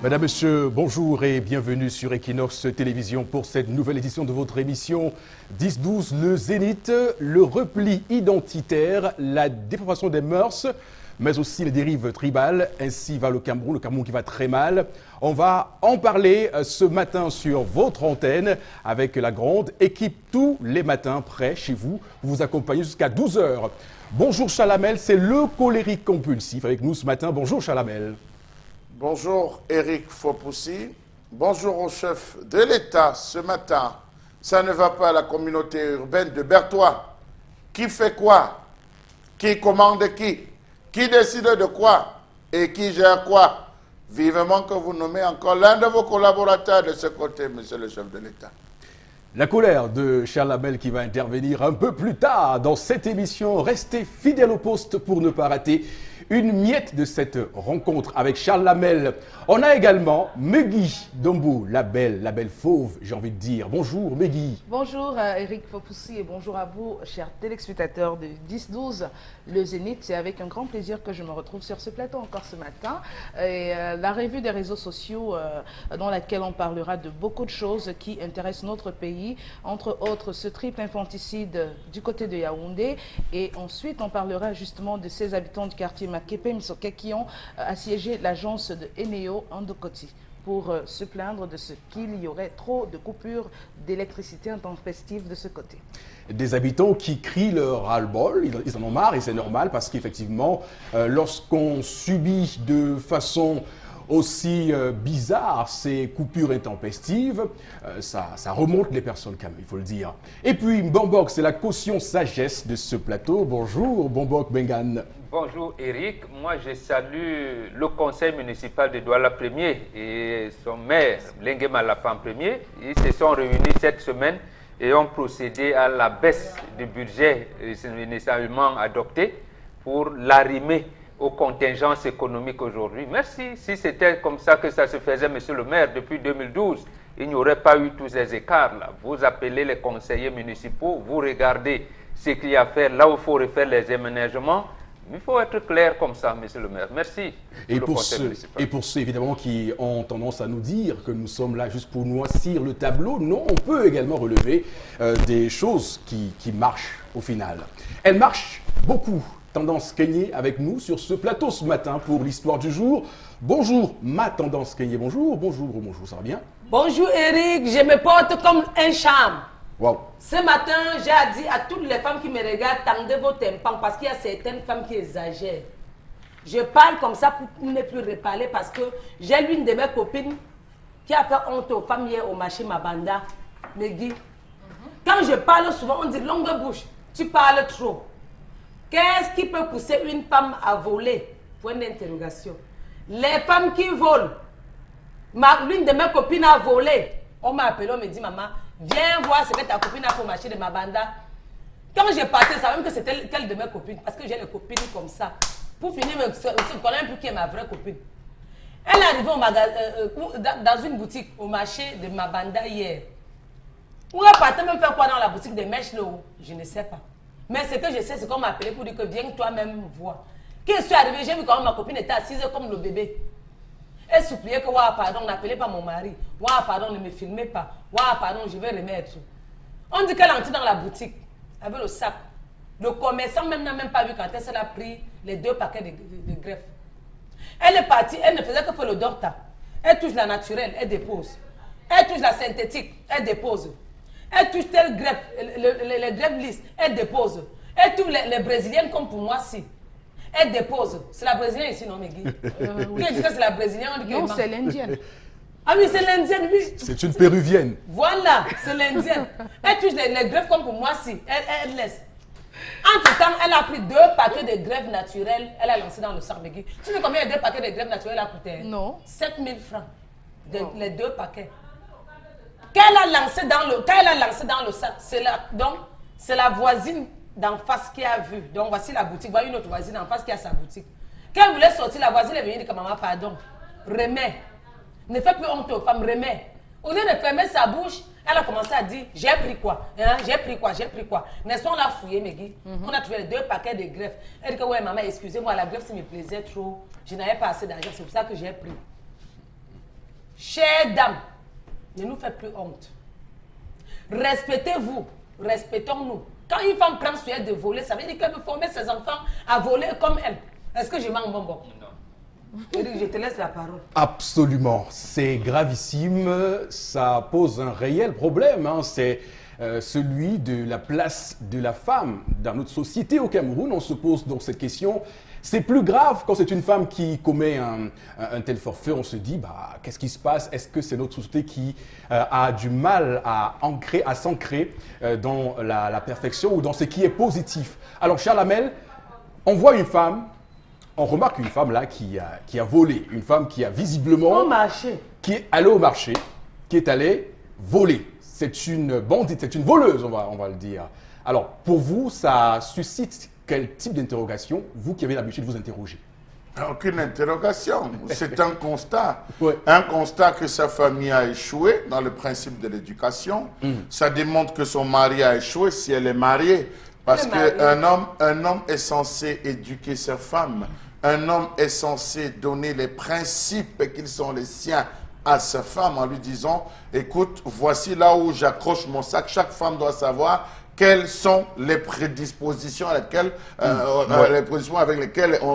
Madame, Monsieur, bonjour et bienvenue sur Equinox Télévision pour cette nouvelle édition de votre émission 10-12, le Zénith, le repli identitaire, la dépravation des mœurs, mais aussi les dérives tribales. Ainsi va le Cameroun qui va très mal. On va en parler ce matin sur votre antenne avec la grande équipe tous les matins près chez vous. Vous accompagnez jusqu'à 12 h. Bonjour Chalamel, c'est le colérique compulsif avec nous ce matin. Bonjour Chalamel. Bonjour Eric Fopoussi, bonjour au chef de l'État ce matin. Ça ne va pas à la communauté urbaine de Berthois. Qui fait quoi? Qui commande qui? Qui décide de quoi? Et qui gère quoi? Vivement que vous nommez encore l'un de vos collaborateurs de ce côté, monsieur le chef de l'État. La colère de Charles Lamel qui va intervenir un peu plus tard dans cette émission. Restez fidèles au poste pour ne pas rater une miette de cette rencontre avec Charles Lamel. On a également Megui Dombo, la belle fauve, j'ai envie de dire. Bonjour Megui. Bonjour Eric Fopoussi et bonjour à vous, chers téléspectateurs de 10-12, le Zénith. C'est avec un grand plaisir que je me retrouve sur ce plateau encore ce matin. Et, la revue des réseaux sociaux dans laquelle on parlera de beaucoup de choses qui intéressent notre pays, entre autres ce triple infanticide du côté de Yaoundé. Et ensuite, on parlera justement de ces habitants du quartier Makepe Misoke qui ont assiégé l'agence de Eneo Andokoti pour se plaindre de ce qu'il y aurait trop de coupures d'électricité intempestives de ce côté. Des habitants qui crient leur ras-le-bol, ils en ont marre et c'est normal parce qu'effectivement, lorsqu'on subit de façon aussi bizarre ces coupures intempestives, ça remonte les personnes quand même, il faut le dire. Et puis Bombok, c'est la caution sagesse de ce plateau. Bonjour Bombok Bengan. Bonjour Eric, moi je salue le conseil municipal de Douala 1er et son maire Lengue Malafan 1er. Ils se sont réunis cette semaine et ont procédé à la baisse du budget initialement adopté pour l'arrimer aux contingences économiques aujourd'hui. Merci. Si c'était comme ça que ça se faisait, monsieur le maire, depuis 2012, il n'y aurait pas eu tous ces écarts-là. Vous appelez les conseillers municipaux, vous regardez ce qu'il y a à faire, là où il faut refaire les aménagements. Il faut être clair comme ça, monsieur le maire. Merci. Et pour ceux évidemment qui ont tendance à nous dire que nous sommes là juste pour noircir le tableau, non, on peut également relever des choses qui marchent au final. Elles marchent beaucoup. Tendance Kenyé avec nous sur ce plateau ce matin pour l'histoire du jour. Bonjour ma Tendance Kenyé, bonjour, ça va bien? Bonjour Eric, je me porte comme un charme. Wow. Ce matin, j'ai dit à toutes les femmes qui me regardent, tendez vos tympans parce qu'il y a certaines femmes qui exagèrent. Je parle comme ça pour ne plus reparler parce que j'ai l'une de mes copines qui a fait honte aux femmes hier au marché Mabanda, Megui. Quand je parle souvent, on dit longue bouche, tu parles trop. Qu'est-ce qui peut pousser une femme à voler? Point d'interrogation. Les femmes qui volent. L'une de mes copines a volé. On m'a appelé, on me dit, maman, viens voir ce que ta copine a fait au marché de Mabanda. Quand j'ai parti, je savais même que c'était quelle de mes copines. Parce que j'ai des copines comme ça. Pour finir, je ne connais même plus qui est ma vraie copine. Elle est arrivée au magasin, dans une boutique au marché de Mabanda hier. Où elle partait même faire quoi dans la boutique de mèches là? Je ne sais pas. Mais ce que je sais, c'est qu'on m'a appelé pour dire que viens toi-même voir. Quand je suis arrivée, j'ai vu quand ma copine était assise comme le bébé. Elle suppliait que, pardon, n'appelez pas mon mari. Pardon, ne me filmez pas. Pardon, je vais remettre. On dit qu'elle est entrée dans la boutique avec le sac. Le commerçant même n'a même pas vu quand elle a pris les 2 paquets de greffes. Elle est partie, elle ne faisait que faire le dorta. Elle touche la naturelle, elle dépose. Elle touche la synthétique, elle dépose. Elle touche telle greffe, les greffes lisses, elle dépose. Elle touche les brésiliennes comme pour moi, si. Elle dépose. C'est la brésilienne ici, non, Megui? Qui dit que c'est la brésilienne? On dit non, c'est l'indienne. Ah oui, c'est l'indienne, oui. C'est une péruvienne. Voilà, c'est l'indienne. Elle touche les greffes comme pour moi, si. Elle laisse. Entre-temps, elle a pris 2 paquets de greffes naturelles. Elle a lancé dans le sac, Megui. Tu sais combien 2 paquets de greffes naturelles a coûté? Non. 7 000 francs. Les 2 paquets. Quand elle a lancé dans le sac, c'est la voisine d'en face qui a vu. Donc voici la boutique. Voilà une autre voisine en face qui a sa boutique. Quand elle voulait sortir, la voisine est venue dire que maman, pardon, remets. Ne fais plus honte aux femmes, remets. Au lieu de fermer sa bouche, elle a commencé à dire, j'ai pris quoi? J'ai pris quoi? N'est-ce pas, on l'a fouillé, Megui. On a trouvé les 2 paquets de greffes. Elle dit que, ouais, maman, excusez-moi, la greffe, ça me plaisait trop. Je n'avais pas assez d'argent, c'est pour ça que j'ai pris. Chère dame, ne nous faites plus honte. Respectez-vous, respectons-nous. Quand une femme prend sur elle de voler, ça veut dire qu'elle veut former ses enfants à voler comme elle. Est-ce que je manque bonbon? Non. Eric, je te laisse la parole. Absolument, c'est gravissime, ça pose un réel problème, hein. C'est celui de la place de la femme dans notre société au Cameroun. On se pose donc cette question. C'est plus grave quand c'est une femme qui commet un tel forfait. On se dit, bah, qu'est-ce qui se passe? Est-ce que c'est notre société qui a du mal à s'ancrer dans la perfection ou dans ce qui est positif? Alors, Charles Hamel, on voit une femme, on remarque une femme là qui a volé, une femme qui a visiblement... Au marché. Qui est allée au marché, qui est allée voler. C'est une bandite, c'est une voleuse, on va le dire. Alors, pour vous, ça suscite quel type d'interrogation, vous qui avez l'habitude de vous interroger? Aucune interrogation, c'est un constat. Ouais. Un constat que sa famille a échoué dans le principe de l'éducation. Ça démontre que son mari a échoué si elle est mariée. Parce qu'un homme est censé éduquer sa femme. Un homme est censé donner les principes qui sont les siens à sa femme en lui disant, écoute, voici là où j'accroche mon sac. Chaque femme doit savoir quelles sont les prédispositions avec lesquelles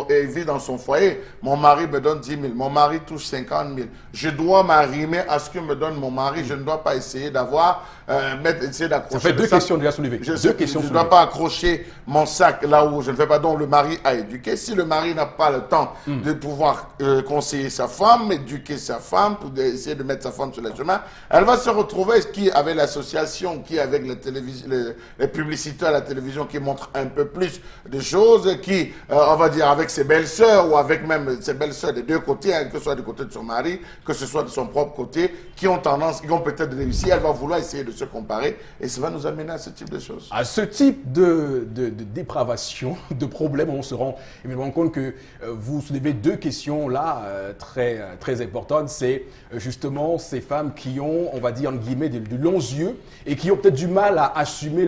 elle vit dans son foyer. Mon mari me donne 10 000, mon mari touche 50 000. Je dois m'arrimer à ce que me donne mon mari. Je ne dois pas essayer essayer d'accrocher. Ça fait deux questions déjà soulevées. Je ne dois pas accrocher mon sac là où je ne fais pas. Donc le mari a éduqué. Si le mari n'a pas le temps de pouvoir conseiller sa femme, éduquer sa femme, pour essayer de mettre sa femme sur le chemin, elle va se retrouver avec l'association, qui avec les publicités à la télévision qui montrent un peu plus de choses, qui, on va dire, avec ses belles-sœurs ou avec même ses belles-sœurs des deux côtés, hein, que ce soit du côté de son mari, que ce soit de son propre côté, qui ont peut-être réussi. Elle va vouloir essayer de se comparer et ça va nous amener à ce type de choses. À ce type de dépravation, de problème, on se rend évidemment compte que vous soulevez deux questions là très importantes. C'est justement ces femmes qui ont, on va dire, en guillemets, de longs yeux et qui ont peut-être du mal à assumer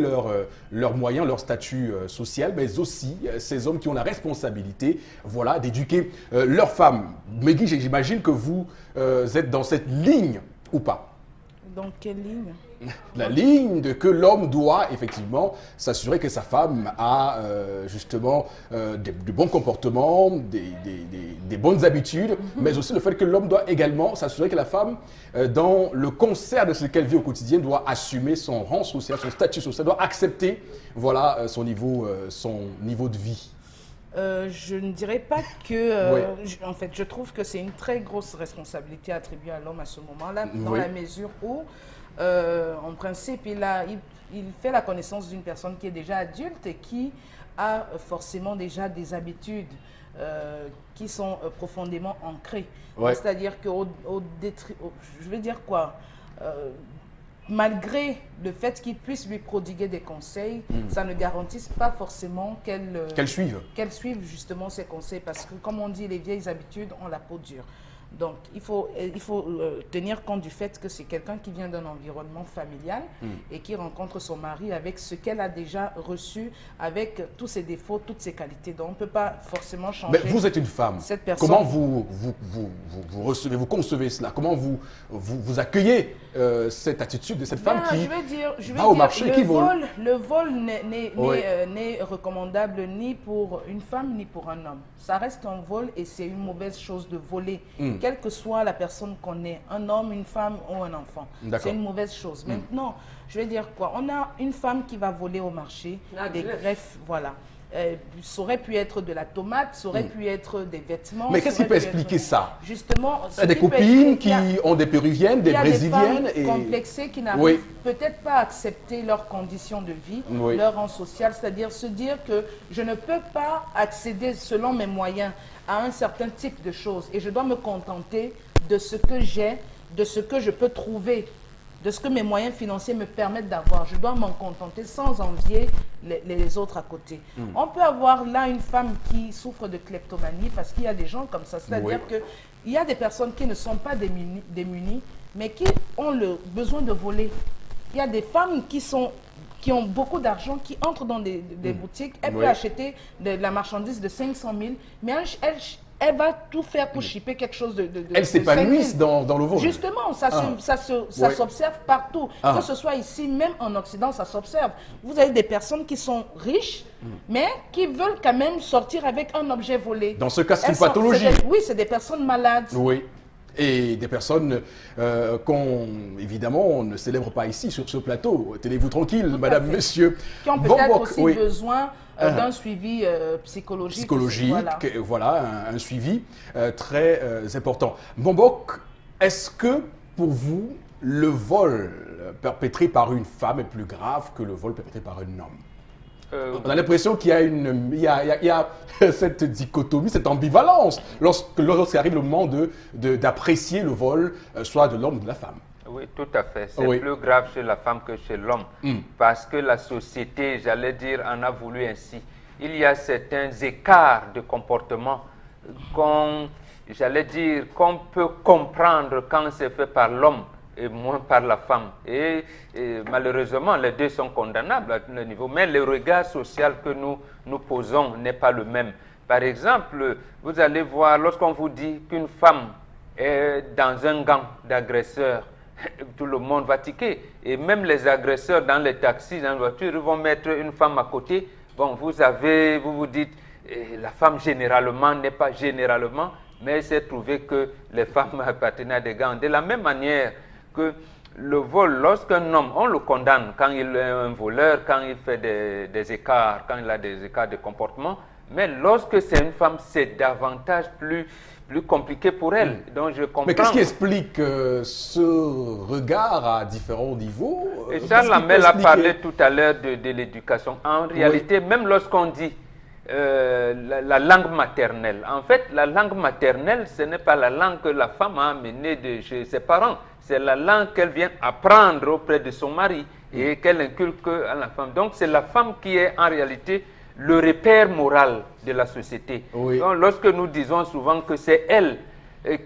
leurs moyens, leur statut social, mais aussi ces hommes qui ont la responsabilité, voilà, d'éduquer leurs femmes. Megui, j'imagine que vous êtes dans cette ligne ou pas? Dans quelle ligne? La ligne de que l'homme doit effectivement s'assurer que sa femme a justement de bons comportements, des bonnes habitudes, mais aussi le fait que l'homme doit également s'assurer que la femme, dans le concert de ce qu'elle vit au quotidien, doit assumer son rang social, son statut social, doit accepter voilà, son niveau de vie. Je ne dirais pas que... Oui. En fait, je trouve que c'est une très grosse responsabilité attribuée à l'homme à ce moment-là, dans Oui. la mesure où, en principe, il fait la connaissance d'une personne qui est déjà adulte et qui a forcément déjà des habitudes qui sont profondément ancrées. Ouais. C'est-à-dire que, je vais dire quoi malgré le fait qu'il puisse lui prodiguer des conseils, ça ne garantisse pas forcément qu'elle suive justement ses conseils. Parce que, comme on dit, les vieilles habitudes ont la peau dure. Donc, il faut tenir compte du fait que c'est quelqu'un qui vient d'un environnement familial et qui rencontre son mari avec ce qu'elle a déjà reçu, avec tous ses défauts, toutes ses qualités. Donc, on ne peut pas forcément changer. Mais vous êtes une femme. Cette personne. Comment vous recevez, vous concevez cela? Comment vous accueillez cette attitude de cette femme qui va au marché, qui vole? Le vol n'est recommandable ni pour une femme ni pour un homme. Ça reste un vol et c'est une mauvaise chose de voler. Quelle que soit la personne qu'on est, un homme, une femme ou un enfant. C'est une mauvaise chose. Maintenant, je vais dire quoi? On a une femme qui va voler au marché, des greffes, voilà. Ça aurait pu être de la tomate, ça aurait pu être des vêtements. Mais qu'est-ce qui peut expliquer ça? Justement, il y a des copines qui ont des péruviennes, des brésiliennes. Il y a des femmes complexées qui n'arrivent peut-être pas à accepter leurs conditions de vie, leur rang social, c'est-à-dire se dire que je ne peux pas accéder selon mes moyens à un certain type de choses et je dois me contenter de ce que j'ai, de ce que je peux trouver, de ce que mes moyens financiers me permettent d'avoir. Je dois m'en contenter sans envier les autres à côté. On peut avoir là une femme qui souffre de kleptomanie parce qu'il y a des gens comme ça. C'est-à-dire qu'il y a des personnes qui ne sont pas démunies, mais qui ont le besoin de voler. Il y a des femmes qui ont beaucoup d'argent, qui entrent dans des boutiques. Elle peut acheter de la marchandise de 500 000, mais elle va tout faire pour chipper quelque chose de Elles s'épanouissent dans le vol. Justement, ça s'observe partout. Que ce soit ici, même en Occident, ça s'observe. Vous avez des personnes qui sont riches, mais qui veulent quand même sortir avec un objet volé. Dans ce cas, c'est une pathologie. Oui, c'est des personnes malades. Oui. Et des personnes évidemment, on ne célèbre pas ici sur ce plateau. Tenez-vous tranquille, madame, monsieur. Qui ont peut-être aussi besoin d'un suivi psychologique. Psychologique, voilà, un suivi très important. Bombok, est-ce que pour vous, le vol perpétré par une femme est plus grave que le vol perpétré par un homme? On a l'impression qu'il y a cette dichotomie, cette ambivalence lorsqu'arrive le moment d'apprécier le vol, soit de l'homme ou de la femme. Oui, tout à fait. C'est plus grave chez la femme que chez l'homme. Parce que la société, j'allais dire, en a voulu ainsi. Il y a certains écarts de comportement qu'on peut comprendre quand c'est fait par l'homme et moins par la femme. Et malheureusement, les deux sont condamnables à tous les niveaux. Mais le regard social que nous posons n'est pas le même. Par exemple, vous allez voir, lorsqu'on vous dit qu'une femme est dans un gang d'agresseurs, tout le monde va tiquer. Et même les agresseurs dans les taxis, dans les voitures, ils vont mettre une femme à côté. Bon, vous vous dites, la femme généralement n'est pas généralement, mais c'est trouvé que les femmes appartenaient à des gangs. De la même manière que le vol, lorsqu'un homme, on le condamne quand il est un voleur, quand il fait des écarts, quand il a des écarts de comportement, mais lorsque c'est une femme, c'est davantage plus compliqué pour elle. Donc je comprends. Mais qu'est-ce qui explique ce regard à différents niveaux? Et Charles Lamel a parlé tout à l'heure de l'éducation. En réalité, même lorsqu'on dit la langue maternelle, en fait, la langue maternelle, ce n'est pas la langue que la femme a amenée de chez ses parents. C'est la langue qu'elle vient apprendre auprès de son mari et qu'elle inculque à la femme. Donc, c'est la femme qui est en réalité le repère moral de la société. Oui. Donc, lorsque nous disons souvent que c'est elle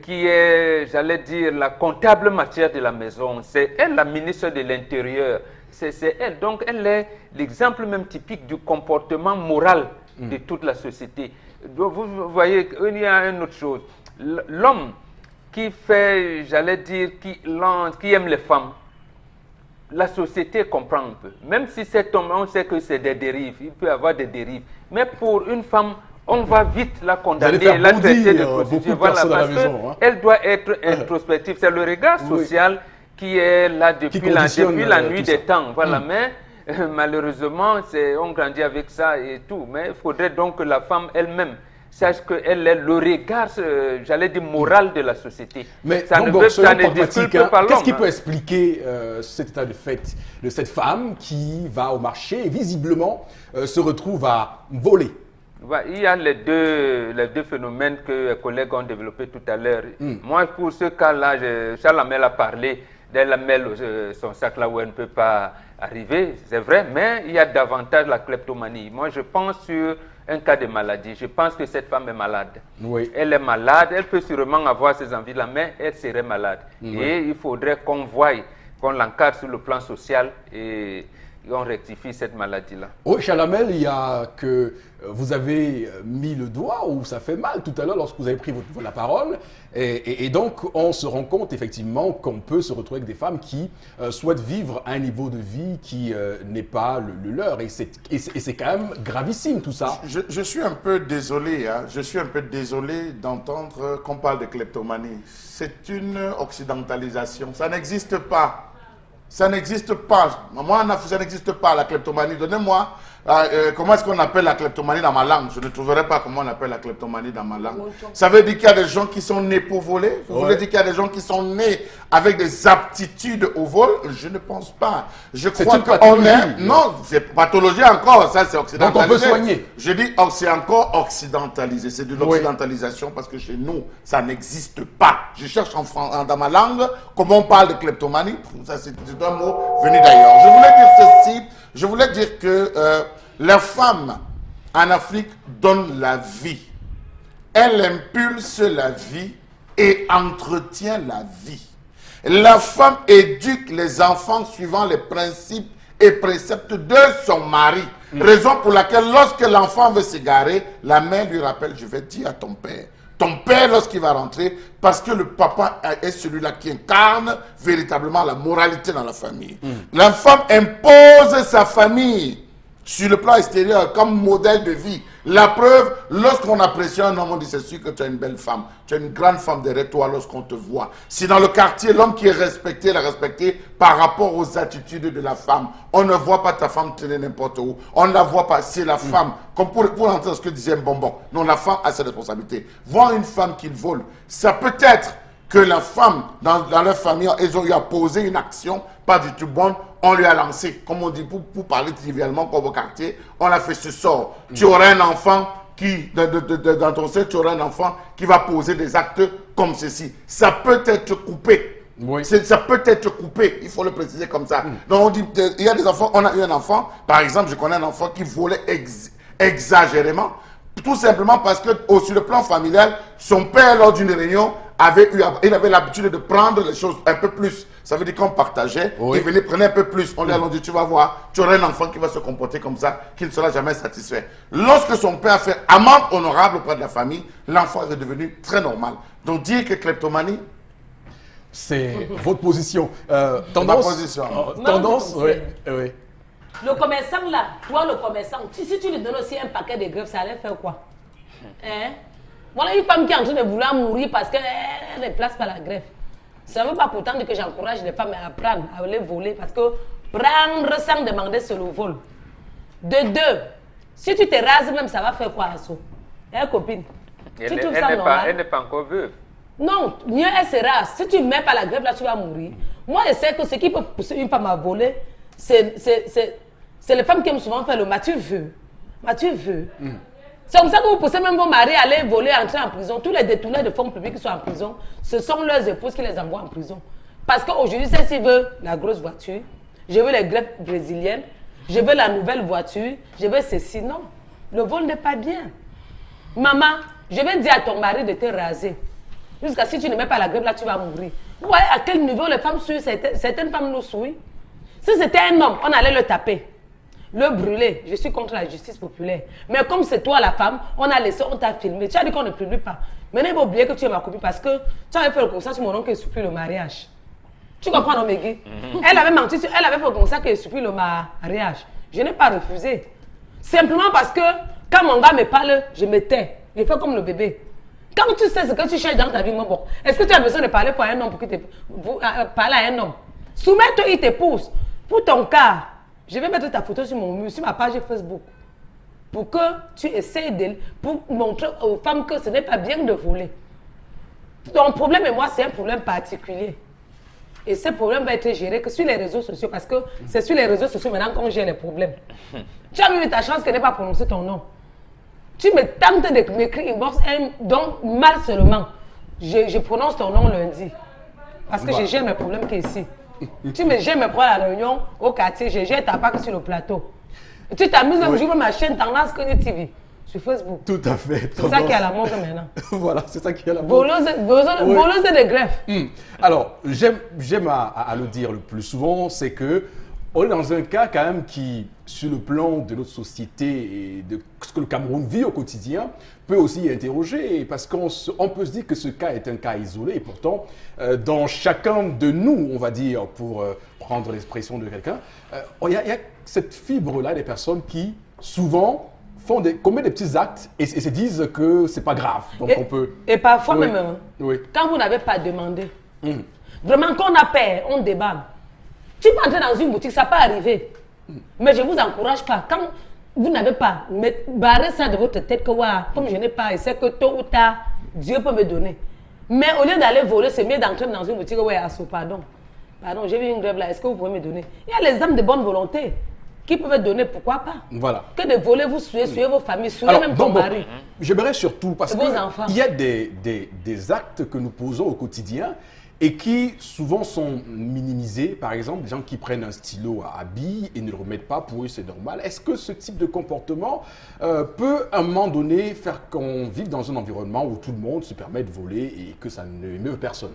qui est, j'allais dire, la comptable matière de la maison, c'est elle la ministre de l'Intérieur, c'est elle. Donc, elle est l'exemple même typique du comportement moral de toute la société. Donc, vous voyez, il y a une autre chose. L'homme qui fait, j'allais dire, qui aime les femmes, la société comprend un peu. Même si cet homme, on sait que c'est des dérives, il peut y avoir des dérives. Mais pour une femme, on va vite la condamner, la traiter de prostituée. Voilà, parce qu'elle doit être introspective. C'est le regard social qui est là depuis la nuit des temps. Voilà, mais malheureusement, on grandit avec ça et tout. Mais il faudrait donc que la femme elle-même sache qu'elle est le regard, j'allais dire, moral de la société. Mais ça ne discute que par l'homme. Qu'est-ce qui peut expliquer cet état de fait de cette femme qui va au marché et visiblement se retrouve à voler? Il y a les deux phénomènes que les collègues ont développés tout à l'heure. Moi, pour ce cas-là, Charles Lamel a parlé d'elle mêle son sac là où elle ne peut pas arriver, c'est vrai, mais il y a davantage la kleptomanie. Moi, je pense sur un cas de maladie. Je pense que cette femme est malade. Oui. Elle est malade, elle peut sûrement avoir ces envies-là, mais elle serait malade. Oui. Et il faudrait qu'on voie, qu'on l'encadre sur le plan social et on rectifie cette maladie-là. Oui, Chalamel, il y a que vous avez mis le doigt où ça fait mal tout à l'heure lorsque vous avez pris la parole. Et donc, on se rend compte effectivement qu'on peut se retrouver avec des femmes qui souhaitent vivre un niveau de vie qui n'est pas le leur. Et c'est quand même gravissime tout ça. Je suis un peu désolé, hein, je suis un peu désolé d'entendre qu'on parle de kleptomanie. C'est une occidentalisation, ça n'existe pas. Ça n'existe pas. Moi, ça n'existe pas, la kleptomanie. Donnez-moi, comment est-ce qu'on appelle la kleptomanie dans ma langue? Je ne trouverai pas comment on appelle la kleptomanie dans ma langue. Ça veut dire qu'il y a des gens qui sont nés pour voler? Vous voulez dire qu'il y a des gens qui sont nés avec des aptitudes au vol? Je ne pense pas. Je crois qu'on est... Non, c'est pathologie encore, ça c'est occidentalisé. Donc on peut soigner. Je dis, c'est encore occidentalisé. C'est de l'occidentalisation parce que chez nous, ça n'existe pas. Je cherche dans ma langue comment on parle de kleptomanie. Ça, c'est un mot venu d'ailleurs. Je voulais dire ceci. Je voulais dire que la femme en Afrique donne la vie. Elle impulse la vie et entretient la vie. La femme éduque les enfants suivant les principes et préceptes de son mari. Raison pour laquelle lorsque l'enfant veut s'égarer, la mère lui rappelle, je vais dire à ton père. Ton père, lorsqu'il va rentrer, parce que le papa est celui-là qui incarne véritablement la moralité dans la famille. La femme impose sa famille sur le plan extérieur comme modèle de vie. La preuve, lorsqu'on apprécie un homme, on dit c'est sûr que tu as une belle femme, tu as une grande femme derrière toi lorsqu'on te voit. Si dans le quartier, l'homme qui est respecté, il est respecté par rapport aux attitudes de la femme. On ne voit pas ta femme tenir n'importe où. On ne la voit pas. C'est la femme. Comme pour entendre ce que disait Bonbon. Non, la femme a ses responsabilités. Voir une femme qui vole, ça peut être que la femme, dans leur famille, ils ont eu à poser une action, pas du tout bonne, on lui a lancé, comme on dit, pour parler trivialement, comme au quartier, on a fait ce sort. Tu auras un enfant qui, dans ton sein, tu auras un enfant qui va poser des actes comme ceci. Ça peut être coupé. Oui. Ça peut être coupé, il faut le préciser comme ça. Donc on dit, il y a des enfants, on a eu un enfant, par exemple, je connais un enfant qui volait exagérément, tout simplement parce que sur le plan familial, son père, lors d'une réunion, il avait l'habitude de prendre les choses un peu plus. Ça veut dire qu'on partageait, il venait prendre un peu plus. On lui a dit, tu vas voir, tu auras un enfant qui va se comporter comme ça, qui ne sera jamais satisfait. Lorsque son père a fait amende honorable auprès de la famille, l'enfant est devenu très normal. Donc dire que kleptomanie, c'est votre position. Tendance, ma position. Tendance, Non, oui. Oui. Le commerçant là, toi le commerçant, si tu lui donnes aussi un paquet de greffes, ça allait faire quoi? Hein? Voilà une femme qui est en train de vouloir mourir parce qu'elle ne place pas la greffe. Ça ne veut pas pourtant dire que j'encourage les femmes à apprendre, à aller voler, parce que prendre sans demander, c'est le vol. De deux, si tu te rases même, ça va faire quoi, Asso? Hein, copine? Elle n'est pas encore veuve. Non, mieux elle se rase. Si tu ne mets pas la greffe, là, tu vas mourir. Moi, je sais que ce qui peut pousser une femme à voler, c'est les femmes qui aiment souvent faire le Mathieu veut. Mathieu veut. C'est comme ça que vous poussez même vos maris à aller voler, entrer en prison. Tous les détourneurs de fonds publics qui sont en prison, ce sont leurs épouses qui les envoient en prison. Parce qu'aujourd'hui, celle-ci veut la grosse voiture, je veux les greffes brésiliennes, je veux la nouvelle voiture, je veux ceci. Non, le vol n'est pas bien. Maman, je vais dire à ton mari de te raser. Jusqu'à si tu ne mets pas la greffe, là, tu vas mourir. Vous voyez à quel niveau les femmes suivent, certaines femmes nous suivent. Si c'était un homme, on allait le taper. Le brûler, je suis contre la justice populaire. Mais comme c'est toi la femme, on a laissé, on t'a filmé. Tu as dit qu'on ne publie pas. Maintenant, il faut oublier que tu es ma copine parce que tu avais fait le constat sur mon oncle qui supplie le mariage. Tu comprends, non, Megui? Elle avait menti, elle avait fait le constat qu'elle supplie le mariage. Je n'ai pas refusé. Simplement parce que quand mon gars me parle, je me tais. Je fais comme le bébé. Quand tu sais ce que tu cherches dans ta vie, bon, est-ce que tu as besoin de parler pour un homme pour parler à un homme? Soumets-toi, il t'épouse. Pour ton cas, je vais mettre ta photo sur mon mur, sur ma page Facebook, pour que tu essayes pour montrer aux femmes que ce n'est pas bien de voler. Ton problème et moi, c'est un problème particulier. Et ce problème va être géré que sur les réseaux sociaux, parce que c'est sur les réseaux sociaux maintenant qu'on gère les problèmes. Tu as eu ta chance qu'elle n'ait pas prononcé ton nom. Tu me tentes de m'écrire inbox, donc mal seulement. Je prononce ton nom lundi. Parce que je gère mes problèmes qui est ici. Tu me gères mes problèmes à la réunion, au quartier, je gère ta part sur le plateau. Et tu t'amuses même jouer ma chaîne Tendance Connu TV sur Facebook. Tout à fait. C'est ça qui est à la mode maintenant. Voilà, c'est ça qui est à la mode. Voleuse de greffe. Alors, j'aime à le dire le plus souvent, c'est que on est dans un cas quand même qui, sur le plan de notre société et de ce que le Cameroun vit au quotidien, peut aussi y interroger, parce qu'on peut se dire que ce cas est un cas isolé, et pourtant, dans chacun de nous, on va dire, pour prendre l'expression de quelqu'un, il y a cette fibre-là des personnes qui, souvent, commettent des petits actes et se disent que c'est pas grave. Donc on peut... Et parfois oui. même, oui. Quand vous n'avez pas demandé, vraiment, quand on a peur, on déballe. Tu peux entrer dans une boutique, ça peut arriver. Mais je ne vous encourage pas. Quand vous n'avez pas, barrez ça de votre tête que comme je n'ai pas, et c'est que tôt ou tard, Dieu peut me donner. Mais au lieu d'aller voler, c'est mieux d'entrer dans une boutique. Pardon, j'ai vu une grève là, est-ce que vous pouvez me donner? Il y a les âmes de bonne volonté qui peuvent donner, pourquoi pas? Voilà. Que de voler, vous suivez vos familles, suivez même ton mari. J'aimerais surtout, parce qu'il y a des actes que nous posons au quotidien et qui souvent sont minimisés. Par exemple, des gens qui prennent un stylo à billes et ne le remettent pas, pour eux c'est normal. Est-ce que ce type de comportement peut à un moment donné faire qu'on vive dans un environnement où tout le monde se permet de voler et que ça ne émeut personne?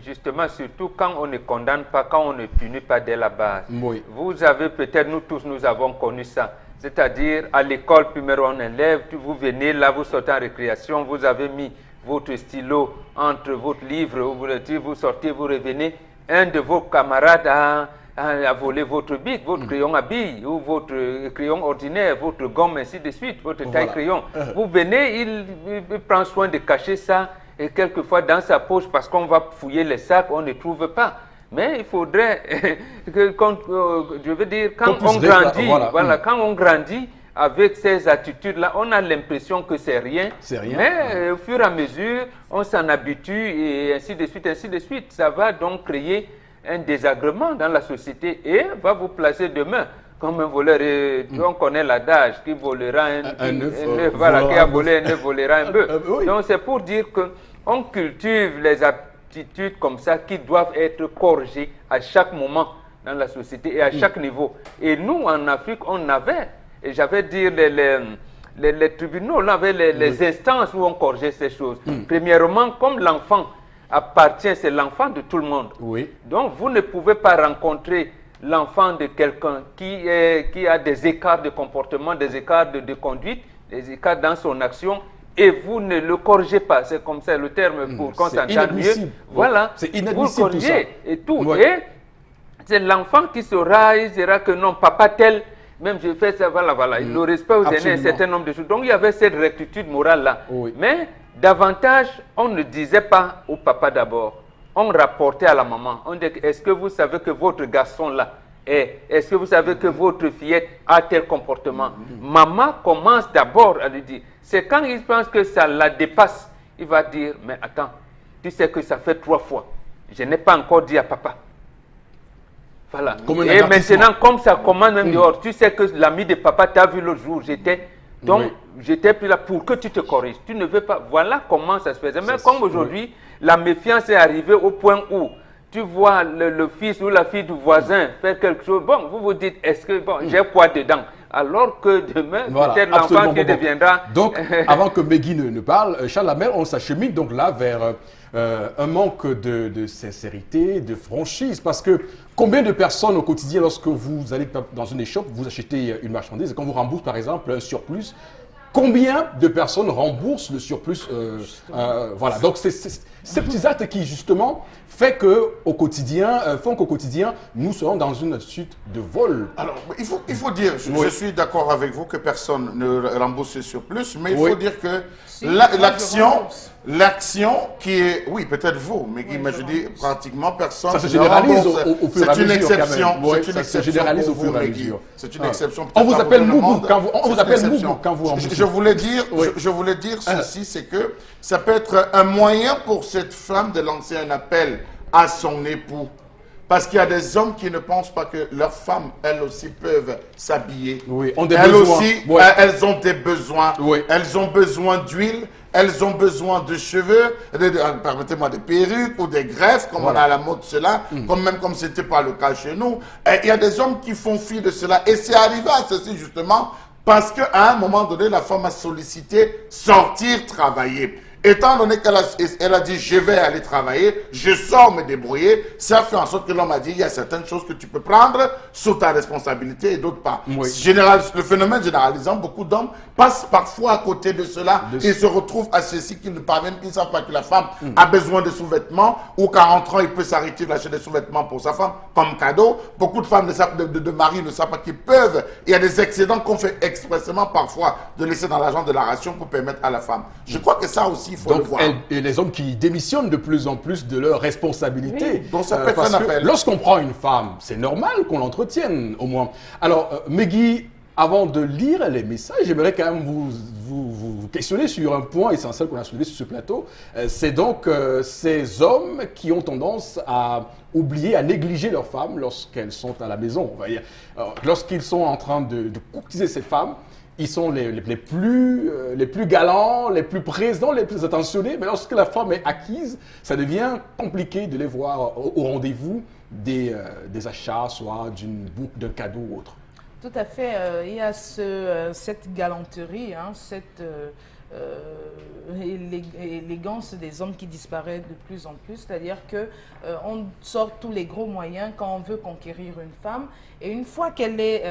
Justement, surtout quand on ne condamne pas, quand on ne punit pas dès la base. Oui. Vous avez peut-être, nous tous, nous avons connu ça. C'est-à-dire, à l'école primaire, on élève, vous venez là, vous sortez en récréation, vous avez mis votre stylo entre votre livre, vous sortez, vous revenez, un de vos camarades a volé votre bic, votre crayon à billes, ou votre crayon ordinaire, votre gomme, ainsi de suite, votre taille crayon. Vous venez, il prend soin de cacher ça, et quelquefois dans sa poche, parce qu'on va fouiller les sacs, on ne trouve pas. Mais il faudrait que, je veux dire, quand on grandit, quand on grandit avec ces attitudes-là, on a l'impression que c'est rien. Mais au fur et à mesure, on s'en habitue et ainsi de suite, ainsi de suite. Ça va donc créer un désagrément dans la société et va vous placer demain comme un voleur. On connaît l'adage qui volera un œuf, voilà, qui a volé un œuf volera un bœuf. Donc c'est pour dire qu'on cultive les attitudes comme ça qui doivent être corrigées à chaque moment dans la société et à chaque niveau. Et nous, en Afrique, on avait, et j'avais dire, les tribunaux, on avait les instances où on corrigeait ces choses. Premièrement, comme l'enfant appartient, c'est l'enfant de tout le monde. Donc, vous ne pouvez pas rencontrer l'enfant de quelqu'un qui a des écarts de comportement, des écarts de conduite, des écarts dans son action, et vous ne le corrigez pas. C'est comme ça le terme pour qu'on s'entende mieux. Voilà, c'est vous inadmissible le tout ça. Et tout. Et c'est l'enfant qui saura, il dira que non, papa tel, même je fais ça, voilà. Il le respect aux aînés, un certain nombre de choses. Donc il y avait cette rectitude morale-là. Mais davantage, on ne disait pas au papa d'abord. On rapportait à la maman. On dit, est-ce que vous savez que votre garçon-là est-ce que vous savez que votre fillette a tel comportement? Maman commence d'abord à lui dire. C'est quand il pense que ça la dépasse, il va dire, mais attends, tu sais que ça fait 3 fois. Je n'ai pas encore dit à papa. Voilà. Et maintenant, comme ça commence même dehors, tu sais que l'ami de papa t'a vu l'autre jour, j'étais plus là pour que tu te corriges. Tu ne veux pas. Voilà comment ça se faisait. Mais comme aujourd'hui, la méfiance est arrivée au point où tu vois le fils ou la fille du voisin faire quelque chose. Bon, vous vous dites, est-ce que j'ai quoi dedans? Alors que demain, peut-être l'enfant qui deviendra... Donc, avant que Megui ne parle, Charles Lamel, on s'achemine donc là vers un manque de sincérité, de franchise. Parce que combien de personnes au quotidien, lorsque vous allez dans une échoppe, vous achetez une marchandise et qu'on vous rembourse par exemple un surplus, combien de personnes remboursent le surplus voilà, donc c'est ces petits actes qui justement font qu'au quotidien, nous serons dans une suite de vol. Alors, il faut dire, je suis d'accord avec vous que personne ne rembourse ce surplus, mais il faut dire que l'action qui est... Oui, peut-être vous, mais je dis pratiquement personne. Ça se généralise au fur et à mesure. C'est une exception. Ça se généralise au fur et à mesure. C'est une exception. On vous appelle Moubou quand vous remboursez. Je voulais dire ceci, c'est que ça peut être un moyen pour cette femme de lancer un appel à son époux. Parce qu'il y a des hommes qui ne pensent pas que leurs femmes, elles aussi, peuvent s'habiller. Elles ont des besoins. Elles ont besoin d'huile, elles ont besoin de cheveux, permettez-moi, des perruques ou des greffes, comme on a à la mode cela, comme ce n'était pas le cas chez nous. Et il y a des hommes qui font fi de cela. Et c'est arrivé à ceci, justement, parce qu'à un moment donné, la femme a sollicité sortir travailler. Étant donné qu'elle a dit, je vais aller travailler, je sors me débrouiller, ça fait en sorte que l'homme a dit, il y a certaines choses que tu peux prendre sous ta responsabilité et d'autres pas. Le phénomène généralisant, beaucoup d'hommes passent parfois à côté de cela et se retrouvent à ceci qu'ils ne parviennent, qu'ils ne savent pas que la femme a besoin de sous-vêtements ou qu'à rentrant, il peut s'arrêter d'acheter des sous-vêtements pour sa femme comme cadeau. Beaucoup de femmes de maris ne savent pas qu'ils peuvent. Il y a des excédents qu'on fait expressément parfois de laisser dans l'argent de la ration pour permettre à la femme. Je crois que ça aussi, il faut le voir. Et les hommes qui démissionnent de plus en plus de leurs responsabilités. Donc ça peut être un appel. Lorsqu'on prend une femme, c'est normal qu'on l'entretienne au moins. Alors, Megui, avant de lire les messages, j'aimerais quand même vous questionner sur un point essentiel qu'on a soulevé sur ce plateau. C'est donc ces hommes qui ont tendance à oublier, à négliger leurs femmes lorsqu'elles sont à la maison. On va dire. Lorsqu'ils sont en train de courtiser ces femmes, ils sont les plus galants, les plus présents, les plus attentionnés. Mais lorsque la femme est acquise, ça devient compliqué de les voir au rendez-vous des achats, soit d'un cadeau ou autre. Tout à fait. Il y a cette galanterie, cette l'élégance des hommes qui disparaît de plus en plus, c'est-à-dire que on sort tous les gros moyens quand on veut conquérir une femme, et une fois qu'elle est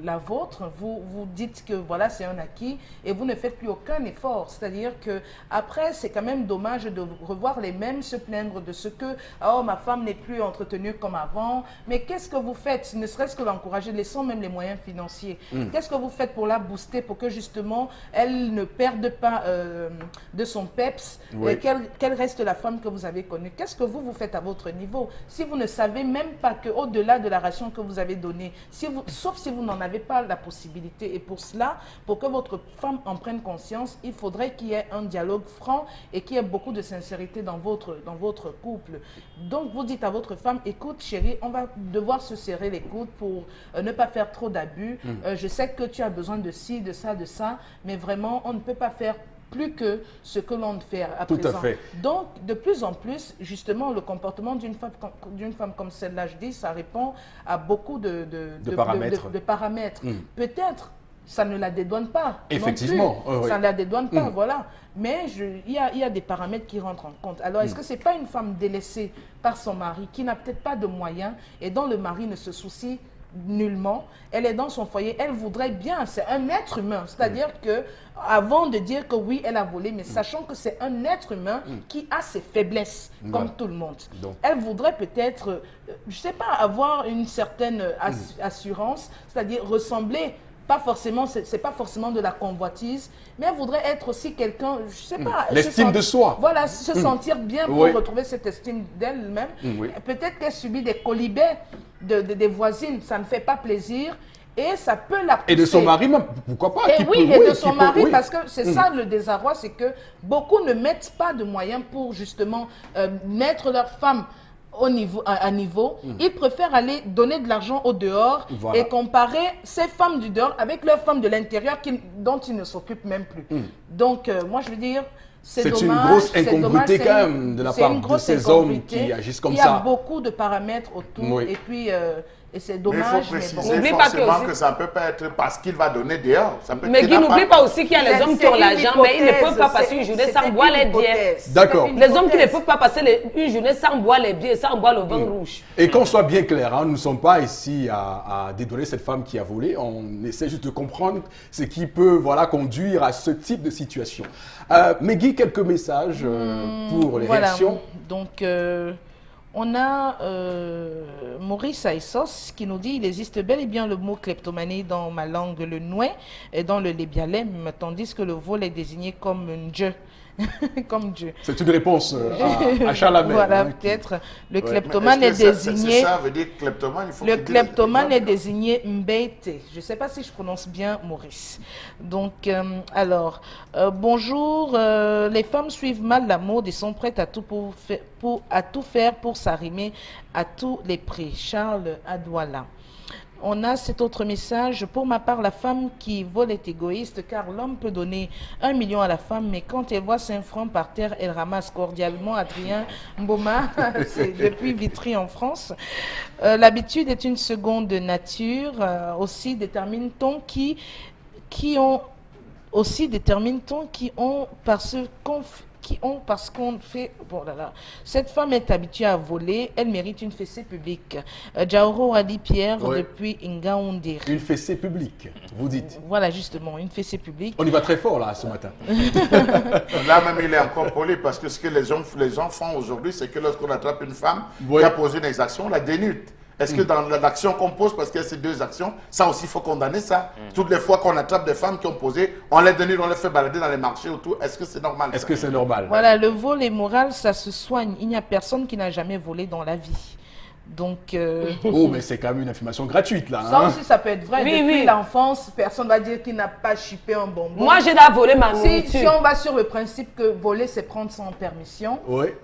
la vôtre, vous dites que voilà, c'est un acquis, et vous ne faites plus aucun effort, c'est-à-dire que après c'est quand même dommage de revoir les mêmes se plaindre de ce que oh, ma femme n'est plus entretenue comme avant, mais qu'est-ce que vous faites, ne serait-ce que l'encourager, laissons même les moyens financiers, qu'est-ce que vous faites pour la booster, pour que justement elle ne perde pas de son peps, qu'elle reste la femme que vous avez connue. Qu'est-ce que vous faites à votre niveau? Si vous ne savez même pas qu'au-delà de la ration que vous avez donnée, sauf si vous n'en avez pas la possibilité, et pour cela, pour que votre femme en prenne conscience, il faudrait qu'il y ait un dialogue franc et qu'il y ait beaucoup de sincérité dans votre couple. Donc vous dites à votre femme, écoute chérie, on va devoir se serrer les coudes pour ne pas faire trop d'abus. Je sais que tu as besoin de ci, de ça, mais vraiment on ne peut pas faire plus que ce que l'on fait à présent. Tout à fait. Donc, de plus en plus, justement, le comportement d'une femme comme celle-là, je dis, ça répond à beaucoup de paramètres. Peut-être, ça ne la dédouane pas. Effectivement. Ça ne la dédouane pas, voilà. Mais il y a des paramètres qui rentrent en compte. Alors, est-ce que ce n'est pas une femme délaissée par son mari, qui n'a peut-être pas de moyens et dont le mari ne se soucie nullement, elle est dans son foyer, elle voudrait bien, c'est un être humain, c'est-à-dire que avant de dire que oui, elle a volé, mais sachant que c'est un être humain qui a ses faiblesses, comme tout le monde. Donc, elle voudrait peut-être, je sais pas, avoir une certaine assurance, c'est-à-dire ressembler, pas forcément, c'est pas forcément de la convoitise, mais elle voudrait être aussi quelqu'un, je sais pas. L'estime de soi. Voilà, se sentir bien pour retrouver cette estime d'elle-même. Peut-être qu'elle subit des colibets des voisines, ça ne fait pas plaisir. Et ça peut la pousser. Et de son mari même, pourquoi pas? Et de son mari, parce que c'est ça le désarroi, c'est que beaucoup ne mettent pas de moyens pour justement mettre leur femme à niveau. Ils préfèrent aller donner de l'argent au dehors et comparer ces femmes du dehors avec leurs femmes de l'intérieur dont ils ne s'occupent même plus. Donc, moi je veux dire, c'est dommage. C'est une grosse incongruité quand même de la part de ces hommes qui agissent comme ça. Il y a beaucoup de paramètres autour et puis et c'est dommage. Mais il faut préciser forcément que ça ne peut pas être parce qu'il va donner dehors. Mais Guy, n'oublie pas aussi qu'il y a les hommes qui ont l'argent, mais ils ne peuvent pas passer une journée sans boire les bières. D'accord. Les hommes qui ne peuvent pas passer une journée sans boire les bières, sans boire le vin rouge. Et qu'on soit bien clair, nous ne sommes pas ici à dédouaner cette femme qui a volé. On essaie juste de comprendre ce qui peut conduire à ce type de situation. Mais Guy, quelques messages pour les réactions. Donc, on a Maurice Aïssos qui nous dit « Il existe bel et bien le mot kleptomanie dans ma langue, le noué, et dans le lébialais, tandis que le vol est désigné comme un dieu. » Comme Dieu. C'est une réponse à Charles Voilà, peut-être. Le kleptomane est désigné. Ça veut dire kleptomane, il faut le kleptomane est désigné Mbete. Je ne sais pas si je prononce bien, Maurice. Donc, alors, bonjour. Les femmes suivent mal la mode et sont prêtes à tout faire pour s'arrimer à tous les prix. Charles Adouala. On a cet autre message. Pour ma part, la femme qui vole est égoïste car l'homme peut donner 1 million à la femme, mais quand elle voit 5 francs par terre, elle ramasse cordialement. Adrien Mboma, c'est depuis Vitry en France. L'habitude est une seconde nature. Aussi détermine-t-on qui ont parce qu'on fait... Bon là là. Cette femme est habituée à voler, elle mérite une fessée publique. Jaoro Ali Pierre depuis Ngaoundé. Une fessée publique, vous dites. Voilà, justement, une fessée publique. On y va très fort là ce matin. Là même il est encore poli parce que ce que les gens font aujourd'hui, c'est que lorsqu'on attrape une femme qui a posé une exaction, on la dénude. Est-ce que dans l'action qu'on pose, parce qu'il y a ces deux actions, ça aussi, il faut condamner ça. Toutes les fois qu'on attrape des femmes qui ont posé, on les dénude, on les fait balader dans les marchés autour. Est-ce que c'est normal? Est-ce que c'est normal? Voilà, le vol est moral, ça se soigne. Il n'y a personne qui n'a jamais volé dans la vie. Donc... Oh, mais c'est quand même une information gratuite, là. Ça aussi, ça peut être vrai. Depuis l'enfance, personne ne va dire qu'il n'a pas chipé un bonbon. Moi, j'ai déjà volé ma nourriture. Si on va sur le principe que voler, c'est prendre sans permission,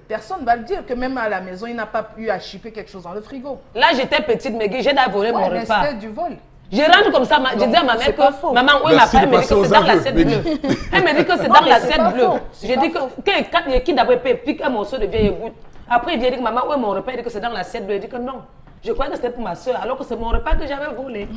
personne ne va le dire que même à la maison, il n'a pas eu à chipper quelque chose dans le frigo. Là, j'étais petite, mais j'ai déjà volé mon repas. C'était du vol. Je rentre comme ça, je dis à ma mère que maman, où est ma femme? Elle me dit que c'est dans l'assiette bleue. Elle me dit que c'est dans l'assiette bleue. Je dis que qui d'abord pique un morceau de vieille goutte. Après, il dit que maman, où est mon repas? Il dit que c'est dans l'assiette bleue. Il dit que non. Je croyais que c'était pour ma soeur, alors que c'est mon repas que j'avais volé.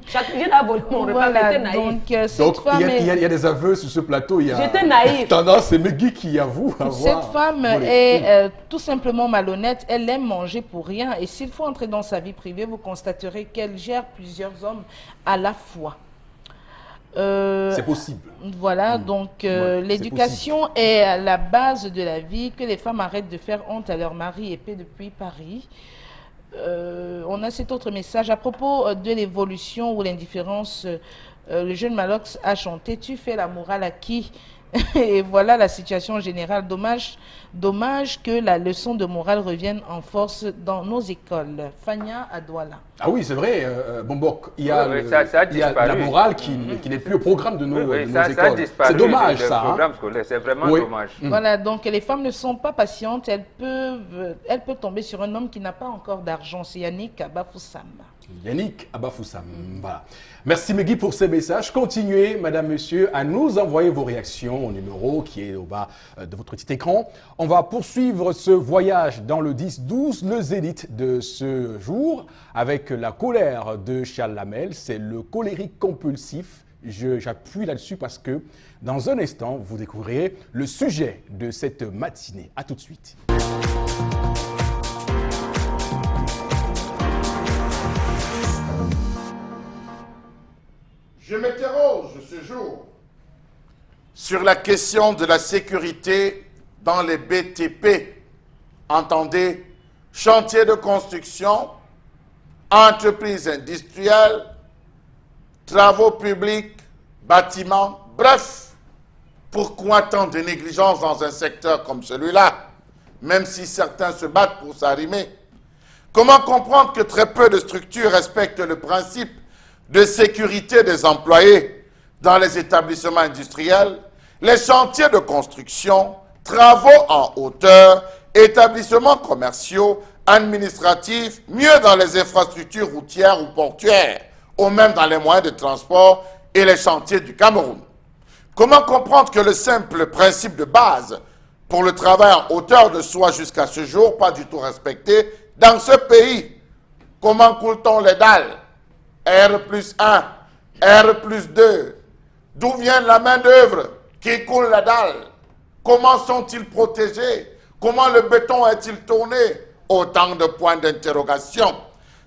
Chaque jour, j'ai volé mon repas, Voilà, j'étais naïf. donc cette Donc, femme il y a des aveux sur ce plateau. J'étais naïf. Tendance, c'est Megui qui avoue avoir... Cette femme volé. est tout simplement malhonnête, elle aime manger pour rien et s'il faut entrer dans sa vie privée, vous constaterez qu'elle gère plusieurs hommes à la fois. C'est possible. Voilà, donc Ouais, l'éducation est à la base de la vie, que les femmes arrêtent de faire honte à leur mari épais depuis Paris. On a cet autre message à propos de l'évolution ou l'indifférence. Le jeune Malox a chanté « Tu fais la morale à qui ?» Et voilà la situation générale. Dommage que la leçon de morale revienne en force dans nos écoles. Fania à Douala. Ah oui, c'est vrai, Bombok, il y a, Oui, ça a il y a disparu. la morale qui n'est plus au programme de nos, Oui, de nos ça a écoles. disparu. C'est dommage, du ça. programme scolaire, c'est vraiment Oui. dommage. Voilà, donc les femmes ne sont pas patientes. Elles peuvent tomber sur un homme qui n'a pas encore d'argent. C'est Yannick Abafoussam. Yannick Abafoussam. Voilà. Merci Megui pour ces messages. Continuez, madame, monsieur, à nous envoyer vos réactions au numéro qui est au bas de votre petit écran. On va poursuivre ce voyage dans le 10-12, le zénith de ce jour, avec la colère de Charles Lamel. C'est le colérique compulsif. J'appuie là-dessus parce que dans un instant, vous découvrirez le sujet de cette matinée. À tout de suite. Je m'interroge ce jour sur la question de la sécurité dans les BTP. Entendez, chantier de construction, entreprises industrielles, travaux publics, bâtiments, bref, pourquoi tant de négligence dans un secteur comme celui-là, même si certains se battent pour s'arrimer? Comment comprendre que très peu de structures respectent le principe de sécurité des employés dans les établissements industriels, les chantiers de construction, travaux en hauteur, établissements commerciaux, administratifs, mieux dans les infrastructures routières ou portuaires, ou même dans les moyens de transport et les chantiers du Cameroun? Comment comprendre que le simple principe de base pour le travail en hauteur de soi jusqu'à ce jour, pas du tout respecté dans ce pays? Comment coule-t-on les dalles? R+1, R+2. D'où vient la main-d'œuvre qui coule la dalle? Comment sont-ils protégés? Comment le béton est-il tourné? Autant de points d'interrogation.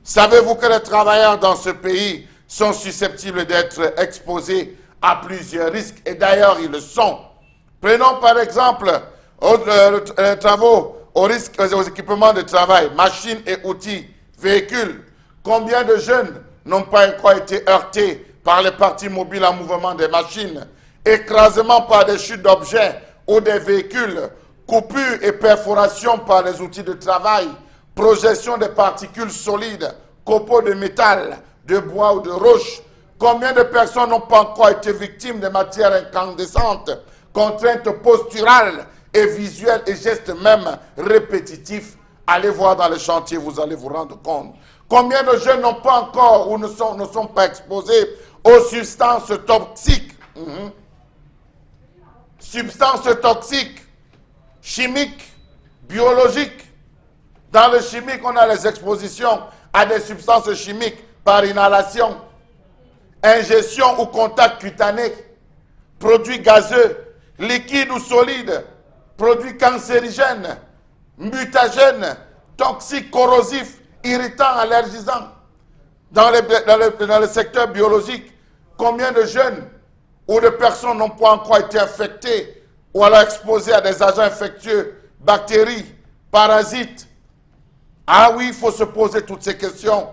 Savez-vous que les travailleurs dans ce pays sont susceptibles d'être exposés à plusieurs risques? Et d'ailleurs, ils le sont. Prenons par exemple les travaux aux risques, aux équipements de travail, machines et outils, véhicules. Combien de jeunes n'ont pas encore été heurtés par les parties mobiles en mouvement des machines, écrasement par des chutes d'objets ou des véhicules, coupures et perforations par les outils de travail, projection des particules solides, copeaux de métal, de bois ou de roche. Combien de personnes n'ont pas encore été victimes de matières incandescentes, contraintes posturales et visuelles et gestes même répétitifs? Allez voir dans les chantiers, vous allez vous rendre compte. Combien de jeunes n'ont pas encore ou ne sont pas exposés aux substances toxiques? Substances toxiques, chimiques, biologiques. Dans le chimique, on a les expositions à des substances chimiques par inhalation, ingestion ou contact cutané, produits gazeux, liquides ou solides, produits cancérigènes, mutagènes, toxiques, corrosifs, irritants, allergisants. Dans le secteur biologique, combien de jeunes ou de personnes n'ont pas encore été infectées ou alors exposées à des agents infectieux, bactéries, parasites? Ah oui, il faut se poser toutes ces questions.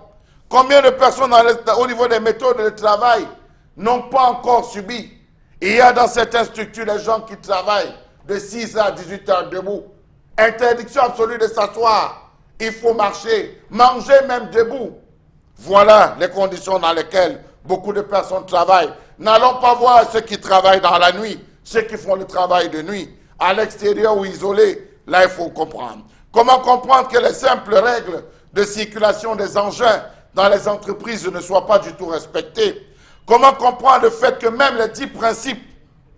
Combien de personnes au niveau des méthodes de travail n'ont pas encore subi? Il y a dans certaines structures des gens qui travaillent de 6 à 18 heures debout. Interdiction absolue de s'asseoir. Il faut marcher, manger même debout. Voilà les conditions dans lesquelles beaucoup de personnes travaillent. N'allons pas voir ceux qui travaillent dans la nuit, ceux qui font le travail de nuit, à l'extérieur ou isolés. Là, il faut comprendre. Comment comprendre que les simples règles de circulation des engins dans les entreprises ne soient pas du tout respectées? Comment comprendre le fait que même les 10 principes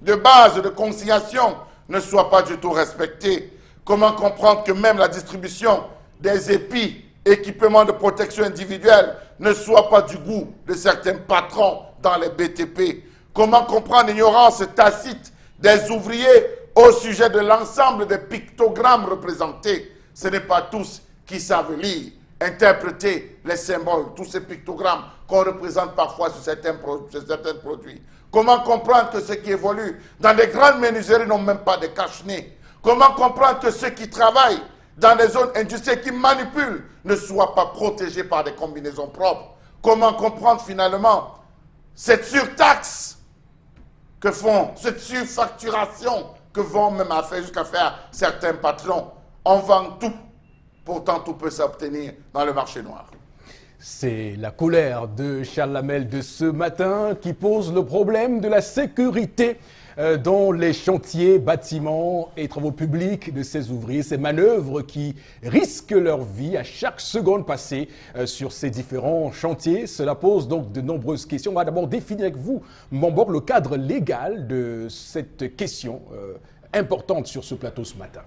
de base de conciliation ne soient pas du tout respectés? Comment comprendre que même la distribution des épis équipements de protection individuelle ne soient pas du goût de certains patrons dans les BTP? Comment comprendre l'ignorance tacite des ouvriers au sujet de l'ensemble des pictogrammes représentés? Ce n'est pas tous qui savent lire, interpréter les symboles, tous ces pictogrammes qu'on représente parfois sur certains produits. Comment comprendre que ceux qui évoluent dans les grandes menuiseries n'ont même pas de cache-nez? Comment comprendre que ceux qui travaillent dans les zones industrielles qui manipulent ne soient pas protégés par des combinaisons propres? Comment comprendre finalement cette surtaxe que font, cette surfacturation que vont même jusqu'à faire certains patrons? On vend tout, pourtant tout peut s'obtenir dans le marché noir. C'est la colère de Charles Lamel de ce matin qui pose le problème de la sécurité dans les chantiers, bâtiments et travaux publics de ces ouvriers, ces manœuvres qui risquent leur vie à chaque seconde passée sur ces différents chantiers. Cela pose donc de nombreuses questions. On va d'abord définir avec vous, Mbambor, le cadre légal de cette question importante sur ce plateau ce matin.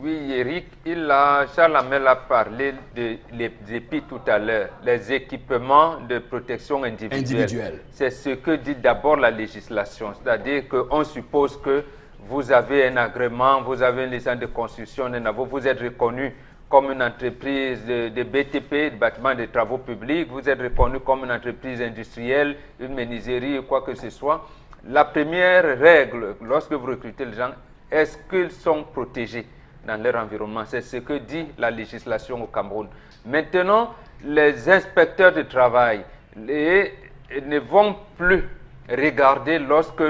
Oui, Eric, Charles Lamel a parlé des EPI tout à l'heure, les équipements de protection individuelle. C'est ce que dit d'abord la législation, c'est-à-dire qu'on suppose que vous avez un agrément, vous avez une licence de construction, vous êtes reconnu comme une entreprise de BTP, de bâtiments de travaux publics, vous êtes reconnu comme une entreprise industrielle, une menuiserie, quoi que ce soit. La première règle, lorsque vous recrutez les gens, est-ce qu'ils sont protégés dans leur environnement? C'est ce que dit la législation au Cameroun. Maintenant, les inspecteurs de travail ne vont plus regarder lorsque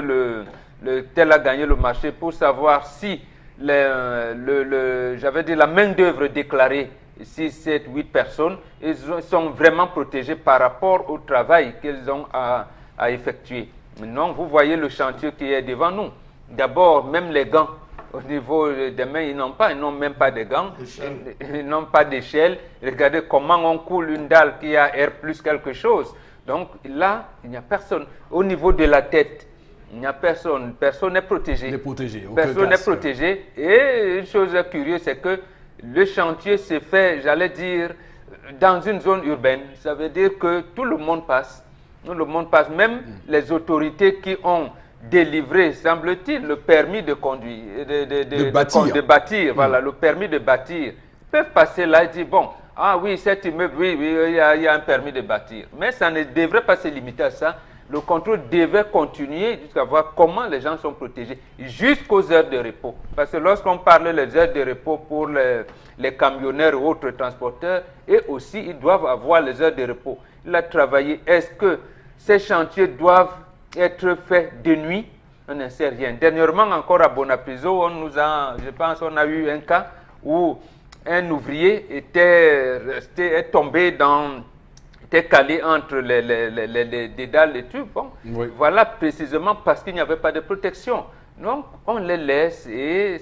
tel a gagné le marché pour savoir si j'avais dit la main-d'œuvre déclarée, 6, 7, 8 personnes, ils sont vraiment protégés par rapport au travail qu'ils ont à effectuer. Maintenant, vous voyez le chantier qui est devant nous. D'abord, même les gants. Au niveau des mains, ils n'ont même pas de gants, ils n'ont pas d'échelle. Regardez comment on coule une dalle qui a R plus quelque chose. Donc là, il n'y a personne. Au niveau de la tête, il n'y a personne. Personne n'est protégé. Personne n'est protégé. Et une chose curieuse, c'est que le chantier se fait, j'allais dire, dans une zone urbaine. Ça veut dire que tout le monde passe. Tout le monde passe, même les autorités qui ont délivré, semble-t-il, le permis de conduire, de bâtir, voilà, le permis de bâtir, peuvent passer là et dire, bon, ah oui, cet immeuble, oui, il y a un permis de bâtir. Mais ça ne devrait pas se limiter à ça. Le contrôle devait continuer jusqu'à voir comment les gens sont protégés, jusqu'aux heures de repos. Parce que lorsqu'on parle des heures de repos pour les camionneurs ou autres transporteurs, et aussi, ils doivent avoir les heures de repos. Il a travaillé. Est-ce que ces chantiers doivent être faits de nuit? On ne sait rien. Dernièrement, encore à Bonapiso, je pense qu'on a eu un cas où un ouvrier était tombé était calé entre les dalles et tubes. Bon, oui. Voilà précisément parce qu'il n'y avait pas de protection. Donc, on les laisse et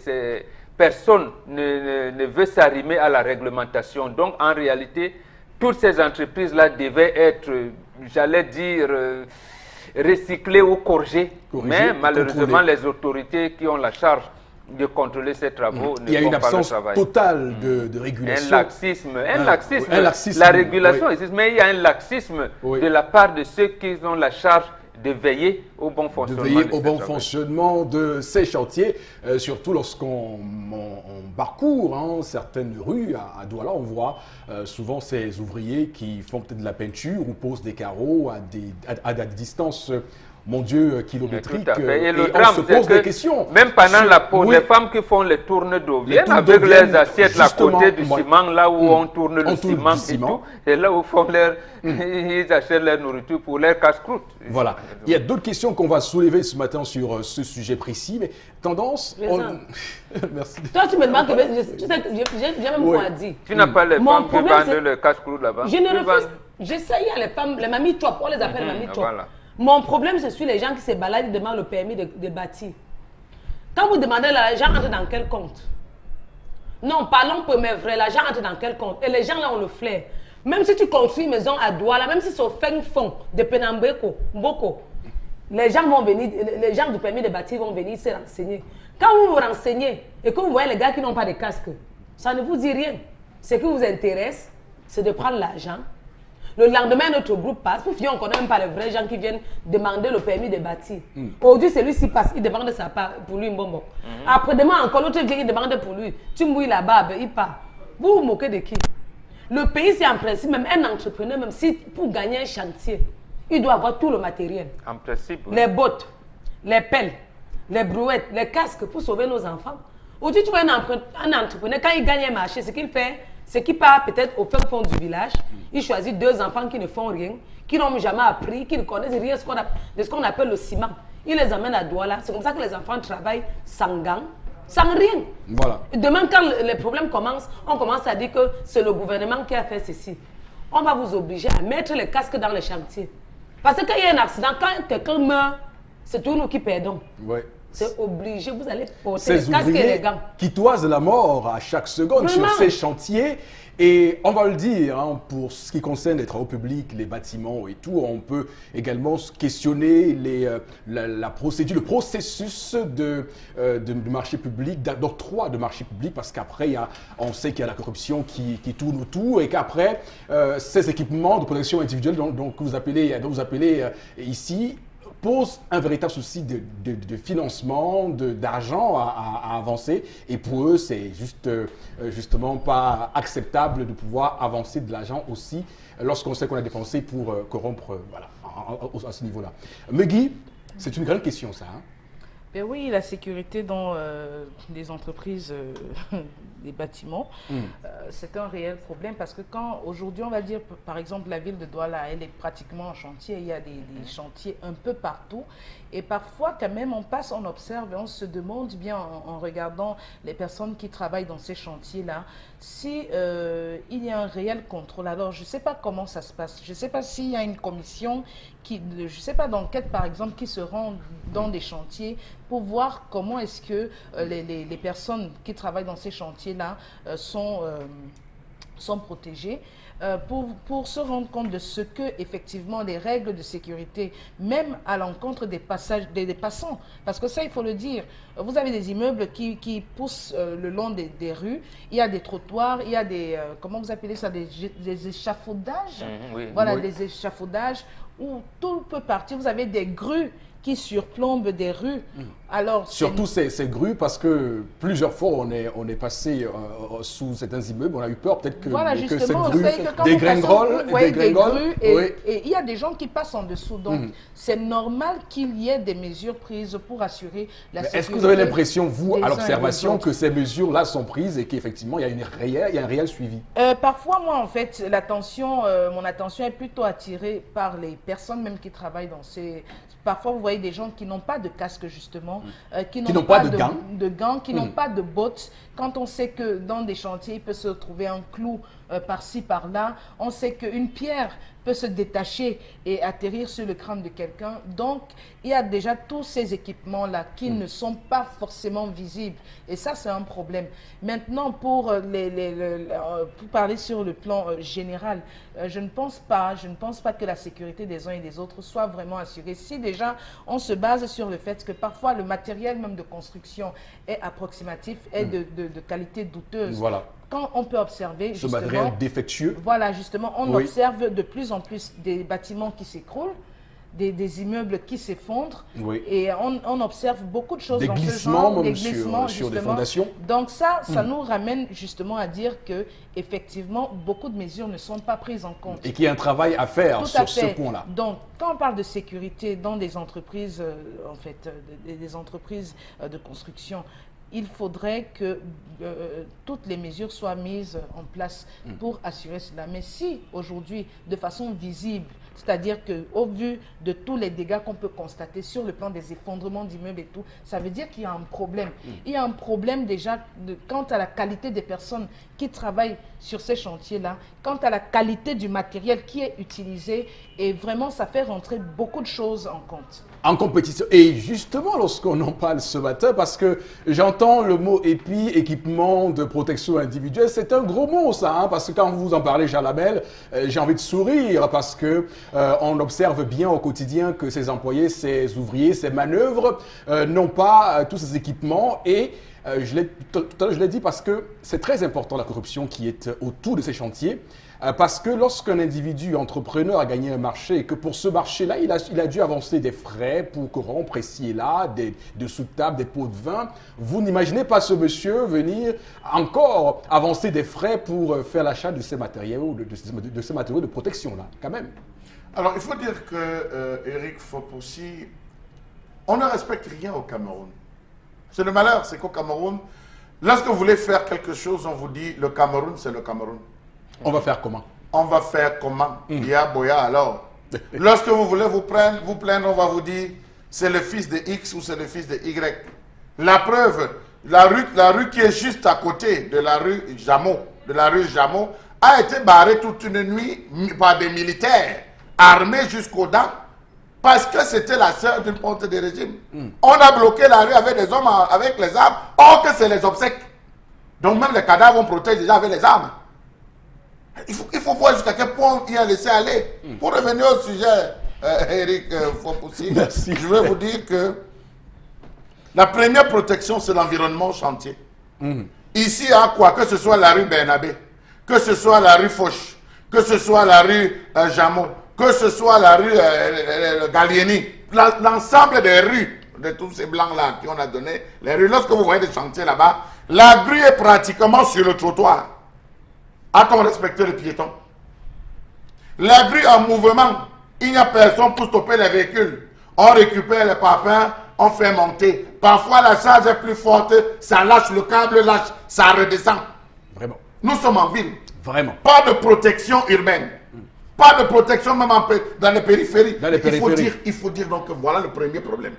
personne ne veut s'arrimer à la réglementation. Donc, en réalité, toutes ces entreprises-là devaient être, j'allais dire, recyclées ou corrigées. Mais malheureusement, les autorités qui ont la charge de contrôler ces travaux il y a une absence totale de régulation. Un laxisme. La régulation existe, mais il y a un laxisme de la part de ceux qui ont la charge de veiller au bon fonctionnement de ces chantiers, surtout lorsqu'on parcourt certaines rues à Douala, on voit souvent ces ouvriers qui font peut-être de la peinture ou posent des carreaux à des distances, mon Dieu, kilométriques. Et le drame, on se pose des questions. Même pendant la pause, les femmes qui font les tours d'eau viennent avec leurs assiettes à côté du ciment, là où on tourne le ciment et tout. Et là où ils achètent leur nourriture pour leur casse-croûte. Voilà. Il y a d'autres questions qu'on va soulever ce matin sur ce sujet précis, mais tendance... Merci. Toi, tu me demandes que... Tu sais, j'ai même quoi dire. Tu n'as pas les femmes qui vendent le casse-croûte là-bas? Je ne refuse... J'essaye à les femmes, les mamies chop, on les appelle mamies chop. Mon problème, ce sont les gens qui se baladent et demandent le permis de bâtir. Quand vous demandez, l'argent entre dans quel compte? Non, parlons peu, mais vrai, l'argent entre dans quel compte? Et les gens là ont le flair. Même si tu construis une maison à Douala, même si c'est au fin fond de Penambeko, Mboko, les gens vont venir, les gens du permis de bâtir vont venir se renseigner. Quand vous vous renseignez et que vous voyez les gars qui n'ont pas de casque, ça ne vous dit rien. Ce qui vous intéresse, c'est de prendre l'argent. Le lendemain, notre groupe passe. Pour finir, on ne connaît même pas les vrais gens qui viennent demander le permis de bâtir. Aujourd'hui, celui-ci passe, il demande sa part pour lui une bonbon. Après-demain, encore l'autre vient, il demande pour lui. Tu mouilles la barbe, il part. Vous vous moquez de qui? Le pays, c'est en principe, même un entrepreneur, même si pour gagner un chantier, il doit avoir tout le matériel. En principe, oui. Les bottes, les pelles, les brouettes, les casques pour sauver nos enfants. Aujourd'hui, tu vois un entrepreneur, quand il gagne un marché, ce qu'il fait, c'est qu'il part peut-être au fin fond du village, il choisit 2 enfants qui ne font rien, qui n'ont jamais appris, qui ne connaissent rien de ce qu'on appelle le ciment. Il les amène à Douala. C'est comme ça que les enfants travaillent sans gants, sans rien. Voilà. Demain, quand les problèmes commencent, on commence à dire que c'est le gouvernement qui a fait ceci. On va vous obliger à mettre les casques dans les chantiers. Parce que quand il y a un accident, quand quelqu'un meurt, c'est tous nous qui perdons. Ouais. C'est obligé, vous allez porter les Ces casques et les ouvriers gants. qui toisent la mort à chaque seconde Vraiment. sur ces chantiers. Et on va le dire, hein, pour ce qui concerne les travaux publics, les bâtiments et tout, on peut également questionner la procédure, le processus de marché public, d'octroi de marché public, parce qu'après, on sait qu'il y a la corruption qui tourne autour et qu'après, ces équipements de protection individuelle dont vous appelez ici, pose un véritable souci de financement, d'argent à avancer. Et pour eux, c'est justement pas acceptable de pouvoir avancer de l'argent aussi lorsqu'on sait qu'on a dépensé pour corrompre, voilà, à ce niveau-là. Megui, c'est une grande question, ça. Hein? Ben oui, la sécurité dans les entreprises, des bâtiments, c'est un réel problème parce que quand aujourd'hui on va dire par exemple la ville de Douala, elle est pratiquement en chantier, il y a des chantiers un peu partout et parfois quand même on passe, on observe et on se demande bien en regardant les personnes qui travaillent dans ces chantiers-là si il y a un réel contrôle. Alors je ne sais pas comment ça se passe, je ne sais pas s'il y a une commission qui, je ne sais pas d'enquête par exemple qui se rend dans des chantiers pour voir comment est-ce que les personnes qui travaillent dans ces chantiers-là sont protégées. Pour se rendre compte de ce que, effectivement, les règles de sécurité, même à l'encontre des passants, parce que ça, il faut le dire, vous avez des immeubles qui poussent le long des rues, il y a des trottoirs, il y a des, comment vous appelez ça, des échafaudages, Oui. voilà, Oui. des échafaudages où tout peut partir, vous avez des grues qui surplombent des rues. Alors, Surtout ces grues, parce que plusieurs fois on est passé sous certains immeubles, on a eu peur peut-être que, voilà, que cette justement, on grue sait que quand dégringole, vous voyez des grues et oui. et il y a des gens qui passent en dessous. Donc, c'est normal qu'il y ait des mesures prises pour assurer la sécurité. Est-ce que vous avez l'impression, vous, des à uns et l'observation, des autres que ces mesures-là sont prises et qu'effectivement, il y a un réel suivi? Parfois, moi, en fait, mon attention est plutôt attirée par les personnes même qui travaillent dans ces... Parfois, vous voyez des gens qui n'ont pas de casque, justement, qui n'ont pas de gants, qui n'ont pas de bottes. Quand on sait que dans des chantiers, il peut se trouver un clou par-ci, par-là, on sait qu'une pierre peut se détacher et atterrir sur le crâne de quelqu'un. Donc, il y a déjà tous ces équipements-là qui ne sont pas forcément visibles. Et ça, c'est un problème. Maintenant, pour parler sur le plan général, je ne pense pas que la sécurité des uns et des autres soit vraiment assurée. Si déjà, on se base sur le fait que parfois, le matériel même de construction est approximatif, est de qualité douteuse. Voilà. Quand on peut observer, Ce justement, matériel défectueux. voilà, justement, on Oui. observe de plus en plus des bâtiments qui s'écroulent, des immeubles qui s'effondrent, Oui. et on observe beaucoup de choses Des dans ce glissements genre, même des glissements, sur des justement. fondations. Donc ça nous ramène justement à dire que effectivement beaucoup de mesures ne sont pas prises en compte. Et qu'il y a un travail à faire Tout sur à ce fait. point-là. Donc, quand on parle de sécurité dans des entreprises, en fait, des entreprises de construction, il faudrait que toutes les mesures soient mises en place pour assurer cela. Mais si aujourd'hui, de façon visible, c'est-à-dire qu'au vu de tous les dégâts qu'on peut constater sur le plan des effondrements d'immeubles et tout, ça veut dire qu'il y a un problème. Il y a un problème déjà quant à la qualité des personnes qui travaillent sur ces chantiers-là, quant à la qualité du matériel qui est utilisé, et vraiment ça fait rentrer beaucoup de choses en compte. En compétition. Et justement, lorsqu'on en parle ce matin, parce que j'entends le mot EPI, équipement de protection individuelle, c'est un gros mot ça, hein, parce que quand vous en parlez, Jalabel, j'ai envie de sourire, parce que on observe bien au quotidien que ces employés, ces ouvriers, ces manœuvres n'ont pas tous ces équipements et Tout à l'heure, je l'ai dit parce que c'est très important la corruption qui est autour de ces chantiers. Parce que lorsqu'un individu entrepreneur a gagné un marché et que pour ce marché-là, il a dû avancer des frais pour corrompre ici et là, des sous-tables, des pots de vin, vous n'imaginez pas ce monsieur venir encore avancer des frais pour faire l'achat de ces matériaux, de ces matériaux de protection-là, quand même. Alors, il faut dire que Eric Fopoussi, on ne respecte rien au Cameroun. C'est le malheur, c'est qu'au Cameroun, lorsque vous voulez faire quelque chose, on vous dit le Cameroun, c'est le Cameroun. On va faire comment? On va faire comment? Ya boya alors. Lorsque vous voulez vous plaindre, on va vous dire c'est le fils de X ou c'est le fils de Y. La preuve, la rue qui est juste à côté de la rue Jameau, a été barrée toute une nuit par des militaires armés jusqu'aux dents parce que c'était la sœur d'une ponte de régime. On a bloqué la rue avec des hommes avec les armes, or que c'est les obsèques. Donc même les cadavres on protège déjà avec les armes. Il faut voir jusqu'à quel point il a laissé aller. Pour revenir au sujet, Eric Fopoussi, je vais vous dire que la première protection, c'est l'environnement au chantier. Ici, à quoi? Que ce soit la rue Bernabé, que ce soit la rue Foch, que ce soit la rue Jameau, que ce soit la rue Gallieni, l'ensemble des rues de tous ces blancs-là qui on a donné, les rues, lorsque vous voyez des chantiers là-bas, la grue est pratiquement sur le trottoir. A-t-on respecté les piétons? La grue en mouvement, il n'y a personne pour stopper les véhicules. On récupère les parpaings, on fait monter. Parfois la charge est plus forte, ça lâche, le câble lâche, ça redescend. Vraiment. Nous sommes en ville. Vraiment. Pas de protection urbaine. Pas de protection même dans les périphéries. Il faut dire donc que voilà le premier problème.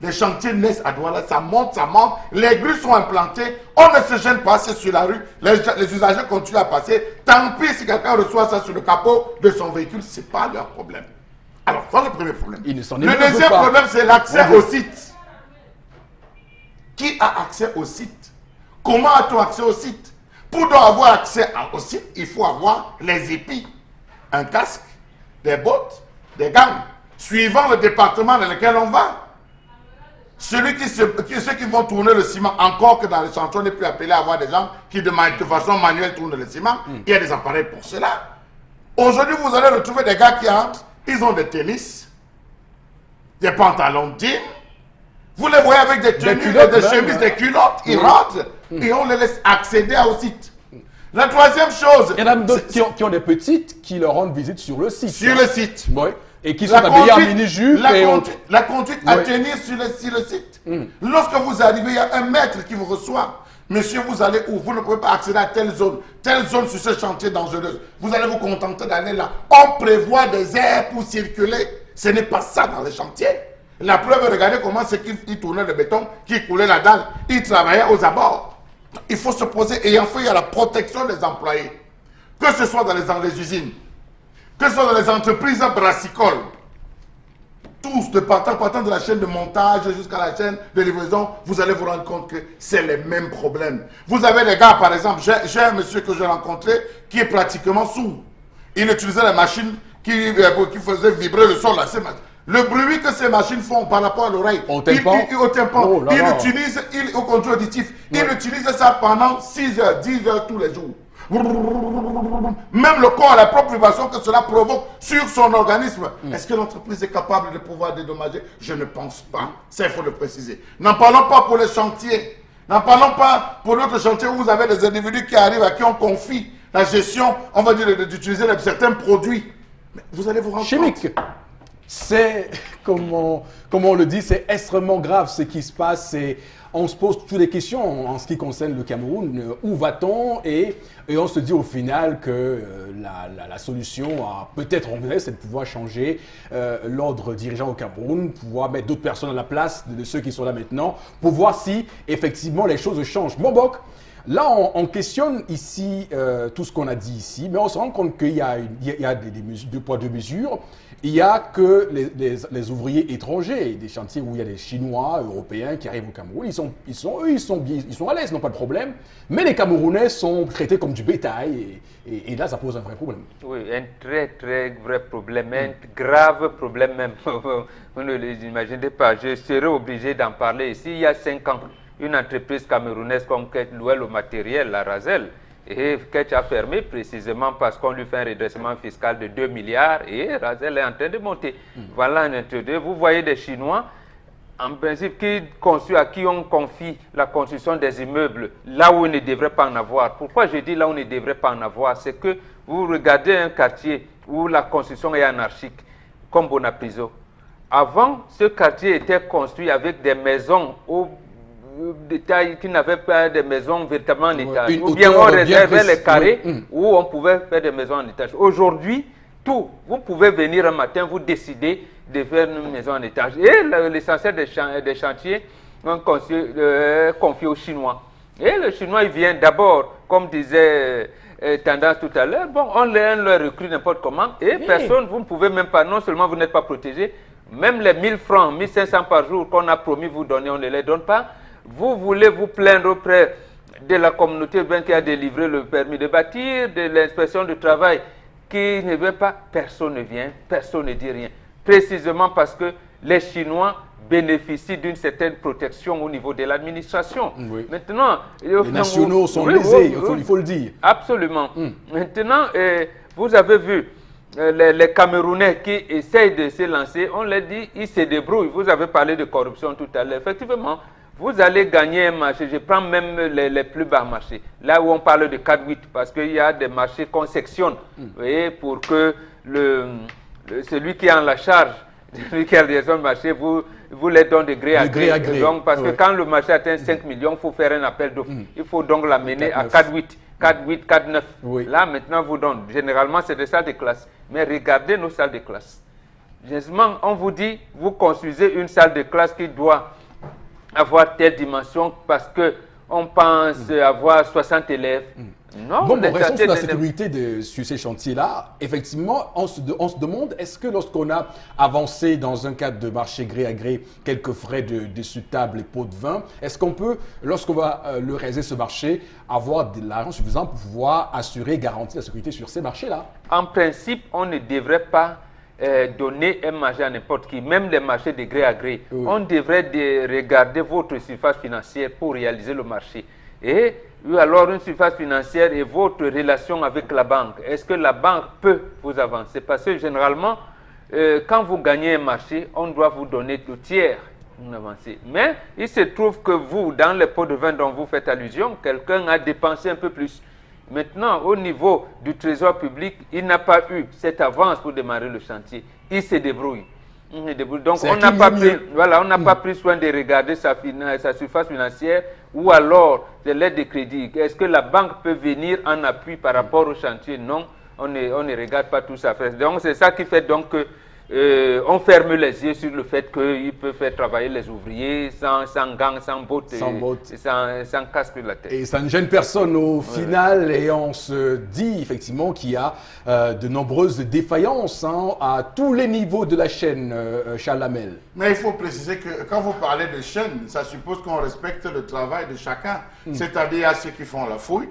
Les chantiers naissent à Douala, ça monte, les grues sont implantées, on ne se gêne pas, c'est sur la rue, les usagers continuent à passer, tant pis si quelqu'un reçoit ça sur le capot de son véhicule, ce n'est pas leur problème. Alors, voilà le premier problème. Le deuxième problème, c'est l'accès au site. Qui a accès au site? Comment a-t-on accès au site? Pour avoir accès au site, il faut avoir les épis, un casque, des bottes, des gants, suivant le département dans lequel on va. Ceux qui vont tourner le ciment, encore que dans les chantiers, on n'est plus appelé à avoir des gens qui de façon manuelle tournent le ciment. Il y a des appareils pour cela. Aujourd'hui, vous allez retrouver des gars qui entrent, ils ont des tennis, des pantalons jeans. Vous les voyez avec des tenues, des chemises, des culottes. Ils rentrent et on les laisse accéder au site. La troisième chose... Il y en a d'autres qui ont des petites qui leur rendent visite sur le site. Sur le site. Oui. Et qui sont habillés en mini-jupe. La conduite à tenir sur le site. Lorsque vous arrivez, il y a un maître qui vous reçoit. Monsieur, vous allez où? Vous ne pouvez pas accéder à telle zone sur ce chantier dangereux. Vous allez vous contenter d'aller là. On prévoit des aires pour circuler. Ce n'est pas ça dans les chantiers. La preuve, regardez comment c'est qu'ils tournaient le béton, qu'ils coulaient la dalle. Ils travaillaient aux abords. Il faut se poser. Et enfin, il y a la protection des employés. Que ce soit dans les usines, que ce soit dans les entreprises brassicoles, tous, partant de la chaîne de montage jusqu'à la chaîne de livraison, vous allez vous rendre compte que c'est les mêmes problèmes. Vous avez des gars, par exemple, j'ai un monsieur que j'ai rencontré qui est pratiquement sourd. Il utilisait la machine qui faisait vibrer le son. Là, le bruit que ces machines font par rapport à l'oreille, au tympan, oh il utilise, au contrôle auditif, il utilise ça pendant 6 heures, 10 heures tous les jours. Même le corps a la propre vibration que cela provoque sur son organisme. Est-ce que l'entreprise est capable de pouvoir dédommager? Je ne pense pas. Ça, il faut le préciser. N'en parlons pas pour les chantiers. N'en parlons pas pour d'autres chantiers où vous avez des individus qui arrivent, à qui on confie la gestion, on va dire, d'utiliser certains produits. Mais vous allez vous rendre chimique. compte. C'est, comme on le dit, c'est extrêmement grave ce qui se passe. On se pose toutes les questions en ce qui concerne le Cameroun. Où va-t-on? Et on se dit au final que la solution à peut-être envisager, c'est de pouvoir changer l'ordre dirigeant au Cameroun, pouvoir mettre d'autres personnes à la place de ceux qui sont là maintenant, pour voir si effectivement les choses changent. Mbok, là, on questionne ici tout ce qu'on a dit ici, mais on se rend compte qu'il y a des mesures, deux poids, deux mesures. Il n'y a que les ouvriers étrangers, des chantiers où il y a des Chinois, Européens qui arrivent au Cameroun. Ils sont à l'aise, n'ont pas de problème. Mais les Camerounais sont traités comme du bétail et là, ça pose un vrai problème. Oui, un très, très vrai problème, un grave problème même. Vous ne l'imaginez pas. Je serai obligé d'en parler ici. Il y a 5 ans, une entreprise camerounaise comme Ketch louait le matériel, la Razel. Et Ketch a fermé précisément parce qu'on lui fait un redressement fiscal de 2 milliards et Razel est en train de monter. Voilà un intérêt. Vous voyez des Chinois, en principe, à qui on confie la construction des immeubles là où il ne devrait pas en avoir. Pourquoi je dis là où il ne devrait pas en avoir? C'est que vous regardez un quartier où la construction est anarchique, comme Bonapriso. Avant, ce quartier était construit avec des maisons de taille qui n'avaient pas des maisons véritablement en étage. Ou bien on réservait les carrés où on pouvait faire des maisons en étage. Aujourd'hui, vous pouvez venir un matin, vous décider de faire une maison en étage. Et l'essentiel des chantiers sont confiés aux Chinois. Et le Chinois, il vient d'abord, comme disait Tendance tout à l'heure, bon, on le recrute n'importe comment, et personne, vous ne pouvez même pas, non seulement vous n'êtes pas protégé, même les 1000 francs, 1500 par jour qu'on a promis vous donner, on ne les donne pas. Vous voulez vous plaindre auprès de la communauté urbaine qui a délivré le permis de bâtir, de l'inspection du travail, qui ne veut pas, personne ne vient, personne ne dit rien. Précisément parce que les Chinois bénéficient d'une certaine protection au niveau de l'administration. Oui. Maintenant, les nationaux sont lésés, il faut le dire. Absolument. Maintenant, vous avez vu les Camerounais qui essayent de se lancer, on leur dit, ils se débrouillent. Vous avez parlé de corruption tout à l'heure. Effectivement, vous allez gagner un marché. Je prends même les plus bas marchés. Là où on parle de 4-8, parce qu'il y a des marchés qu'on sectionne. Vous voyez, pour que celui qui est en la charge, celui qui a les autres marchés, vous les donnez de gré à gré. Donc, parce que quand le marché atteint 5 millions, il faut faire un appel d'offres. Il faut donc l'amener à 4-8. 4-8, 4-9. Oui. Là, maintenant, vous donne. Généralement, c'est des salles de classe. Mais regardez nos salles de classe. Généralement, on vous dit, vous construisez une salle de classe qui doit avoir telle dimension parce qu'on pense avoir 60 élèves. Non, bon, restons sur la sécurité sur ces chantiers-là. Effectivement, on se demande, est-ce que lorsqu'on a avancé dans un cadre de marché gré à gré quelques frais de sur-table et pots de vin, est-ce qu'on peut, lorsqu'on va le réaliser ce marché, avoir de l'argent suffisant pour pouvoir assurer, garantir la sécurité sur ces marchés-là? En principe, on ne devrait pas donner un marché à n'importe qui, même les marchés de gré à gré. Oui. On devrait regarder votre surface financière pour réaliser le marché. Et alors une surface financière et votre relation avec la banque. Est-ce que la banque peut vous avancer? Parce que généralement, quand vous gagnez un marché, on doit vous donner le tiers une avancée. Mais il se trouve que vous, dans les pots de vin dont vous faites allusion, quelqu'un a dépensé un peu plus. Maintenant, au niveau du trésor public, il n'a pas eu cette avance pour démarrer le chantier. Il se débrouille. Donc, on n'a pas pris soin de regarder sa surface financière ou alors de l'aide de crédit. Est-ce que la banque peut venir en appui par rapport au chantier? Non, on ne regarde pas tout ça. Donc, c'est ça qui fait donc que on ferme les yeux sur le fait qu'il peut faire travailler les ouvriers sans gants, sans bottes, sans casque de la tête. Et ça ne gêne personne au final. Et on se dit effectivement qu'il y a de nombreuses défaillances à tous les niveaux de la chaîne, Charles Lamel. Mais il faut préciser que quand vous parlez de chaîne, ça suppose qu'on respecte le travail de chacun. C'est-à-dire, il y a ceux qui font la fouille,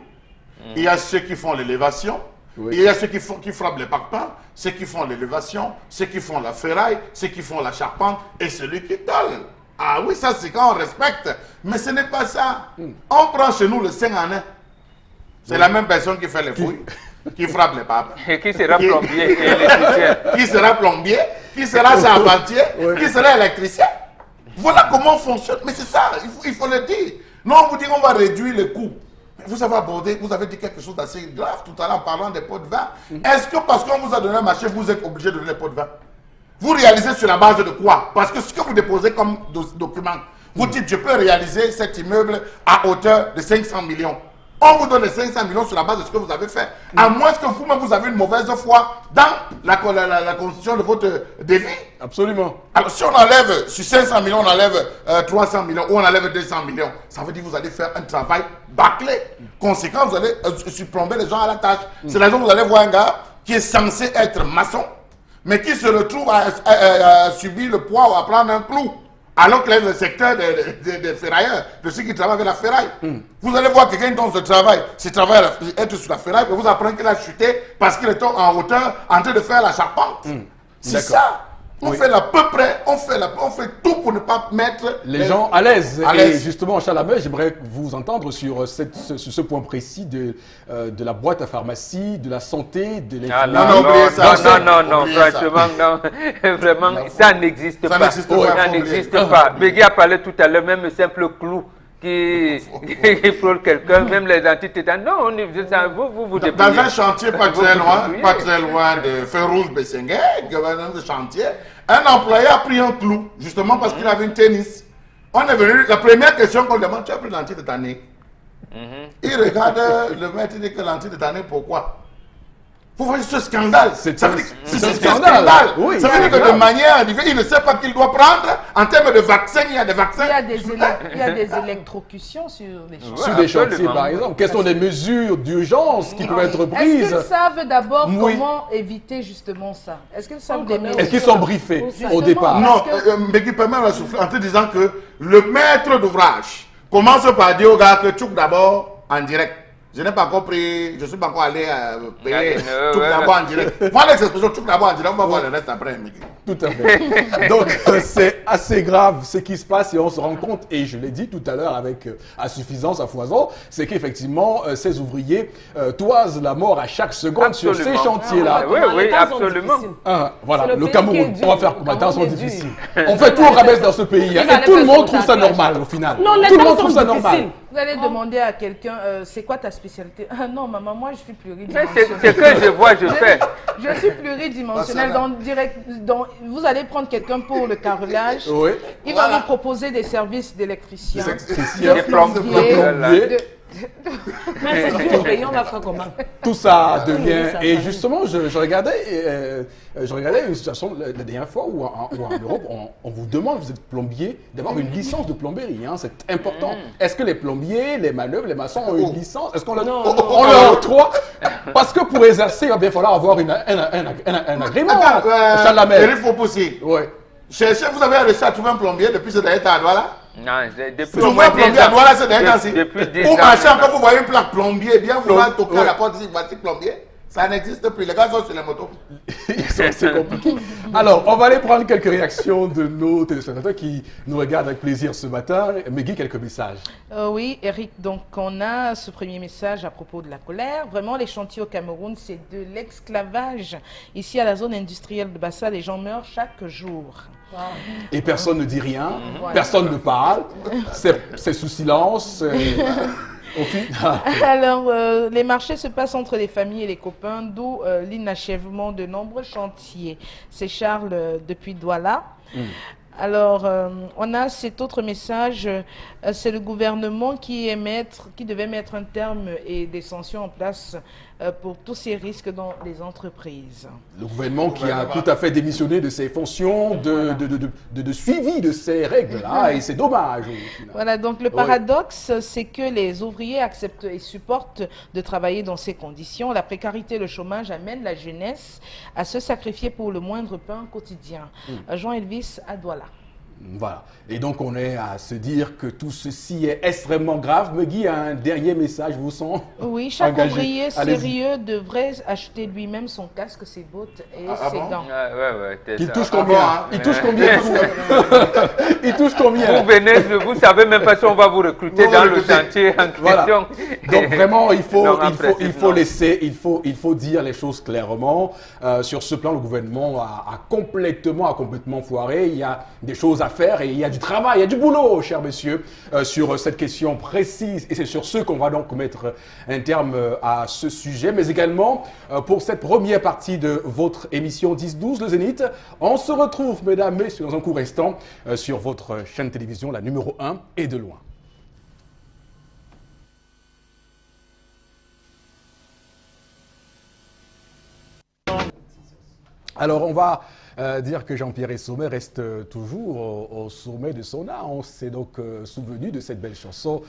il y a ceux qui font l'élévation. Oui. Il y a ceux qui frappent les parpaings, ceux qui font l'élévation, ceux qui font la ferraille, ceux qui font la charpente et celui qui tôle. Ah oui, ça c'est quand on respecte. Mais ce n'est pas ça. On prend chez nous le 5 en 1. C'est la même personne qui fait les fouilles, qui frappe les parpaings. Et qui sera plombier et électricien. Qui sera plombier, qui sera charpentier, qui sera électricien. Voilà comment on fonctionne. Mais c'est ça, il faut le dire. Non, on vous dit qu'on va réduire les coûts. Vous avez abordé, vous avez dit quelque chose d'assez grave tout à l'heure en parlant des pots de vin. Est-ce que parce qu'on vous a donné un marché, vous êtes obligé de donner les pots de vin? Vous réalisez sur la base de quoi? Parce que ce que vous déposez comme document, vous dites je peux réaliser cet immeuble à hauteur de 500 millions. On vous donne les 500 millions sur la base de ce que vous avez fait. À moins que vous-même vous avez une mauvaise foi dans la constitution de votre devis. Absolument. Alors si on enlève, sur 500 millions, on enlève 300 millions ou on enlève 200 millions, ça veut dire que vous allez faire un travail bâclé. Conséquent, vous allez surplomber les gens à la tâche. C'est la raison que vous allez voir un gars qui est censé être maçon, mais qui se retrouve à subir le poids ou à prendre un clou. Alors que le secteur des ferrailleurs, de ceux qui travaillent avec la ferraille, vous allez voir quelqu'un dans ce travail, être sur la ferraille, et vous apprenez qu'il a chuté parce qu'il est en hauteur en train de faire la charpente. C'est ça. On fait à peu près, on fait tout pour ne pas mettre les gens à l'aise. À Et l'aise. justement, Chalamé, j'aimerais vous entendre sur ce point précis de la boîte à pharmacie, de la santé, de Ah, l'infirmière. non, oubliez ça, non, oubliez ça. franchement, non. Vraiment, ça n'existe Ça pas. n'existe pas, Ça faut oublier. n'existe pas. Begui a parlé tout à l'heure, même le simple clou qui frôle quelqu'un, même les antitétanes. Non, vous Dans débrouillez. un chantier pas Vous très vous loin, débrouillez. pas très loin de Férouz Bessengue, gouverneur de chantier, un employé a pris un clou, justement parce qu'il avait une tennis. On est venu, la première question qu'on demande, tu as pris l'antitétanique. Il regarde le maître, il dit que l'antitétanique, pourquoi? Vous voyez ce scandale. C'est Ça un- veut dire- c'est c'est un un scandale. scandale. Oui, Ça veut c'est dire que de grave. manière arrivée, il ne sait pas qu'il doit prendre. En termes de vaccins, il y a des vaccins. Il y a des électrocutions sur les choses. Sur des Absolument. chantiers, par exemple. Quelles sont les mesures d'urgence qui peuvent être Est-ce prises? qu'ils savent d'abord Oui. comment éviter justement ça? Est-ce qu'ils savent On des connaît. mesures? Est-ce qu'ils sont briefés Justement. au départ? Non, Parce que- mais qui permet de souffler en te disant que le maître d'ouvrage commence par dire au gars que tu d'abord en direct. Je n'ai pas compris, je ne suis pas encore allé payer Ouais, tout ouais, d'abord en direct. Voilà l'expression tout d'abord en direct, on va voir le reste après. Mehdi. Tout à fait. Donc, c'est assez grave ce qui se passe et on se rend compte, et je l'ai dit tout à l'heure avec à suffisance, à foison, c'est qu'effectivement, ces ouvriers toisent la mort à chaque seconde sur ces Absolument. chantiers-là. Oui, Comment oui, les temps sont absolument. difficiles. Voilà, C'est le le pays Cameroun. qui est dur. On va faire Le comment? Les temps sont Cameroun est difficiles. dur. On fait tout au rabais dans ce pays. Il va Et aller tout le faire monde son trouve ça tatouage. normal au final. Non, les Tout le temps monde trouve sont ça normal. difficiles. Vous allez demander à quelqu'un, c'est quoi ta spécialité? Ah non, maman, moi je suis Mais pluridimensionnelle. c'est que je vois, je fais. Je suis pluridimensionnelle. Vous allez prendre quelqu'un pour le carrelage. Oui. Il va Voilà. vous proposer des services d'électricien. Des plombier, plombiers. Mais c'est dur au pays, on va faire comment? Tout ça oui, devient. ça Et va. justement, je regardais une situation la dernière fois où en Europe, on vous demande, vous êtes plombier, d'avoir une licence de plomberie. Hein, c'est important. Est-ce que les plombiers, les manœuvres, les maçons ont une licence? Est-ce qu'on leur, Non, on leur octroie? Parce que pour exercer, il va bien falloir avoir un agrément. Attends, Chalamel. Eric Fopoussi, Oui. cherchez, vous avez réussi à trouver un plombier depuis ce dernier temps à Douala? Non, depuis Trouver un plombier à Douala ce dernier temps-ci? Depuis 10 Vous ans. marchez encore, vous voyez une plaque plombier, bien vouloir toquer à Ouais. la porte ici, voici plombier. Ça n'existe plus, les gars sont sur les motos. C'est compliqué. Alors, on va aller prendre quelques réactions de nos téléspectateurs qui nous regardent avec plaisir ce matin. Megui, quelques messages. Oui, Eric, donc on a ce premier message à propos de la colère. Vraiment, les chantiers au Cameroun, c'est de l'esclavage. Ici, à la zone industrielle de Bassa, les gens meurent chaque jour. Et personne ne dit rien, Voilà. personne ne parle, c'est sous silence. Au final. Alors, les marchés se passent entre les familles et les copains, d'où l'inachèvement de nombreux chantiers. C'est Charles depuis Douala. Alors, on a cet autre message, c'est le gouvernement qui devait mettre un terme et des sanctions en place pour tous ces risques dans les entreprises. Le gouvernement qui a tout à fait démissionné de ses fonctions de suivi de ces règles-là, et c'est dommage. Au final. Voilà, donc le paradoxe, c'est que les ouvriers acceptent et supportent de travailler dans ces conditions. La précarité et le chômage amènent la jeunesse à se sacrifier pour le moindre pain quotidien. Jean Elvis à Douala. Voilà. Et donc, on est à se dire que tout ceci est extrêmement grave. Megui a un dernier message, vous sent Oui, chaque engagé. ouvrier Allez-y. sérieux devrait acheter lui-même son casque, ses bottes et ses gants. Ouais, c'est Il ça. touche Ah combien? bon, hein? Il touche combien? Il touche combien? Vous venez, vous savez même pas si on va vous recruter Vous dans le recrutez. chantier en Voilà. question. Donc vraiment, il faut, Non, en il faut, il principe, faut non. laisser, il faut dire les choses clairement. Sur ce plan, le gouvernement a complètement foiré. Il y a des choses à faire et il y a du travail, il y a du boulot, chers messieurs, sur cette question précise. Et c'est sur ce qu'on va donc mettre un terme à ce sujet, mais également pour cette première partie de votre émission 10-12, le Zénith. On se retrouve, mesdames, messieurs, dans un court instant sur votre chaîne de télévision, la numéro 1 et de loin. Alors, on va dire que Jean-Pierre Essomé reste toujours au sommet de son art. On s'est donc souvenu de cette belle chanson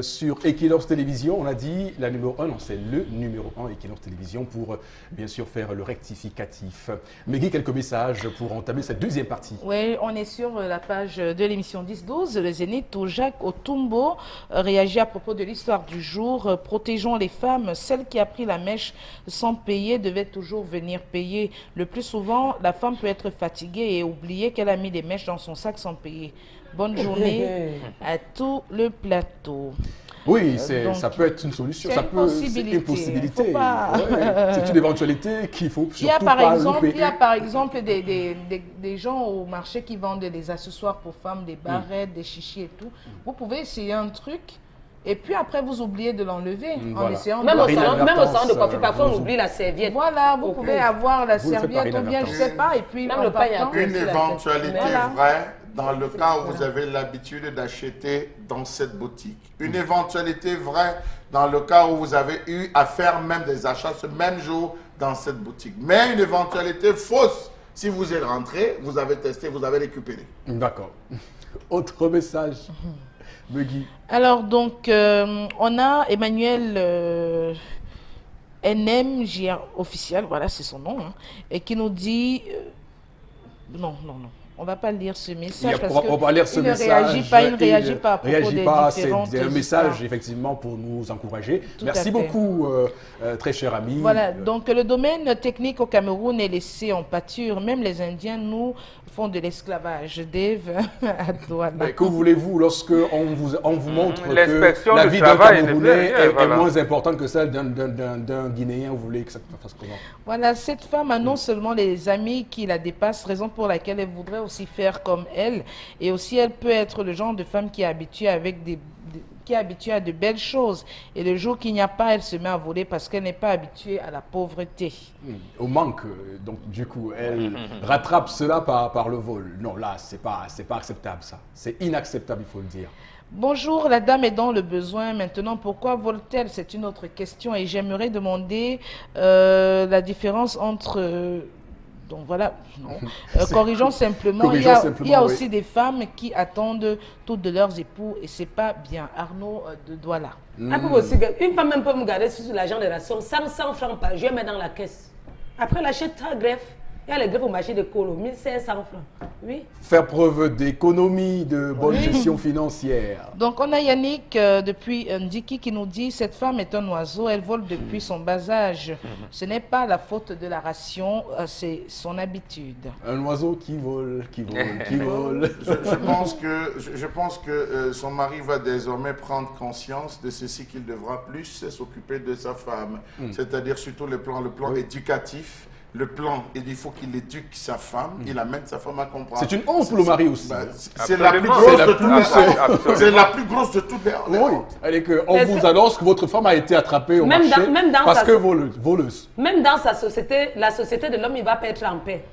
sur Equinox Télévision. On a dit la numéro 1, non, c'est le numéro 1 Equinox Télévision pour bien sûr faire le rectificatif. Megui, quelques messages pour entamer cette deuxième partie. Oui, on est sur la page de l'émission 10-12. Le Zénith où Jacques Otumbo réagit à propos de l'histoire du jour. Protégeons les femmes. Celle qui a pris la mèche sans payer devait toujours venir payer. Le plus souvent, la femme peut être fatiguée et oublier qu'elle a mis des mèches dans son sac sans payer. Bonne journée à tout le plateau. Oui, donc, ça peut être une solution, c'est une possibilité. une possibilité. Faut pas- Ouais, c'est une éventualité qu'il faut Il y a surtout par pas exemple, louper. il y a par exemple des gens au marché qui vendent des accessoires pour femmes, des barrettes, des chichis et tout. Vous pouvez essayer un truc et puis après vous oubliez de l'enlever en Voilà. essayant Même de... au salon de coiffure, parfois on vous- oublie la serviette. Voilà, vous Ok. pouvez avoir la Vous le faites par serviette ou bien je inadvertance. sais pas et puis Même en le pain, il y a partant- plus. Une éventualité Voilà. vraie dans le cas où vous avez l'habitude d'acheter dans cette boutique. Une éventualité vraie dans le cas où vous avez eu à faire même des achats ce même jour dans cette boutique. Mais une éventualité fausse. Si vous êtes rentré, vous avez testé, vous avez récupéré. D'accord. Autre message, Buggy. Alors donc, on a Emmanuel NMJR officiel, voilà c'est son nom, hein, et qui nous dit... non, on va pas lire ce message parce On va lire ce il ne message. réagit pas, il ne réagit pas à propos réagit des pas, différentes c'est un message histoires. effectivement pour nous encourager. Tout Merci à fait. beaucoup, très cher ami. Voilà, donc le domaine technique au Cameroun est laissé en pâture. Même les Indiens nous font de l'esclavage. Dave à Douala. Mais que voulez-vous lorsque on vous montre que L'inspection la du vie d'un travail ne Camerounais peut rien, est voilà. moins importante que celle d'un Guinéen, vous voulez que ça fasse comment? Voilà, cette femme a non seulement les amis qui la dépassent, raison pour laquelle elle voudrait aussi faire comme elle, et aussi elle peut être le genre de femme qui est habituée qui est habituée à de belles choses. Et le jour qu'il n'y a pas, elle se met à voler parce qu'elle n'est pas habituée à la pauvreté. Au manque, donc du coup, elle rattrape cela par le vol. Non, là, c'est pas acceptable ça. C'est inacceptable, il faut le dire. Bonjour, la dame est dans le besoin. Maintenant, pourquoi vole-t-elle? C'est une autre question. Et j'aimerais demander la différence entre... donc voilà, non. Corrigeons simplement. Corrigeons Il y a simplement, aussi oui. des femmes qui attendent toutes de leurs époux et c'est pas bien. Arnaud de Douala. Un peu aussi, une femme même peut me garder sur l'argent de ration, 500 francs par jour, je mets dans la caisse. Après, elle achète ta greffe. Il y a les greffes au marché de Colo, 1500 francs. Oui. Faire preuve d'économie, de bonne gestion financière. Donc on a Yannick depuis Ndiki qui nous dit cette femme est un oiseau, elle vole depuis son bas âge. Ce n'est pas la faute de la ration, c'est son habitude. Un oiseau qui vole, qui vole. Je pense que son mari va désormais prendre conscience de ceci qu'il devra plus s'occuper de sa femme. C'est-à-dire surtout le plan éducatif. Le plan, il faut qu'il éduque sa femme, il amène sa femme à comprendre. C'est une honte pour le mari aussi. Bah, c'est la plus Absolument. grosse de toutes les Absolument. C'est la plus grosse de toutes les Oui, elle est que on vous annonce que votre femme a été attrapée au Même marché même dans parce sa- que voleuse. Même dans sa société, la société de l'homme, il ne va pas être en paix.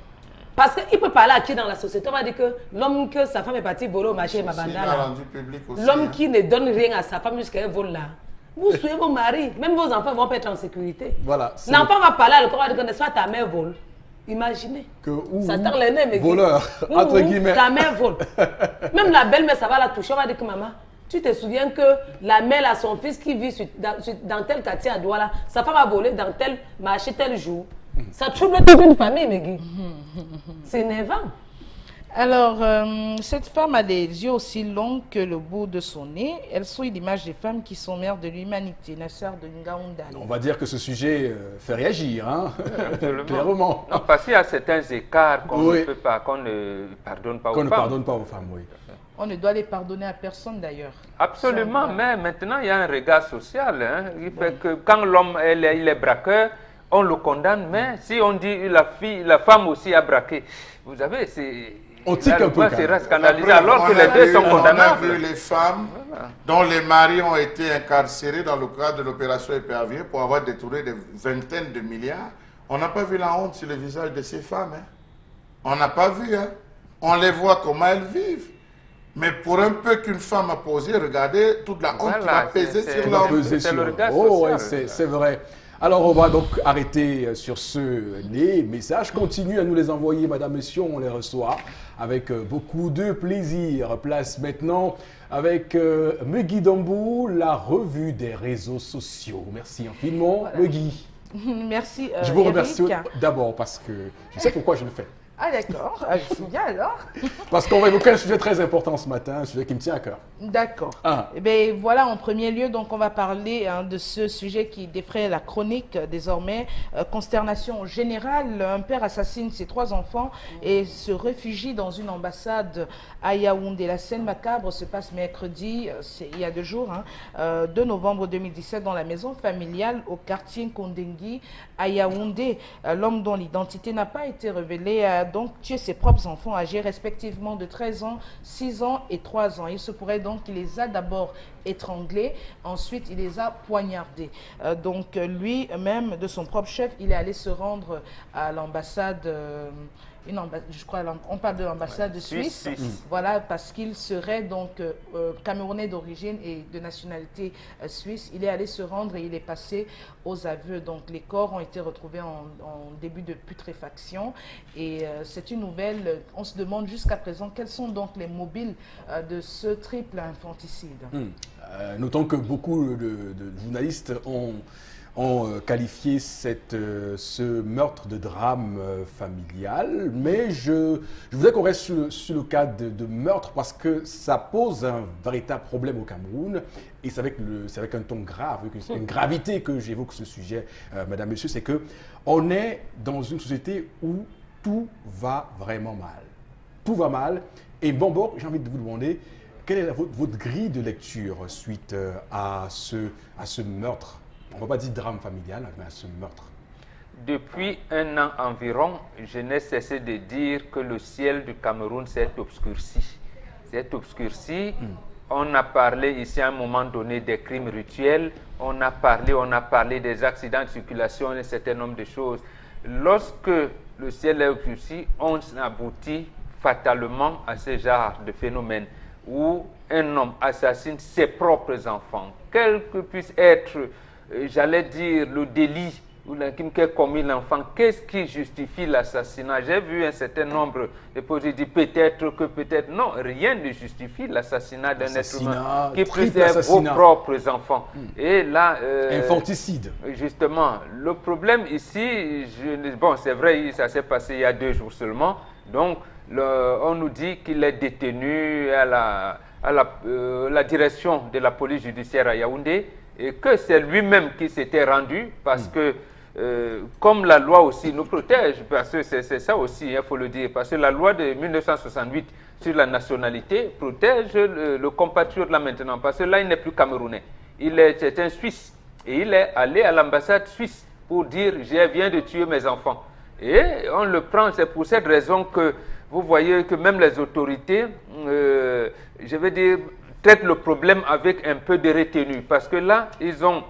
Parce qu'il peut parler à qui dans la société? On va dire que l'homme que sa femme est partie voler au marché, Il a Mabanda, rendu public aussi. l'homme hein. qui ne donne rien à sa femme jusqu'à elle vole là. Vous suivez vos maris, même vos enfants ne vont pas être en sécurité. Voilà. L'enfant va parler à l'école, va dire que n'est-ce pas ta mère vole. Imaginez. Ça tend les nez, mais voleur, entre guillemets. Ta mère vole. Même la belle-mère, ça va la toucher. On va dire que maman, tu te souviens que la mère a son fils qui vit dans tel quartier à Douala, sa femme a volé dans tel marché tel jour. Ça trouble toute une famille, Megui. C'est énervant. Alors, cette femme a des yeux aussi longs que le bout de son nez. Elle souille l'image des femmes qui sont mères de l'humanité. Nassar de Ngaoundal. On va dire que ce sujet fait réagir, hein. Absolument. Clairement. Non, parce qu'il y a certains écarts qu'on Oui. ne peut pas, qu'on ne pardonne pas aux Qu'on ne femmes. pardonne pas aux femmes, oui. On ne doit les pardonner à personne d'ailleurs. Absolument, Ça, mais maintenant il y a un regard social. Hein. Il fait que quand l'homme il est braqueur, on le condamne, mais si on dit la femme aussi a braqué, vous savez, c'est. On tique un peu, quand C'est même. reste scandalisé Après, alors que on a les deux vu- sont On a condamnables. vu les femmes dont les maris ont été incarcérés dans le cadre de l'opération Épervier pour avoir détourné des vingtaines de milliards. On n'a pas vu la honte sur le visage de ces femmes. Hein. On n'a pas vu. Hein. On les voit comment elles vivent. Mais pour un peu qu'une femme a posé, regardez toute la honte qui va peser c'est- sur On va l'homme. peser c'est sur- le regard Oh, social. ouais, c'est vrai. Alors, on va donc arrêter sur les messages. Continuez à nous les envoyer, madame, monsieur, on les reçoit avec beaucoup de plaisir. Place maintenant avec Megui Dambou, la revue des réseaux sociaux. Merci infiniment, Megui. Merci. Je vous Eric. remercie d'abord parce que je sais pourquoi je le fais. Ah d'accord, c'est bien alors. Parce qu'on va évoquer un sujet très important ce matin, un sujet qui me tient à cœur. D'accord. Ah. Eh bien, voilà, en premier lieu, donc, on va parler de ce sujet qui défraie la chronique désormais. Consternation générale, un père assassine ses 3 enfants et se réfugie dans une ambassade à Yaoundé. La scène macabre se passe mercredi, il y a 2 jours, 2 novembre 2017, dans la maison familiale au quartier Kondengui à Yaoundé. L'homme dont l'identité n'a pas été révélée a donc tué ses propres enfants âgés respectivement de 13 ans, 6 ans et 3 ans. Il se pourrait donc qu'il les a d'abord étranglés, ensuite il les a poignardés. Donc lui-même, de son propre chef, il est allé se rendre à l'ambassade, je crois, on parle de l'ambassade suisse. Voilà, parce qu'il serait donc camerounais d'origine et de nationalité suisse. Il est allé se rendre et il est passé aux aveux. Donc les corps ont été retrouvés en début de putréfaction et c'est une nouvelle. On se demande jusqu'à présent quels sont donc les mobiles de ce triple infanticide. Notons que beaucoup de journalistes ont qualifié ce meurtre de drame familial, mais je voudrais qu'on reste sur le cas de meurtre parce que ça pose un véritable problème au Cameroun et c'est avec un ton grave, avec une gravité que j'évoque ce sujet, madame, monsieur, c'est que on est dans une société où tout va vraiment mal. Tout va mal et bon, j'ai envie de vous demander quelle est votre grille de lecture suite à ce meurtre? On ne va pas dire drame familial, mais à ce meurtre. Depuis 1 an environ, je n'ai cessé de dire que le ciel du Cameroun s'est obscurci. C'est obscurci. On a parlé ici à un moment donné des crimes rituels. On a parlé des accidents de circulation, un certain nombre de choses. Lorsque le ciel est obscurci, on aboutit fatalement à ce genre de phénomène où un homme assassine ses propres enfants. Quel que puisse être, j'allais dire, le délit ou le crime qu'a commis l'enfant, qu'est-ce qui justifie l'assassinat? J'ai vu un certain nombre de posés dire peut-être non, rien ne justifie l'assassinat d'un être humain qui préserve vos propres enfants. Et là, infanticide. Justement, le problème ici, bon, c'est vrai, ça s'est passé il y a 2 jours seulement, donc on nous dit qu'il est détenu à la direction de la police judiciaire à Yaoundé et que c'est lui-même qui s'était rendu parce que comme la loi aussi nous protège, parce que c'est ça aussi, il faut le dire, parce que la loi de 1968 sur la nationalité protège le compatriote là maintenant, parce que là il n'est plus camerounais, c'est un Suisse et il est allé à l'ambassade suisse pour dire je viens de tuer mes enfants. Et on le prend, c'est pour cette raison que vous voyez que même les autorités, je veux dire, traitent le problème avec un peu de retenue, parce que là, ils ont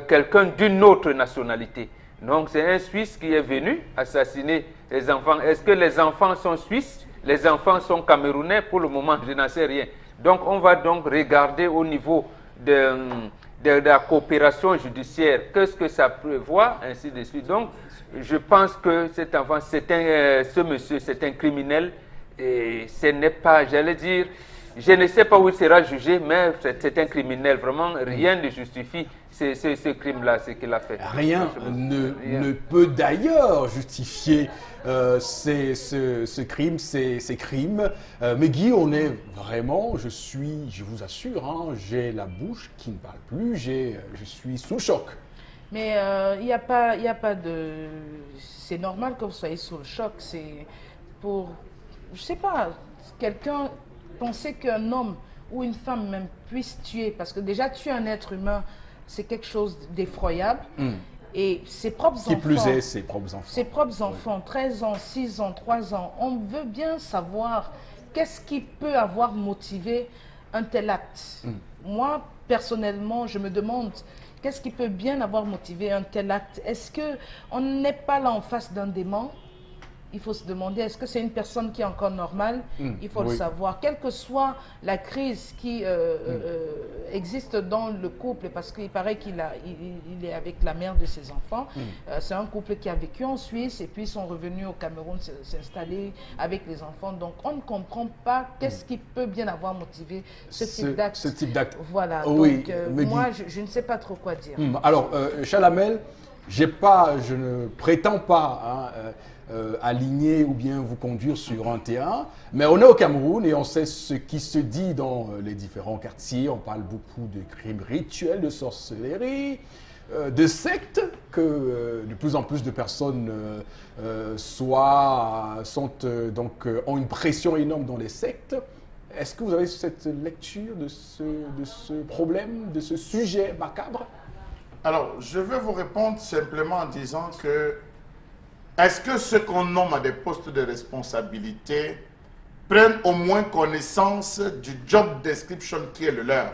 quelqu'un d'une autre nationalité. Donc c'est un Suisse qui est venu assassiner les enfants. Est-ce que les enfants sont suisses? Les enfants sont camerounais? Pour le moment, je n'en sais rien. Donc on va donc regarder au niveau de la coopération judiciaire, qu'est-ce que ça prévoit, ainsi de suite. Donc je pense que cet enfant, ce monsieur, c'est un criminel et ce n'est pas, j'allais dire, je ne sais pas où il sera jugé, mais c'est un criminel. Vraiment, rien ne justifie ce crime-là, ce qu'il a fait. Rien ne peut d'ailleurs justifier ce crime, ces crimes. Mais Guy, on est vraiment, je vous assure, hein, j'ai la bouche qui ne parle plus, je suis sous choc. Mais il n'y a pas de... C'est normal que vous soyez sous le choc. C'est pour, je ne sais pas, quelqu'un... Penser qu'un homme ou une femme même puisse tuer, parce que déjà tuer un être humain, c'est quelque chose d'effroyable. Et ses propres enfants... Qui plus est, ses propres enfants. Ses propres enfants, 13 ans, 6 ans, 3 ans. On veut bien savoir qu'est-ce qui peut avoir motivé un tel acte. Moi, personnellement, je me demande qu'est-ce qui peut bien avoir motivé un tel acte. Est-ce qu'on n'est pas là en face d'un démon? Il faut se demander, est-ce que c'est une personne qui est encore normale? Il faut le savoir. Quelle que soit la crise qui existe dans le couple, parce qu'il paraît qu'il est avec la mère de ses enfants. C'est un couple qui a vécu en Suisse et puis ils sont revenus au Cameroun s'installer avec les enfants. Donc on ne comprend pas qu'est-ce qui peut bien avoir motivé ce type d'acte. Voilà. Oui, donc moi, je ne sais pas trop quoi dire. Alors, Chalamel, je ne prétends pas aligner ou bien vous conduire sur un terrain. Mais on est au Cameroun et on sait ce qui se dit dans les différents quartiers. On parle beaucoup de crimes rituels, de sorcellerie, de sectes, que de plus en plus de personnes ont une pression énorme dans les sectes. Est-ce que vous avez cette lecture de ce problème, de ce sujet macabre? Alors, je vais vous répondre simplement en disant que est-ce que ceux qu'on nomme à des postes de responsabilité prennent au moins connaissance du job description qui est le leur?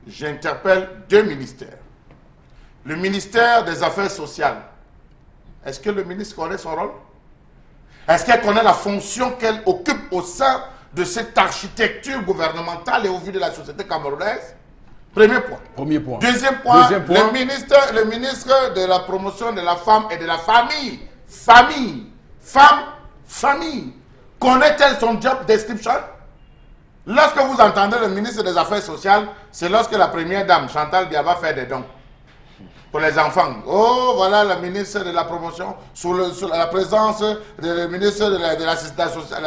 J'interpelle deux ministères. Le ministère des Affaires sociales. Est-ce que le ministre connaît son rôle? Est-ce qu'elle connaît la fonction qu'elle occupe au sein de cette architecture gouvernementale et au vu de la société camerounaise? Premier point. Premier point. Deuxième point. Le ministre de la promotion de la femme et de la famille. Famille. Connaît-elle son job description? Lorsque vous entendez le ministre des Affaires sociales, c'est lorsque la première dame, Chantal Biya, fait des dons pour les enfants. Oh, voilà la ministre de la promotion, sous la présence du ministre de l'assistance sociale,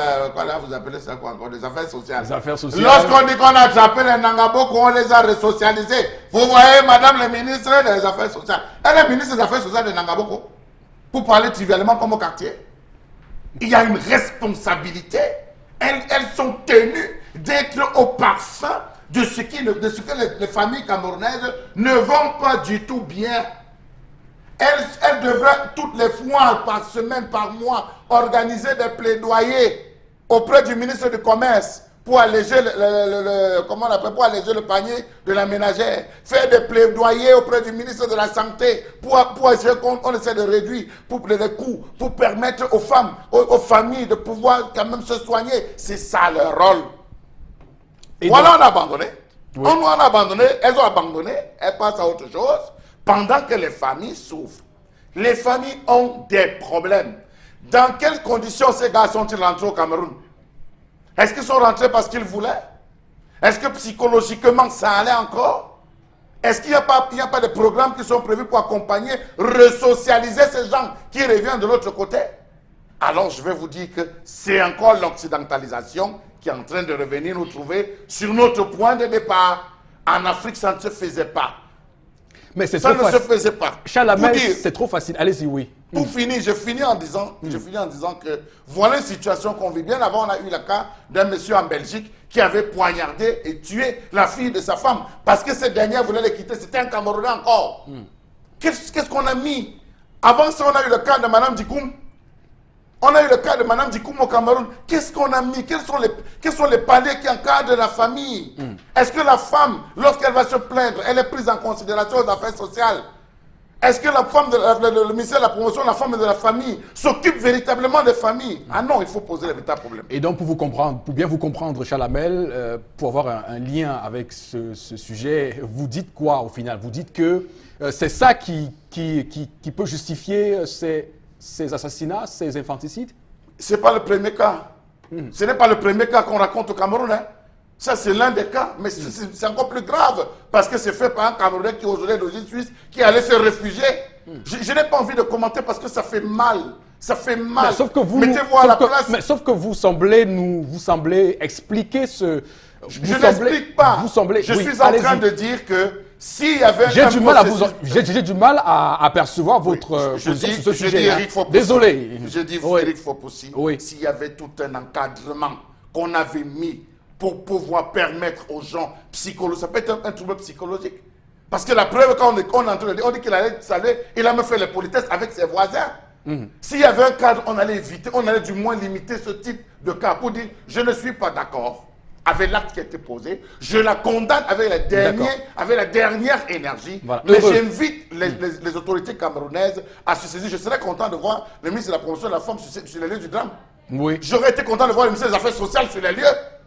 vous appelez ça quoi encore, des affaires sociales. Les affaires sociales. Lorsqu'on dit qu'on a attrapé les Nangaboko, on les a resocialisés. Vous voyez, madame le ministre des Affaires sociales. Elle est ministre des Affaires sociales de Nangaboko. Pour parler trivialement comme au quartier. Il y a une responsabilité. Elles sont tenues d'être au parfum de ce que les familles camerounaises ne vont pas du tout bien. Elles devraient toutes les fois, par semaine, par mois, organiser des plaidoyers auprès du ministre du Commerce pour alléger pour alléger le panier de la ménagère, faire des plaidoyers auprès du ministre de la Santé pour essayer qu'on essaie de réduire les coûts, pour permettre aux femmes, aux familles de pouvoir quand même se soigner. C'est ça leur rôle. Et voilà, on a abandonné. Oui. On a abandonné, elles ont abandonné, elles passent à autre chose, pendant que les familles souffrent. Les familles ont des problèmes. Dans quelles conditions ces gars sont-ils rentrés au Cameroun? Est-ce qu'ils sont rentrés parce qu'ils voulaient? Est-ce que psychologiquement ça allait encore? Est-ce qu'il n'y a pas de programmes qui sont prévus pour accompagner, resocialiser ces gens qui reviennent de l'autre côté? Alors je vais vous dire que c'est encore l'occidentalisation qui est en train de revenir nous trouver sur notre point de départ. En Afrique, ça ne se faisait pas. Mais ça ne se faisait pas. Chalamel, c'est trop facile. Allez-y, oui. Pour finir, je finis en disant que voilà une situation qu'on vit. Bien avant, on a eu le cas d'un monsieur en Belgique qui avait poignardé et tué la fille de sa femme parce que cette dernière voulait les quitter. C'était un Camerounais encore. Qu'est-ce qu'on a mis? Avant ça, on a eu le cas de Mme Dikoum. On a eu le cas de Mme Dikoum au Cameroun. Qu'est-ce qu'on a mis? Quels sont les paliers qui encadrent la famille? Est-ce que la femme, lorsqu'elle va se plaindre, elle est prise en considération aux affaires sociales? Est-ce que la femme, le ministère de la promotion, la femme et de la famille s'occupe véritablement des familles? Ah non, il faut poser les véritables problèmes. Et donc, pour bien vous comprendre, Chalamel, pour avoir un lien avec ce sujet, vous dites quoi au final? Vous dites que c'est ça qui peut justifier ces assassinats, ces infanticides? Ce n'est pas le premier cas. Ce n'est pas le premier cas qu'on raconte au Cameroun. Hein. Ça, c'est l'un des cas. Mais c'est encore plus grave. Parce que c'est fait par un Camerounais qui aujourd'hui est d'origine suisse, qui allait se réfugier. Je n'ai pas envie de commenter parce que ça fait mal. Ça fait mal. Mais sauf que vous, mettez-vous à la place. Mais sauf que vous semblez expliquer ce... Je n'explique pas. Je suis en train de dire que s'il y avait j'ai du mal à percevoir votre position sur ce sujet. Eric Fopoussi, désolé. Je dis Eric Fopoussi, s'il y avait tout un encadrement qu'on avait mis pour pouvoir permettre aux gens psychologiques, ça peut être un trouble psychologique. Parce que la preuve, quand on est en train de dire, on dit qu'il allait saler, il a même fait les politesses avec ses voisins. S'il y avait un cadre, on allait éviter, on allait du moins limiter ce type de cas pour dire, je ne suis pas d'accord avec l'acte qui a été posé, je la condamne avec la dernière énergie, voilà. Mais j'invite les autorités camerounaises à se saisir. Je serais content de voir le ministre de la promotion de la femme sur les lieux du drame. Oui. J'aurais été content de voir le ministre des Affaires sociales sur les lieux,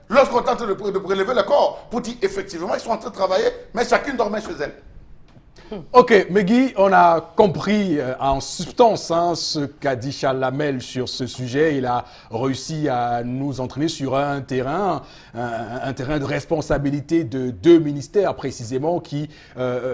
lorsqu'on est en train de prélever le corps, pour dire effectivement, ils sont en train de travailler, mais chacune dormait chez elle. Ok, Megui, on a compris en substance ce qu'a dit Charles Lamel sur ce sujet. Il a réussi à nous entraîner sur un terrain de responsabilité de 2 ministères précisément qui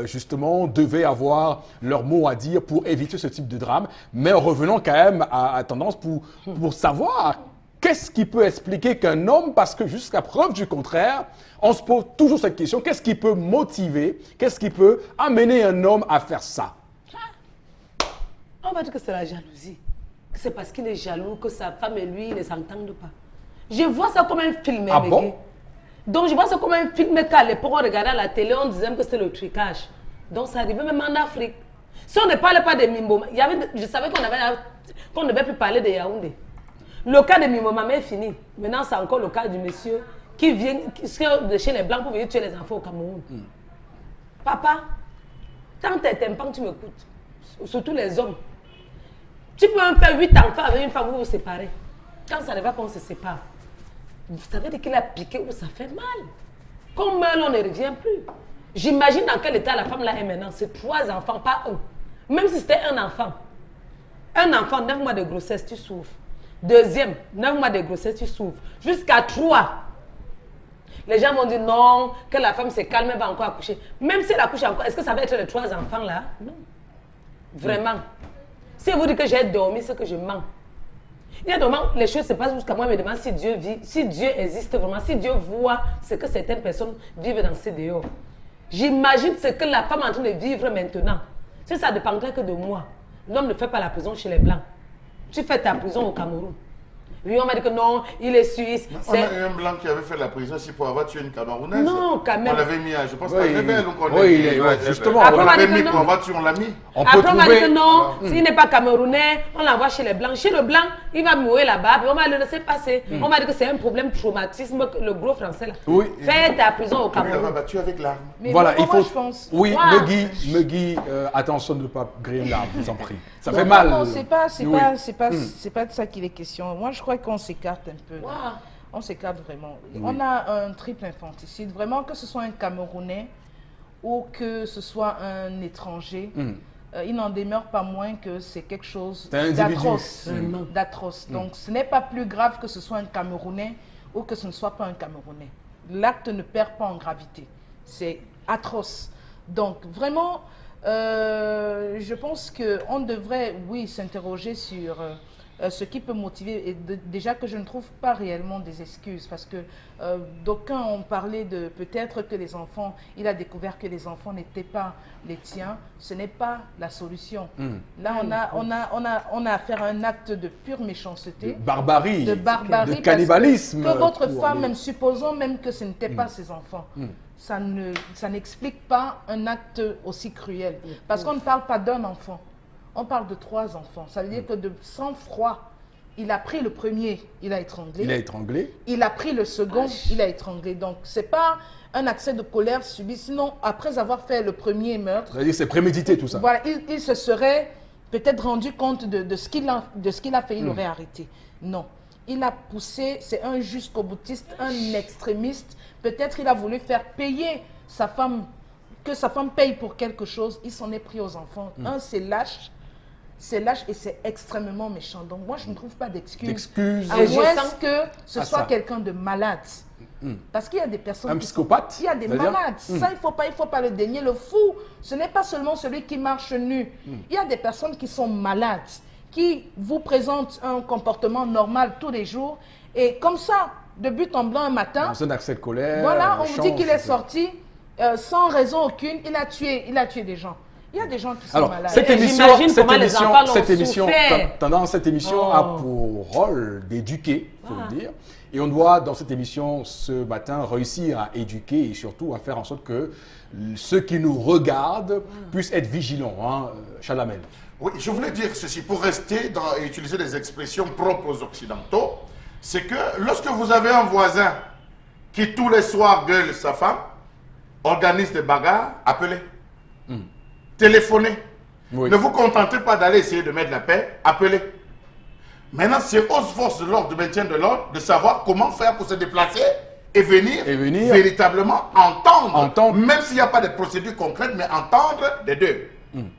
justement devaient avoir leur mot à dire pour éviter ce type de drame. Mais revenons quand même à tendance pour savoir qu'est-ce qui peut expliquer qu'un homme, parce que jusqu'à preuve du contraire, on se pose toujours cette question, qu'est-ce qui peut motiver, qu'est-ce qui peut amener un homme à faire ça? On va dire que c'est la jalousie. C'est parce qu'il est jaloux que sa femme et lui ne s'entendent pas. Je vois ça comme un film. Ah bon? Donc je vois ça comme un film qu'à l'époque on regardait à la télé, on disait que c'était le trucage. Donc ça arrivait même en Afrique. Si on ne parlait pas de Mimbo, je savais qu'on ne devait plus parler de Yaoundé. Le cas de Mimbo Mamé est fini. Maintenant c'est encore le cas du monsieur qui vient de chez les Blancs pour venir tuer les enfants au Cameroun. Papa, tant que t'aimes pas que tu m'écoutes, surtout les hommes, tu peux même faire 8 enfants avec une femme, vous vous séparez. Quand ça ne va pas, on se sépare. Vous savez qu'il a piqué ou ça fait mal. Quand on meurt, on ne revient plus. J'imagine dans quel état la femme là est maintenant. C'est 3 enfants, pas 1. Même si c'était un enfant. Un enfant, 9 mois de grossesse, tu souffres. Deuxième, 9 mois de grossesse, tu souffres. Jusqu'à 3. Les gens vont dire non, que la femme s'est calme, elle va encore accoucher. Même si elle accouche encore, est-ce que ça va être les 3 enfants là? Non. Vraiment. Si vous dites que j'ai dormi, c'est que je mens. Il y a des moments, les choses se passent jusqu'à moi, me demande si Dieu vit, si Dieu existe vraiment, si Dieu voit ce que certaines personnes vivent dans ces dehors. J'imagine ce que la femme est en train de vivre maintenant. Si ça dépendrait que de moi, l'homme ne fait pas la prison chez les Blancs. Tu fais ta prison au Cameroun. Oui, on m'a dit que non, il est suisse. On a eu un blanc qui avait fait la prison ici pour avoir tué une Camerounaise. Non, quand même. On l'avait mis à, je pense, Oui, qu'à Nebel. oui, justement. Après, On l'avait mis non. pour avoir tué, on l'a mis. Après, on m'a dit que non, s'il n'est pas camerounais, on l'envoie chez les Blancs. Chez le Blanc, il va mourir là-bas, puis on va le laisser passer. On m'a dit que c'est un problème traumatisme, le gros français là. Oui. Fais ta prison au Il l'avait Cameroun. battu avec l'arme. Mais Voilà, moi, il faut. je pense. Oui, Wow. Megui, attention de ne pas griller l'arbre, je vous en prie. Ça Non, fait mal. Non, c'est pas de ça qu'il est question. Moi, je crois qu'on s'écarte un peu. Wow. On s'écarte vraiment. On a un triple infanticide. Vraiment, que ce soit un Camerounais ou que ce soit un étranger, il n'en demeure pas moins que c'est quelque chose C'est un individu. d'atroce. D'atroce. Donc, ce n'est pas plus grave que ce soit un Camerounais ou que ce ne soit pas un Camerounais. L'acte ne perd pas en gravité. C'est atroce. Donc, vraiment, je pense qu'on devrait, oui, s'interroger sur ce qui peut motiver. Et déjà que je ne trouve pas réellement des excuses, parce que d'aucuns ont parlé de peut-être que les enfants, il a découvert que les enfants n'étaient pas les tiens. Ce n'est pas la solution. Là, on a affaire à un acte de pure méchanceté. De barbarie. De barbarie. De cannibalisme. Que votre pour femme, aller- même supposons même que ce n'était pas ses enfants, ça n'explique pas un acte aussi cruel. Parce qu'on ne parle pas d'un enfant, on parle de 3 enfants. Ça veut dire que de sang-froid, il a pris le premier, il a étranglé. Il a étranglé. Il a pris le second, il a étranglé. Donc, ce n'est pas un accès de colère subi. Sinon, après avoir fait le premier meurtre, C'est-à-dire c'est prémédité tout ça. voilà, il se serait peut-être rendu compte de ce qu'il a fait, il aurait arrêté. Non. Il a poussé, c'est un jusqu'au boutiste, un extrémiste. Peut-être il a voulu faire payer sa femme, que sa femme paye pour quelque chose. Il s'en est pris aux enfants. C'est lâche et c'est extrêmement méchant. Donc moi, je ne trouve pas d'excuses. D'excuses. À je moins sens- que ce à soit ça. quelqu'un de malade. Parce qu'il y a des personnes Un qui psychopathe, il y a des c'est-à-dire malades. Ça, il faut pas le dénier. Le fou, ce n'est pas seulement celui qui marche nu. Il y a des personnes qui sont malades, qui vous présentent un comportement normal tous les jours. Et comme ça, de but en blanc un matin, Dans un accès de colère. voilà, on vous dit change, qu'il est c'est- sorti sans raison aucune. Il a tué des gens. Il y a des gens qui sont Alors, malades. cette Et émission, j'imagine comment les enfants l'ont souffert. tendance, cette émission a pour rôle d'éduquer, il faut le dire. Et on doit, dans cette émission, ce matin, réussir à éduquer et surtout à faire en sorte que ceux qui nous regardent puissent être vigilants. Hein, Chalamel. Oui, je voulais dire ceci, pour rester et utiliser des expressions propres aux Occidentaux, c'est que lorsque vous avez un voisin qui tous les soirs gueule sa femme, organise des bagarres, appelez. Téléphonez. Oui. Ne vous contentez pas d'aller essayer de mettre la paix, appelez. Maintenant, c'est aux forces de l'ordre, du maintien de l'ordre, de savoir comment faire pour se déplacer et venir véritablement entendre. Même s'il n'y a pas de procédure concrète, mais entendre les deux.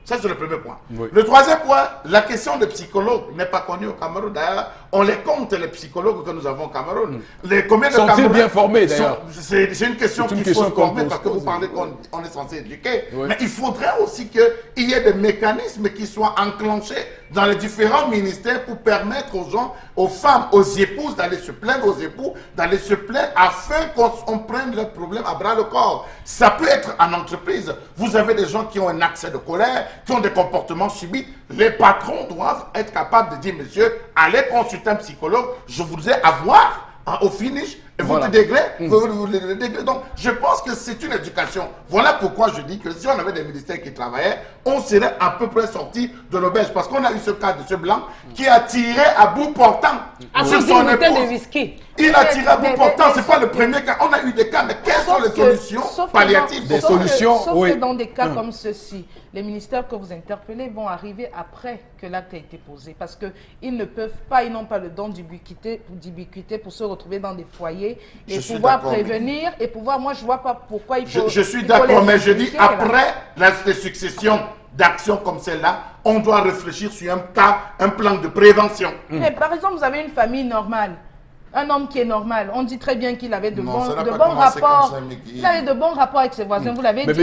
Ça, c'est le premier point. Oui. Le troisième point, la question des psychologues n'est pas connue au Cameroun. D'ailleurs, on les compte, les psychologues que nous avons au Cameroun. Combien de Sont-ils bien formés, d'ailleurs? C'est une question qu'il faut se former parce que vous parlez qu'on est censé éduquer. Oui. Mais il faudrait aussi qu'il y ait des mécanismes qui soient enclenchés dans les différents ministères pour permettre aux gens, aux femmes, aux épouses d'aller se plaindre, aux époux d'aller se plaindre afin qu'on prenne leurs problèmes à bras le corps. Ça peut être en entreprise. Vous avez des gens qui ont un accès de colère, qui ont des comportements subits. Les patrons doivent être capables de dire, monsieur, allez consulter un psychologue, je voudrais avoir au finish, et votre degré, donc je pense que c'est une éducation. Voilà pourquoi je dis que si on avait des ministères qui travaillaient, on serait à peu près sorti de l'auberge. Parce qu'on a eu ce cas de ce blanc qui a tiré à bout portant sur son épouse. Il a tiré à bout portant, c'est pas le premier cas. On a eu des cas, mais quelles sont les solutions palliatives? Des solutions, sauf que dans des cas comme ceci, les ministères que vous interpellez vont arriver après que l'acte a été posé. Parce qu'ils ne peuvent pas, ils n'ont pas le don d'ubiquité pour se retrouver dans des foyers et pouvoir prévenir et pouvoir, moi je vois pas pourquoi il faut... Je suis d'accord, mais je dis après les successions d'actions comme celle-là, on doit réfléchir sur un cas, un plan de prévention. Mais par exemple, vous avez une famille normale. Un homme qui est normal, on dit très bien qu'il avait de bons rapports. Il avait de bons rapports avec ses voisins, vous l'avez dit. Mais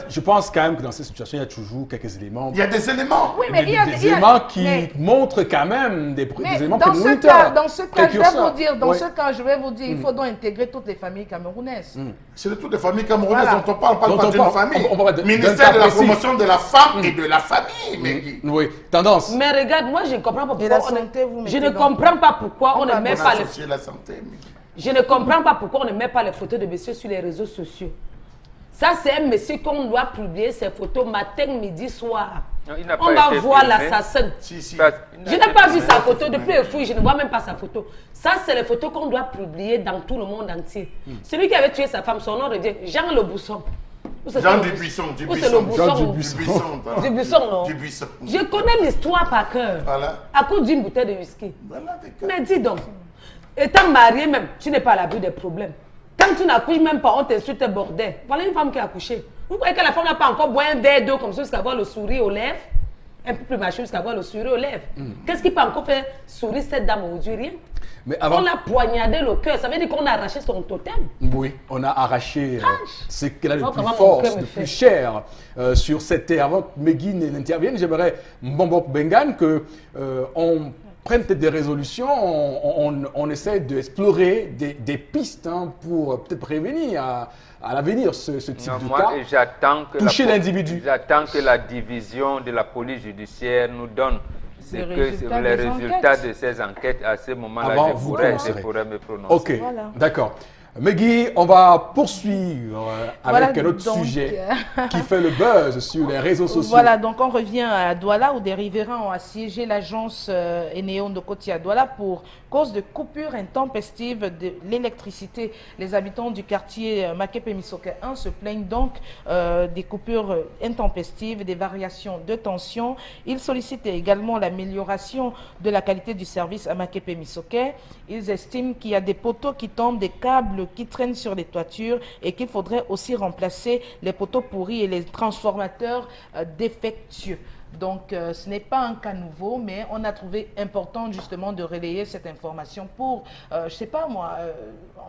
je pense quand même que dans cette situation, il y a toujours quelques éléments. Il y a des éléments. Oui, mais il y a des éléments qui montrent quand même des éléments prémonitoires. Dans ce cas, je vais vous dire, il faut donc intégrer toutes les familles camerounaises. C'est de toutes les familles camerounaises dont on parle, pas d'une famille. Ministère de la promotion de la femme et de la famille. Oui, tendance. Mais regarde, moi je ne comprends pas pourquoi je ne comprends pas pourquoi on ne met pas la santé. Je ne comprends pas pourquoi on ne met pas les photos de monsieur sur les réseaux sociaux. Ça, c'est un monsieur qu'on doit publier ses photos matin, midi, soir. Non, on va voir l'assassin. Si. Je n'ai pas vu sa photo. Depuis le fouille, je ne vois même pas sa photo. Ça, c'est les photos qu'on doit publier dans tout le monde entier. Celui qui avait tué sa femme, son nom revient Jean Le Bousson. Jean Dubuisson. Non. Je connais l'histoire par cœur. Voilà. À cause d'une bouteille de whisky. Voilà, mais dis donc, étant marié même, tu n'es pas à l'abri des problèmes. Quand tu n'accouches même pas, on t'insulte tes bordel. Voilà une femme qui a accouché. Vous croyez que la femme n'a pas encore boire un verre d'eau comme ça jusqu'à avoir le sourire aux lèvres? Un peu plus mature jusqu'à avoir le sourire aux lèvres. Qu'est-ce qui peut encore faire sourire cette dame aujourd'hui? Rien. Mais avant... On a poignardé le cœur. Ça veut dire qu'on a arraché son totem. Oui, on a arraché ce qu'elle a de plus fort, de plus cher sur cette terre. Avant que Megui n'intervienne, j'aimerais, Mbombo Bengan, qu'on prenne peut-être des résolutions, on essaie d'explorer des pistes pour peut-être prévenir à l'avenir ce type de cas. Toucher l'individu. J'attends que la division de la police judiciaire nous donne les résultats de ces enquêtes. À ce moment-là, je pourrais me prononcer. Ok, d'accord. Megui, on va poursuivre avec un autre sujet qui fait le buzz sur les réseaux sociaux. Voilà, donc on revient à Douala où des riverains ont assiégé l'agence Enéon de Koti à Douala pour cause de coupures intempestives de l'électricité. Les habitants du quartier Makepe-Misoke 1 se plaignent donc des coupures intempestives, des variations de tension. Ils sollicitent également l'amélioration de la qualité du service à Makepe-Misoke. Ils estiment qu'il y a des poteaux qui tombent, des câbles qui traînent sur les toitures et qu'il faudrait aussi remplacer les poteaux pourris et les transformateurs défectueux. Donc, ce n'est pas un cas nouveau, mais on a trouvé important justement de relayer cette information pour, je ne sais pas moi,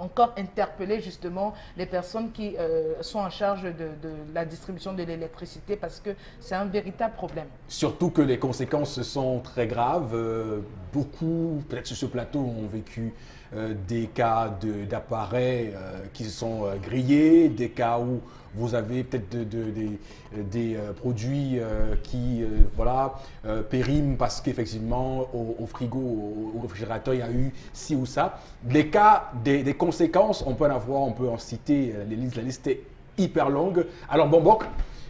encore interpeller justement les personnes qui sont en charge de la distribution de l'électricité parce que c'est un véritable problème. Surtout que les conséquences sont très graves. Beaucoup, peut-être sur ce plateau, ont vécu des cas d'appareils qui sont grillés, des cas où vous avez peut-être des produits qui périment parce qu'effectivement au frigo, au réfrigérateur, il y a eu ci ou ça. Les cas, des conséquences, on peut en avoir, on peut en citer, la liste est hyper longue. Alors Bombok,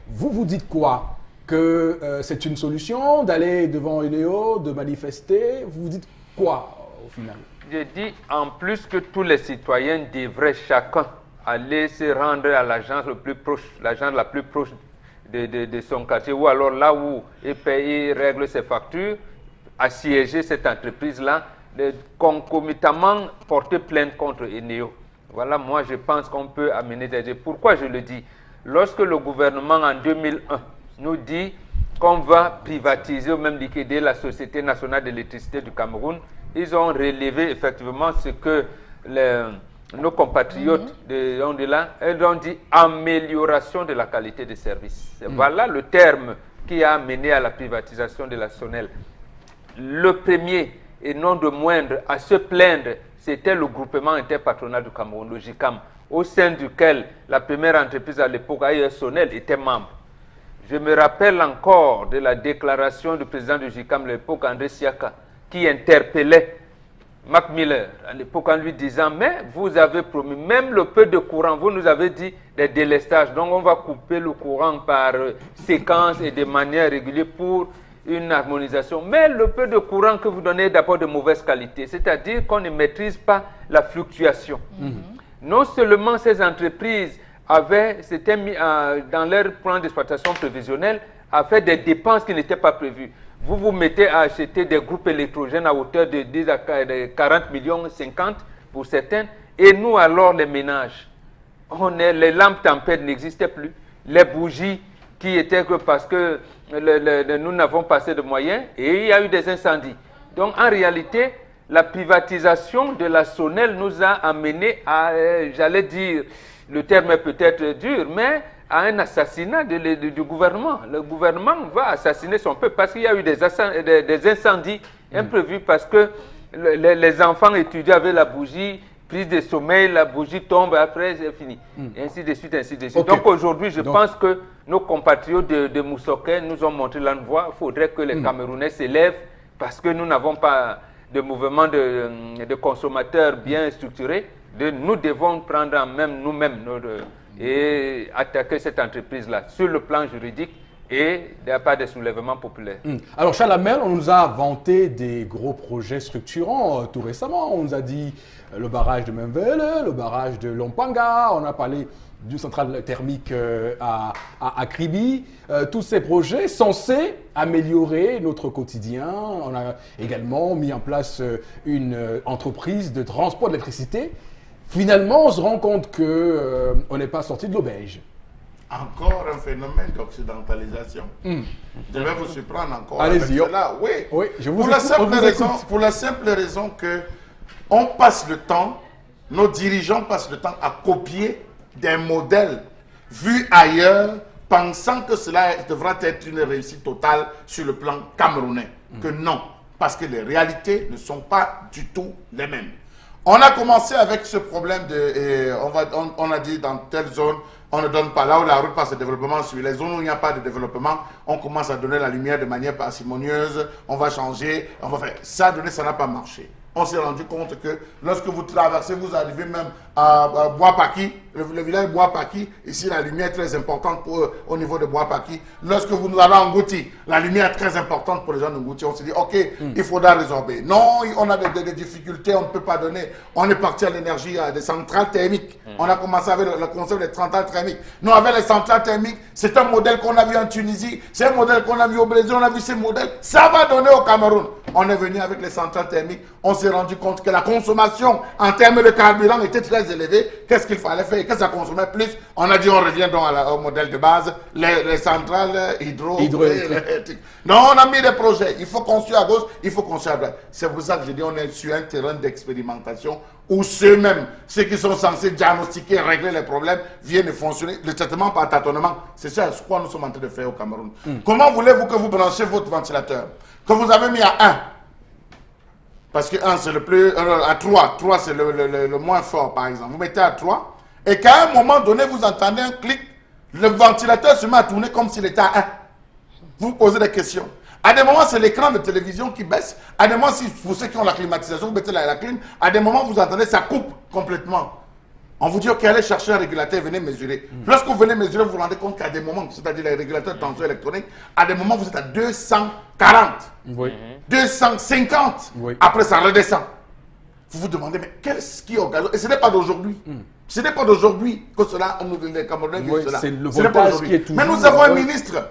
vous dites quoi? Que c'est une solution d'aller devant Enéo, de manifester? Vous dites quoi au final? Je dis en plus que tous les citoyens devraient chacun aller se rendre à l'agence la plus proche de son quartier ou alors là où il règle ses factures, assiéger cette entreprise-là, concomitamment porter plainte contre Enéo. Voilà, moi je pense qu'on peut amener des idées. Pourquoi je le dis? Lorsque le gouvernement en 2001 nous dit qu'on va privatiser ou même liquider la Société nationale d'électricité du Cameroun, ils ont relevé effectivement ce que nos compatriotes de là, ils ont dit amélioration de la qualité des services. Voilà le terme qui a mené à la privatisation de la SONEL. Le premier et non de moindre à se plaindre, c'était le groupement interpatronal du Cameroun, le GICAM, au sein duquel la première entreprise à l'époque, SONEL, était membre. Je me rappelle encore de la déclaration du président du GICAM à l'époque, André Siaka, qui interpellait Mac Miller à l'époque en lui disant « Mais vous avez promis, même le peu de courant, vous nous avez dit des délestages, donc on va couper le courant par séquence et de manière régulière pour une harmonisation. Mais le peu de courant que vous donnez est d'abord de mauvaise qualité, c'est-à-dire qu'on ne maîtrise pas la fluctuation. Non seulement ces entreprises s'étaient mis dans leur plan d'exploitation prévisionnel à faire des dépenses qui n'étaient pas prévues. Vous vous mettez à acheter des groupes électrogènes à hauteur de 10 à 40 millions, 50 pour certains, et nous alors les ménages, les lampes tempêtes n'existaient plus, les bougies qui étaient que parce que nous n'avons pas assez de moyens, et il y a eu des incendies. Donc en réalité, la privatisation de la SONEL nous a amené à, j'allais dire, le terme est peut-être dur, mais à un assassinat du gouvernement. Le gouvernement va assassiner son peuple parce qu'il y a eu des incendies imprévus, parce que les enfants étudiaient avec la bougie, prise de sommeil, la bougie tombe, après c'est fini. Et ainsi de suite, ainsi de suite. Okay. Donc aujourd'hui, je pense que nos compatriotes de Moussoké nous ont montré la voie. Il faudrait que les Camerounais s'élèvent parce que nous n'avons pas de mouvement de consommateurs bien structuré. Nous devons prendre en main nous-mêmes et attaquer cette entreprise-là sur le plan juridique et il n'y a pas de soulèvement populaire. Alors, Charles Hamel, on nous a vanté des gros projets structurants tout récemment. On nous a dit le barrage de Memvele, le barrage de Lompanga, on a parlé d'une centrale thermique à Kribi. Tous ces projets censés améliorer notre quotidien. On a également mis en place une entreprise de transport d'électricité. Finalement, on se rend compte qu'on n'est pas sorti de l'auberge. Encore un phénomène d'occidentalisation. Je vais vous surprendre encore. Allez-y. Oui, oui, je vous pour la simple raison que on passe le temps, nos dirigeants passent le temps à copier des modèles vus ailleurs, pensant que cela devra être une réussite totale sur le plan camerounais. Que non, parce que les réalités ne sont pas du tout les mêmes. On a commencé avec ce problème on a dit dans telle zone, on ne donne pas. Là où la route passe le développement, sur les zones où il n'y a pas de développement, on commence à donner la lumière de manière parcimonieuse, on va changer, on va faire. Ça n'a pas marché. On s'est rendu compte que lorsque vous traversez, vous arrivez même à Bois-Paki, le village Bois-Paki, ici la lumière est très importante au niveau de Bois-Paki. Lorsque vous allez en Ngouti, la lumière est très importante pour les gens de Ngouti. On s'est dit, ok, il faudra résorber. Non, on a des difficultés, on ne peut pas donner. On est parti à l'énergie, à des centrales thermiques. On a commencé avec le concept des centrales thermiques. Nous, avec les centrales thermiques, c'est un modèle qu'on a vu en Tunisie, c'est un modèle qu'on a vu au Brésil, on a vu ces modèles. Ça va donner au Cameroun. On est venu avec les centrales thermiques, on s'est rendu compte que la consommation en termes de carburant était très élevée. Qu'est-ce qu'il fallait faire? Que ça consommait plus? On a dit on revient donc au modèle de base, les centrales hydroélectriques. Non, on a mis des projets. Il faut construire à gauche, il faut construire à droite. C'est pour ça que je dis on est sur un terrain d'expérimentation où ceux qui sont censés diagnostiquer, régler les problèmes, viennent fonctionner. Le traitement par tâtonnement, c'est ça ce que nous sommes en train de faire au Cameroun. Comment voulez-vous que vous branchez votre ventilateur? Que vous avez mis à 1. Parce que 1 c'est le plus... à 3 c'est le moins fort par exemple. Vous mettez à 3 et qu'à un moment donné vous entendez un clic, le ventilateur se met à tourner comme s'il était à 1. Vous posez des questions. À des moments c'est l'écran de télévision qui baisse. À des moments, pour ceux qui ont la climatisation, vous mettez la clim. À des moments vous entendez ça coupe complètement. On vous dit ok, allez chercher un régulateur, venez mesurer. Lorsque vous venez mesurer, vous vous rendez compte qu'à des moments, c'est-à-dire les régulateurs de tension électronique, à des moments vous êtes à 240, 250, après ça redescend. Vous vous demandez, mais qu'est-ce qui occasionne? Et ce n'est pas d'aujourd'hui. Ce n'est pas d'aujourd'hui que cela, les Camerounais vivent cela. C'est le voltage qui est toujours... Mais nous avons un ministre.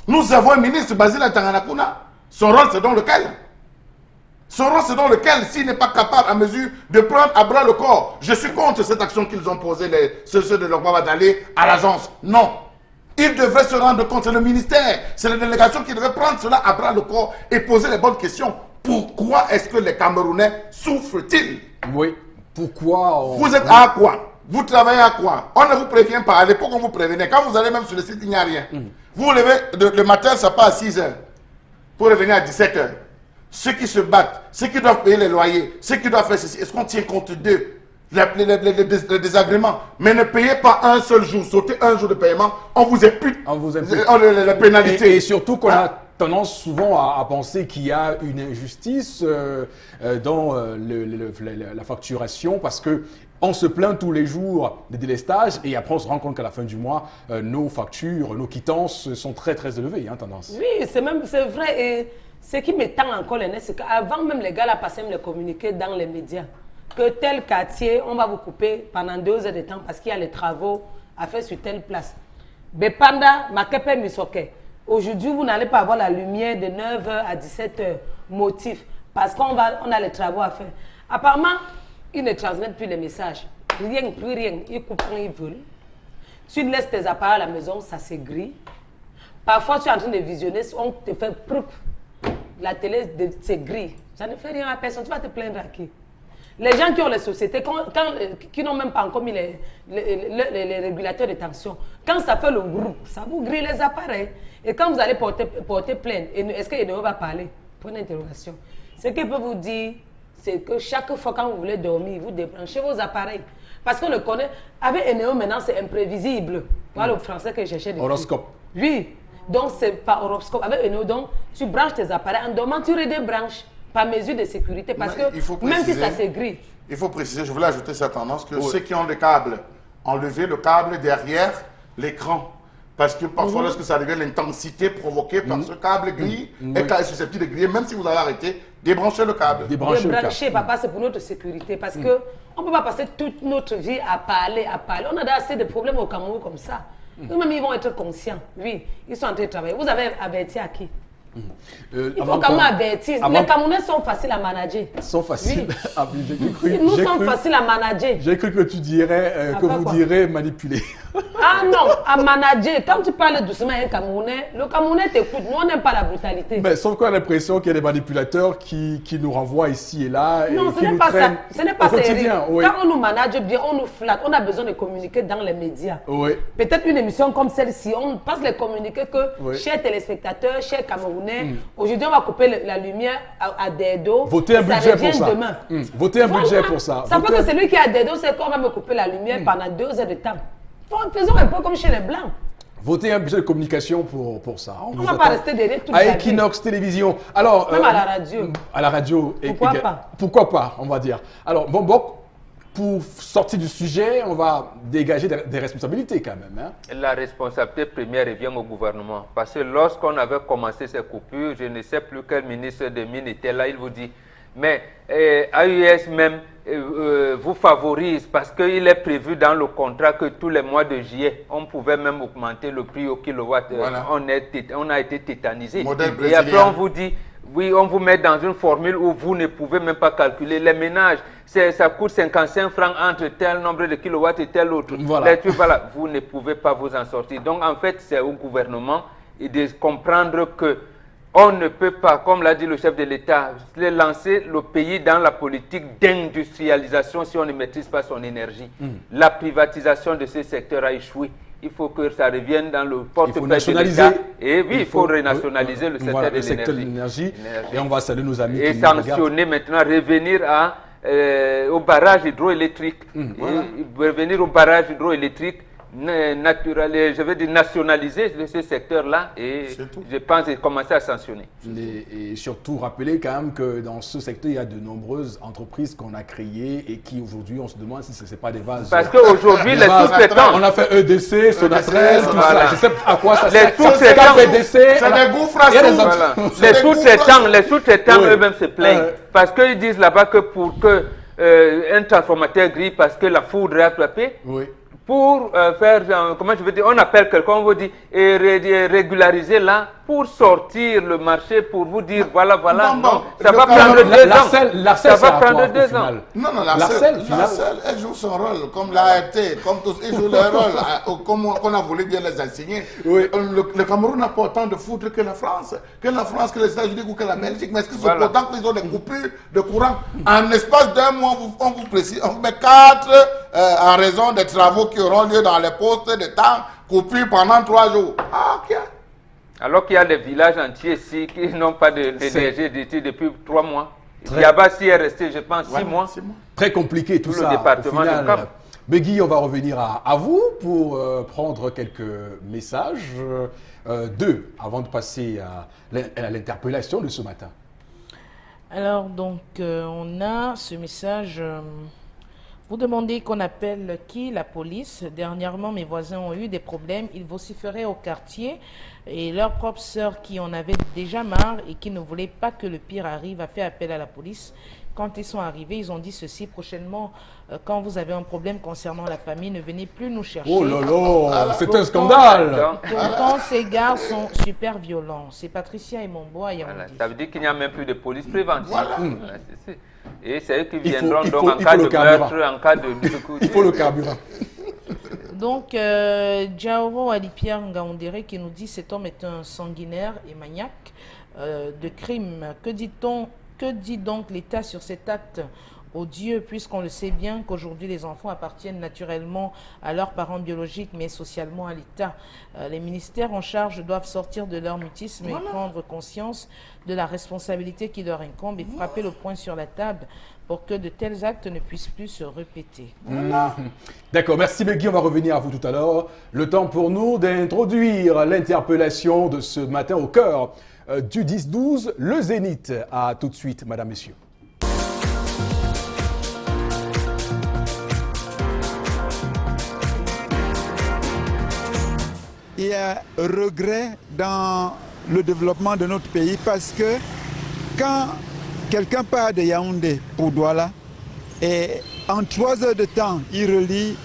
Nous avons un ministre, Basile Tanganakuna. Son rôle, c'est dans lequel? Seront ceux dans lequel, s'il n'est pas capable, à mesure de prendre à bras le corps, je suis contre cette action qu'ils ont posée, ceux de leur Baba, d'aller à l'agence. Non. Ils devraient se rendre compte, c'est le ministère, c'est la délégation qui devrait prendre cela à bras le corps et poser les bonnes questions. Pourquoi est-ce que les Camerounais souffrent-ils? Oui. Pourquoi Vous êtes à quoi? Vous travaillez à quoi? On ne vous prévient pas. À l'époque, on vous prévenait. Quand vous allez même sur le site, il n'y a rien. Vous vous levez le matin, ça part à 6 h pour revenir à 17 h. Ceux qui se battent, ceux qui doivent payer les loyers, ceux qui doivent faire ceci, est-ce qu'on tient compte d'eux? Les désagréments. Mais ne payez pas un seul jour. Sautez un jour de paiement, on vous impute. On vous impute. La pénalité. Et surtout qu'on a tendance souvent à penser qu'il y a une injustice dans la facturation parce que on se plaint tous les jours des délestages et après on se rend compte qu'à la fin du mois, nos factures, nos quittances sont très très élevées, hein, tendance. Oui, c'est vrai. Et ce qui me tend encore les nerfs, c'est qu'avant même les gars là passaient me les communiquer dans les médias que tel quartier, on va vous couper pendant 2 heures de temps parce qu'il y a les travaux à faire sur telle place. Bepanda, Makepe, Misoke. Aujourd'hui, vous n'allez pas avoir la lumière de 9 h à 17 h. Motif. Parce qu'on a les travaux à faire. Apparemment, ils ne transmettent plus les messages. Rien, plus rien. Ils coupent quand ils veulent. Tu laisses tes appareils à la maison, ça se grille. Parfois, tu es en train de visionner, on te fait proup. La télé se grille. Ça ne fait rien à personne. Tu vas te plaindre à qui? Les gens qui ont les sociétés, qui n'ont même pas encore mis les régulateurs de tension, quand ça fait le groupe, ça vous grille les appareils. Et quand vous allez porter plainte, est-ce qu'il ne va parler? Point d'interrogation. Ce qu'il peut vous dire, c'est que chaque fois quand vous voulez dormir, vous débranchez vos appareils. Parce qu'on le connaît. Avec Eneo, maintenant, c'est imprévisible. Voilà le français que je cherchais. Horoscope. Oui. Donc, c'est pas horoscope. Avec Eneo, donc, tu branches tes appareils. En dormant, tu redébranches. Par mesure de sécurité, parce que même si ça se grille. Il faut préciser, je voulais ajouter cette tendance, que ceux qui ont le câble, enlevez le câble derrière l'écran. Parce que parfois, lorsque ça devient l'intensité provoquée par ce câble gris, est susceptible de griller, même si vous avez arrêté, débranchez le câble. Débrancher, papa, c'est pour notre sécurité. Parce que on ne peut pas passer toute notre vie à parler. On a assez de problèmes au Cameroun comme ça. Eux-mêmes, ils vont être conscients. Oui, ils sont en train de travailler. Vous avez averti à qui? Il faut quand même avertir. Les Camerounais sont faciles à manager. Sont faciles à manager. Nous sommes faciles à manager. J'ai cru que tu dirais, que vous direz manipuler. Ah non, à manager. Quand tu parles doucement à un Camerounais, le Camerounais t'écoute. Nous, on n'aime pas la brutalité. Mais sauf qu'on a l'impression qu'il y a des manipulateurs qui nous renvoient ici et là. Non, et ce n'est pas ça. Ce n'est pas ça. Oui. Quand on nous manage bien, on nous flatte. On a besoin de communiquer dans les médias. Oui. Peut-être une émission comme celle-ci, on passe les communiquer que, chers téléspectateurs, chers Camerounais, aujourd'hui, on va couper la lumière à des dos. Votez un budget pour ça. Demain. Votez un budget pour ça. Ça peut que celui qui a des dos, c'est qu'on va me couper la lumière pendant 2 heures de temps. Faisons un peu comme chez les Blancs. Votez un budget de communication pour ça. On ne va pas rester derrière toute à la Equinox Télévision. Alors, même à la radio. À la radio. Pourquoi pas? Pourquoi pas, on va dire. Alors, bon, pour sortir du sujet, on va dégager des responsabilités quand même. Hein. La responsabilité première revient au gouvernement. Parce que lorsqu'on avait commencé ces coupures, je ne sais plus quel ministre des Mines était là, il vous dit, mais AUS même vous favorise parce qu'il est prévu dans le contrat que tous les mois de juillet, on pouvait même augmenter le prix au kilowatt. Voilà. On a été tétanisé. Et après on vous dit, oui, on vous met dans une formule où vous ne pouvez même pas calculer. Les ménages, ça coûte 55 francs entre tel nombre de kilowatts et tel autre. Voilà. Vous ne pouvez pas vous en sortir. Donc en fait, c'est au gouvernement de comprendre que on ne peut pas, comme l'a dit le chef de l'État, lancer le pays dans la politique d'industrialisation si on ne maîtrise pas son énergie. La privatisation de ce secteur a échoué. Il faut que ça revienne dans le portefeuille de l'État. Et oui, il faut renationaliser le secteur de l'énergie. Et on va saluer nos amis et sanctionner maintenant, revenir au barrage hydroélectrique. Revenir au barrage hydroélectrique. Je veux dire nationaliser ce secteur-là et je pense commencer à sanctionner. Et surtout rappeler quand même que dans ce secteur, il y a de nombreuses entreprises qu'on a créées et qui aujourd'hui, on se demande si ce n'est pas des bases. Parce qu'aujourd'hui, les sous-traitants... On a fait EDC, Sonatrel, tout ça. Je sais à quoi ça sert. Les sous-traitants, c'est des gouffres à sous. Les sous-traitants eux-mêmes se plaignent. Parce qu'ils disent là-bas que pour qu'un transformateur grille parce que la foudre a attrapé... Pour faire, comment je veux dire, on appelle quelqu'un, on vous dit, et régulariser là, pour sortir le marché, pour vous dire voilà, Bon, non, le ça va Cameroun- prendre 2 ans. Ça va prendre 2 ans. final. Non, La selle, elle joue son rôle, comme l'ART, comme tous, ils jouent leur rôle, comme on a voulu bien les enseigner. Oui. Le Cameroun n'a pas autant de foudre que la France, que les États-Unis ou que la Belgique, mais est-ce que c'est Voilà. pourtant qu'ils ont des coupures de courant? En espace d'un mois, on vous précise, on met 4 en raison des travaux qui auront lieu dans les postes de temps, coupures pendant 3 jours. Ah, ok. Alors qu'il y a des villages entiers ici qui n'ont pas d'énergie depuis 3 mois. Très- Yabassi est resté, je pense, 6 mois. Très compliqué tout Tout le ça. département Au final, de Cap. Megui, on va revenir à vous pour prendre quelques messages. Deux, avant de passer à l'interpellation de ce matin. Alors, donc, on a ce message. Vous demandez qu'on appelle qui? La police. Dernièrement, mes voisins ont eu des problèmes. Ils vociféraient au quartier et leur propre sœur, qui en avait déjà marre et qui ne voulait pas que le pire arrive, a fait appel à la police. Quand ils sont arrivés, ils ont dit ceci: prochainement, quand vous avez un problème concernant la famille, ne venez plus nous chercher. Oh là là, c'est un Pourtant- scandale. Pourtant, ces gars sont super violents. C'est Patricia et Monbois à Yaoundé. Voilà, ça veut dire qu'il n'y a même plus de police préventive. Voilà. Voilà, c'est ça. Et c'est eux qui Il faut- viendront il donc faut- en il cas faut le de carburant. meurtre, en cas de... Il faut le carburant. Donc, Diaoro Ali-Pierre Ngaoundéré qui nous dit: cet homme est un sanguinaire et maniaque de crime. Que dit donc l'État sur cet acte odieux, puisqu'on le sait bien qu'aujourd'hui les enfants appartiennent naturellement à leurs parents biologiques, mais socialement à l'État. Les ministères en charge doivent sortir de leur mutisme et prendre conscience de la responsabilité qui leur incombe et frapper le poing sur la table pour que de tels actes ne puissent plus se répéter. D'accord, merci Megui, on va revenir à vous tout à l'heure. Le temps pour nous d'introduire l'interpellation de ce matin au cœur du 10-12, le Zénith. À tout de suite, madame, messieurs. Il y a regret dans le développement de notre pays parce que quand quelqu'un part de Yaoundé pour Douala et en 3 heures de temps, il relie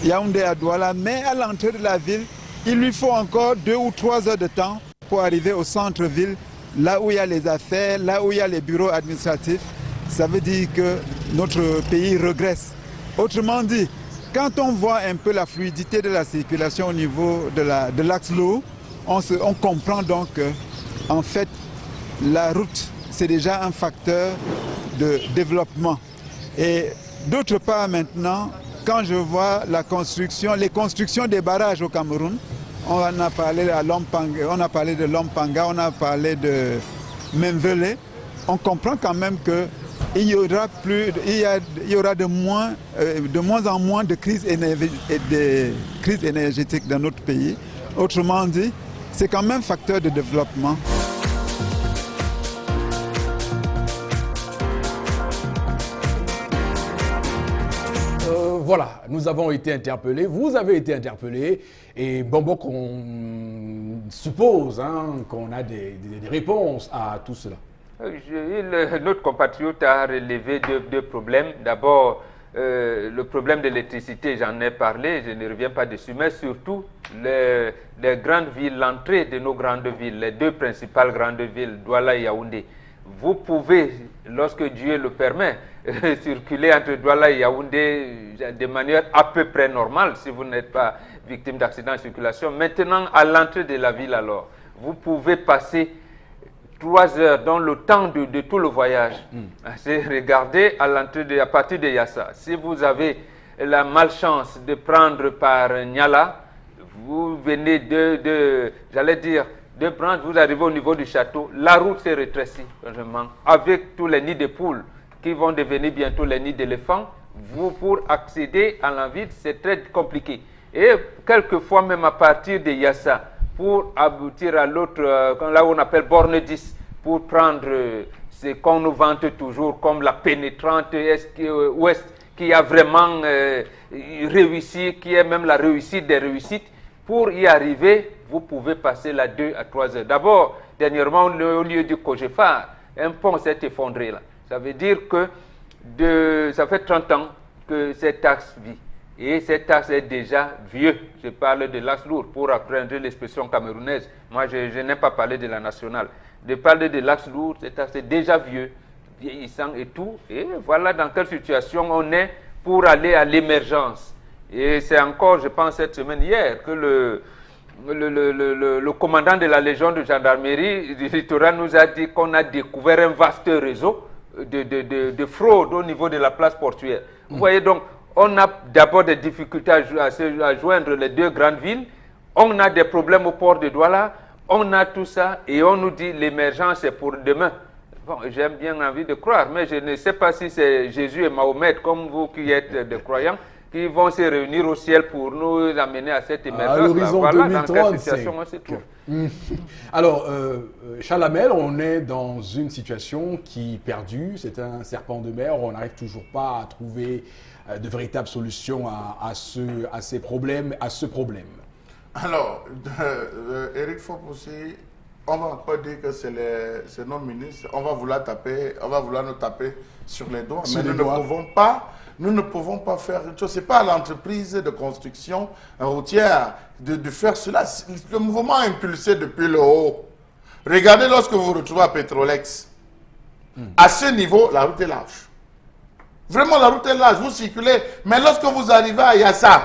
Yaoundé à Douala, mais à l'entrée de la ville, il lui faut encore 2 ou 3 heures de temps pour arriver au centre-ville, là où il y a les affaires, là où il y a les bureaux administratifs. Ça veut dire que notre pays regresse. Autrement dit, quand on voit un peu la fluidité de la circulation au niveau de l'axe Lou, on comprend donc que, en fait, la route, c'est déjà un facteur de développement. Et d'autre part maintenant, quand je vois les constructions des barrages au Cameroun, on a parlé de Lompanga, on a parlé de Memvele, on comprend quand même que il y aura de moins en moins de crises énergétiques dans notre pays. Autrement dit, c'est quand même facteur de développement. Voilà, nous avons été interpellés, vous avez été interpellés, et bon, qu'on suppose qu'on a des réponses à tout cela. Notre compatriote a relevé deux problèmes. D'abord, le problème de l'électricité, j'en ai parlé, je ne reviens pas dessus, mais surtout les grandes villes, l'entrée de nos grandes villes, les 2 principales grandes villes, Douala et Yaoundé. Vous pouvez, lorsque Dieu le permet, circuler entre Douala et Yaoundé de manière à peu près normale, si vous n'êtes pas victime d'accident de circulation. Maintenant, à l'entrée de la ville, alors, vous pouvez passer 3 heures dans le temps de tout le voyage. C'est regarder à partir de Yassa. Si vous avez la malchance de prendre par Niala, vous venez de prendre, vous arrivez au niveau du château, la route s'est rétrécie, vraiment, avec tous les nids de poules qui vont devenir bientôt les nids d'éléphants. Pour accéder à la ville, c'est très compliqué. Et quelquefois, même à partir de Yassa, pour aboutir à l'autre, là où on appelle borne 10, pour prendre ce qu'on nous vante toujours comme la pénétrante ouest, qui a vraiment réussi, qui est même la réussite des réussites. Pour y arriver, vous pouvez passer là 2 à 3 heures. D'abord, dernièrement, au lieu du Cogefar, un pont s'est effondré là. Ça veut dire que ça fait 30 ans que cet axe vit. Et cet axe est déjà vieux. Je parle de l'axe lourd pour apprendre l'expression camerounaise. Moi, je n'ai pas parlé de la nationale. Je parle de l'axe lourd, cet axe est déjà vieux, vieillissant et tout. Et voilà dans quelle situation on est pour aller à l'émergence. Et c'est encore, je pense, cette semaine, hier, que le commandant de la Légion de gendarmerie du littoral nous a dit qu'on a découvert un vaste réseau de fraude au niveau de la place portuaire. Vous voyez donc, on a d'abord des difficultés à joindre les deux grandes villes, on a des problèmes au port de Douala, on a tout ça et on nous dit l'émergence est pour demain. Bon, j'ai bien envie de croire, mais je ne sais pas si c'est Jésus et Mahomet, comme vous qui êtes des croyants, qui vont se réunir au ciel pour nous amener à cette émergence. À l'horizon voilà 2035. dans quelle situation on se trouve. Alors, Chalamel, on est dans une situation qui perdue. C'est un serpent de mer. On n'arrive toujours pas à trouver de véritables solutions à ce problème. Alors, Eric Fopoussi, on va encore dire que c'est nos ministres. On va vouloir nous taper sur les doigts. Mais nous ne pouvons pas faire une chose. Ce n'est pas à l'entreprise de construction routière de faire cela. Le mouvement impulsé depuis le haut. Regardez lorsque vous vous retrouvez à Petrolex. À ce niveau, la route est large. Vraiment, la route est large. Vous circulez. Mais lorsque vous arrivez à Yassa,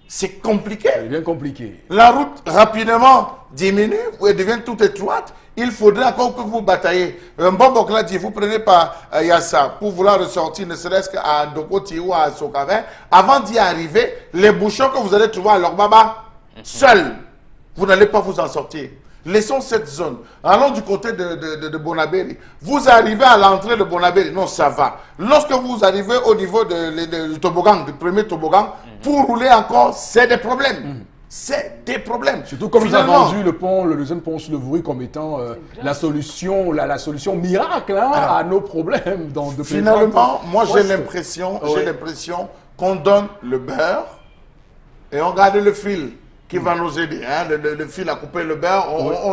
c'est compliqué. C'est bien compliqué. La route rapidement diminue et devient toute étroite. Il faudrait encore que vous bataillez. Un bon bocla dit, vous prenez par Yassa pour vouloir ressortir, ne serait-ce qu'à Dokoti ou à Sokavin. Avant d'y arriver, les bouchons que vous allez trouver à Lorbaba, seuls, vous n'allez pas vous en sortir. Laissons cette zone. Allons du côté de Bonabéry. Vous arrivez à l'entrée de Bonabéry. Non, ça va. Lorsque vous arrivez au niveau du toboggan, du premier toboggan, pour rouler encore, c'est des problèmes. C'est des problèmes. Surtout comme nous avons vendu le deuxième pont sur le Vouri comme étant la solution miracle à nos problèmes. Finalement, moi j'ai l'impression qu'on donne le beurre et on garde le fil qui va nous aider. Hein? Le fil à couper le beurre,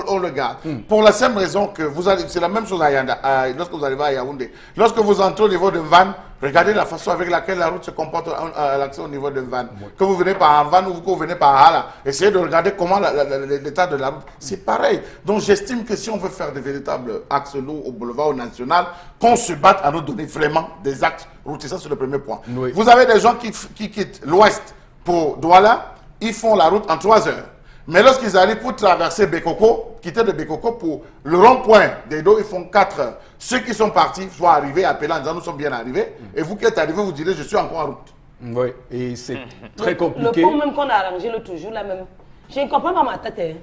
on le garde. Pour la simple raison que c'est la même chose lorsque vous arrivez à Yaoundé. Lorsque vous entrez au niveau de Van, regardez la façon avec laquelle la route se comporte à l'accès au niveau de Van. Que vous venez par Van ou que vous venez par Hala, essayez de regarder comment l'état de la route. C'est pareil. Donc j'estime que si on veut faire de véritables axes lourds au boulevard national, qu'on se batte à nous donner vraiment des axes routiers. Ça, c'est le premier point. Oui. Vous avez des gens qui quittent l'ouest pour Douala. Ils font la route en 3 heures. Mais lorsqu'ils arrivent pour traverser Bekoko, quitter de Bekoko pour le rond-point des dos, ils font 4 heures. Ceux qui sont partis sont arrivés appelés en disant nous sommes bien arrivés. Et vous qui êtes arrivés, vous direz je suis encore en route. Oui, et c'est très compliqué. Le pont même qu'on a arrangé le toujours là même. Je ne comprends pas ma tête. Hein.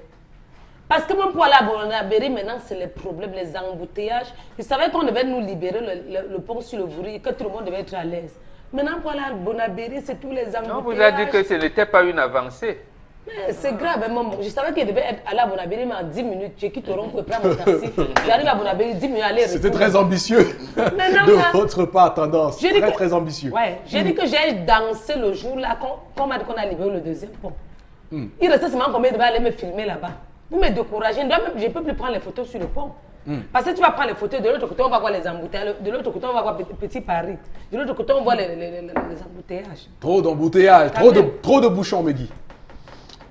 Parce que même pour aller à Bonabéry, maintenant, c'est les problèmes, les embouteillages. Ils savaient qu'on devait nous libérer le pont sur le Vouri, que tout le monde devait être à l'aise. Maintenant, pour aller à Bonabéry, c'est tous les embouteillages. On vous a dit que ce n'était pas une avancée. C'est grave, maman. Je savais qu'il devait aller à Bonabéry, mais en 10 minutes, je quitte Toronto pour prendre mon taxi. J'arrive à Bonabéry, 10 minutes, aller. C'était très ambitieux de votre part, tendance. Très ambitieux. Ouais, j'ai dit que j'ai dansé le jour là, qu'on m'a dit qu'on a libéré le deuxième pont. Il restait seulement combien devait aller me filmer là-bas. Vous me découragez, je ne peux plus prendre les photos sur le pont. Parce que tu vas prendre les photos, de l'autre côté on va voir les embouteillages, de l'autre côté on va voir Petit Paris, de l'autre côté on voit les embouteillages. Trop d'embouteillages, trop de bouchons, Mehdi.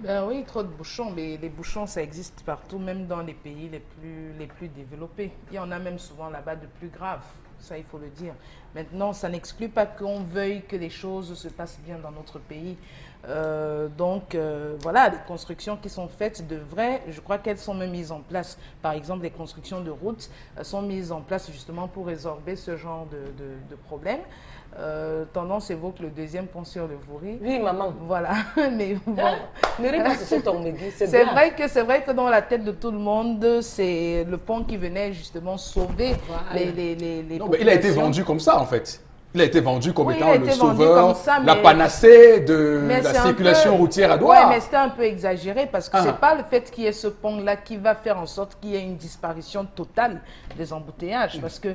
Ben oui, trop de bouchons, mais les bouchons ça existe partout, même dans les pays les plus développés. Il y en a même souvent là-bas de plus graves, ça il faut le dire. Maintenant, ça n'exclut pas qu'on veuille que les choses se passent bien dans notre pays. Voilà, les constructions qui sont faites devraient, je crois qu'elles sont même mises en place. Par exemple, les constructions de routes sont mises en place justement pour résorber ce genre de problèmes. Tendance évoque le deuxième pont sur le Vouri. Oui, maman. Voilà, mais bon. Ne ris pas sur ton Mehdi, c'est vrai que dans la tête de tout le monde, c'est le pont qui venait justement sauver les non, mais il a été vendu comme ça en fait. Il a été vendu comme étant le sauveur, ça, la panacée de la circulation routière à Douala. Oui, mais c'était un peu exagéré parce que c'est pas le fait qu'il y ait ce pont-là qui va faire en sorte qu'il y ait une disparition totale des embouteillages. Parce que,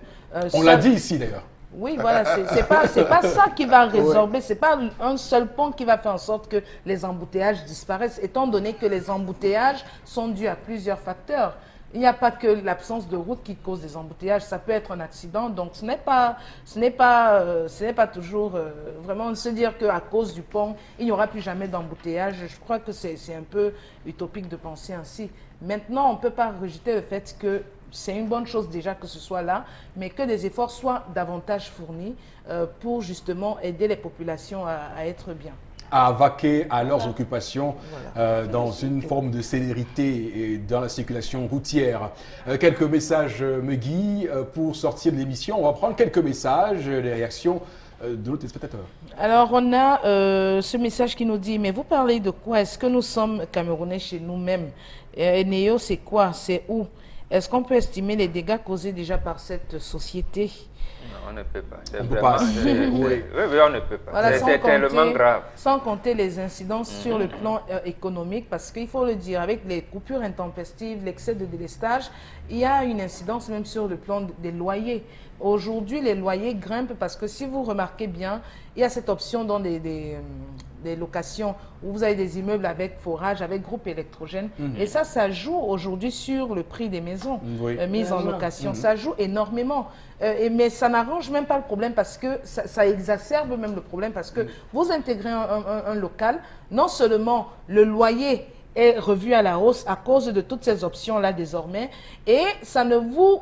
on l'a dit ici d'ailleurs. Oui, voilà, c'est pas ça qui va résorber, c'est pas un seul pont qui va faire en sorte que les embouteillages disparaissent, étant donné que les embouteillages sont dus à plusieurs facteurs. Il n'y a pas que l'absence de route qui cause des embouteillages, ça peut être un accident. Donc ce n'est pas toujours vraiment se dire qu'à cause du pont, il n'y aura plus jamais d'embouteillage. Je crois que c'est un peu utopique de penser ainsi. Maintenant, on ne peut pas rejeter le fait que c'est une bonne chose déjà que ce soit là, mais que des efforts soient davantage fournis pour justement aider les populations à être bien. À vaquer à leurs occupations dans une forme de célérité et dans la circulation routière. Quelques messages, Megui, pour sortir de l'émission. On va prendre quelques messages, les réactions de nos téléspectateurs. Alors, on a ce message qui nous dit, mais vous parlez de quoi? Est-ce que nous sommes Camerounais chez nous-mêmes? Néo, c'est quoi? C'est où? Est-ce qu'on peut estimer les dégâts causés déjà par cette société? Non, on ne peut pas. On ne peut pas. Oui, on ne peut pas. Voilà, c'est tellement grave. Sans compter les incidences sur le plan économique, parce qu'il faut le dire, avec les coupures intempestives, l'excès de délestage, il y a une incidence même sur le plan des loyers. Aujourd'hui, les loyers grimpent parce que si vous remarquez bien, il y a cette option dans des locations où vous avez des immeubles avec forage, avec groupe électrogène. Et ça joue aujourd'hui sur le prix des maisons mises en location. Ça joue énormément. Mais ça n'arrange même pas le problème parce que ça exacerbe même le problème parce que vous intégrez un local, non seulement le loyer est revu à la hausse à cause de toutes ces options-là désormais. Et ça ne vous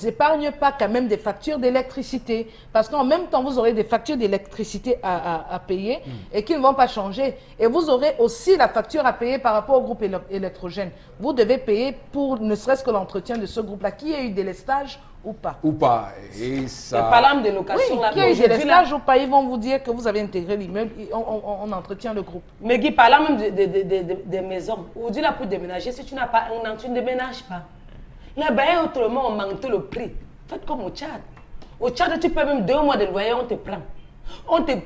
épargne pas quand même des factures d'électricité. Parce qu'en même temps, vous aurez des factures d'électricité à payer et qui ne vont pas changer. Et vous aurez aussi la facture à payer par rapport au groupe électrogène. Vous devez payer pour ne serait-ce que l'entretien de ce groupe-là. Qui a eu délestage ou pas. Ou pas. Et ça... Le parlant de location, oui, là, qui a eu délestage ou pas, ils vont vous dire que vous avez intégré l'immeuble, on entretient le groupe. Mais qui parlant même des maisons, aujourd'hui là pour déménager, si tu n'as pas un an, tu ne déménages pas. Là-bas, autrement, on manque le prix. Faites comme au Tchad. Au Tchad, tu peux même 2 mois de loyer, on te prend.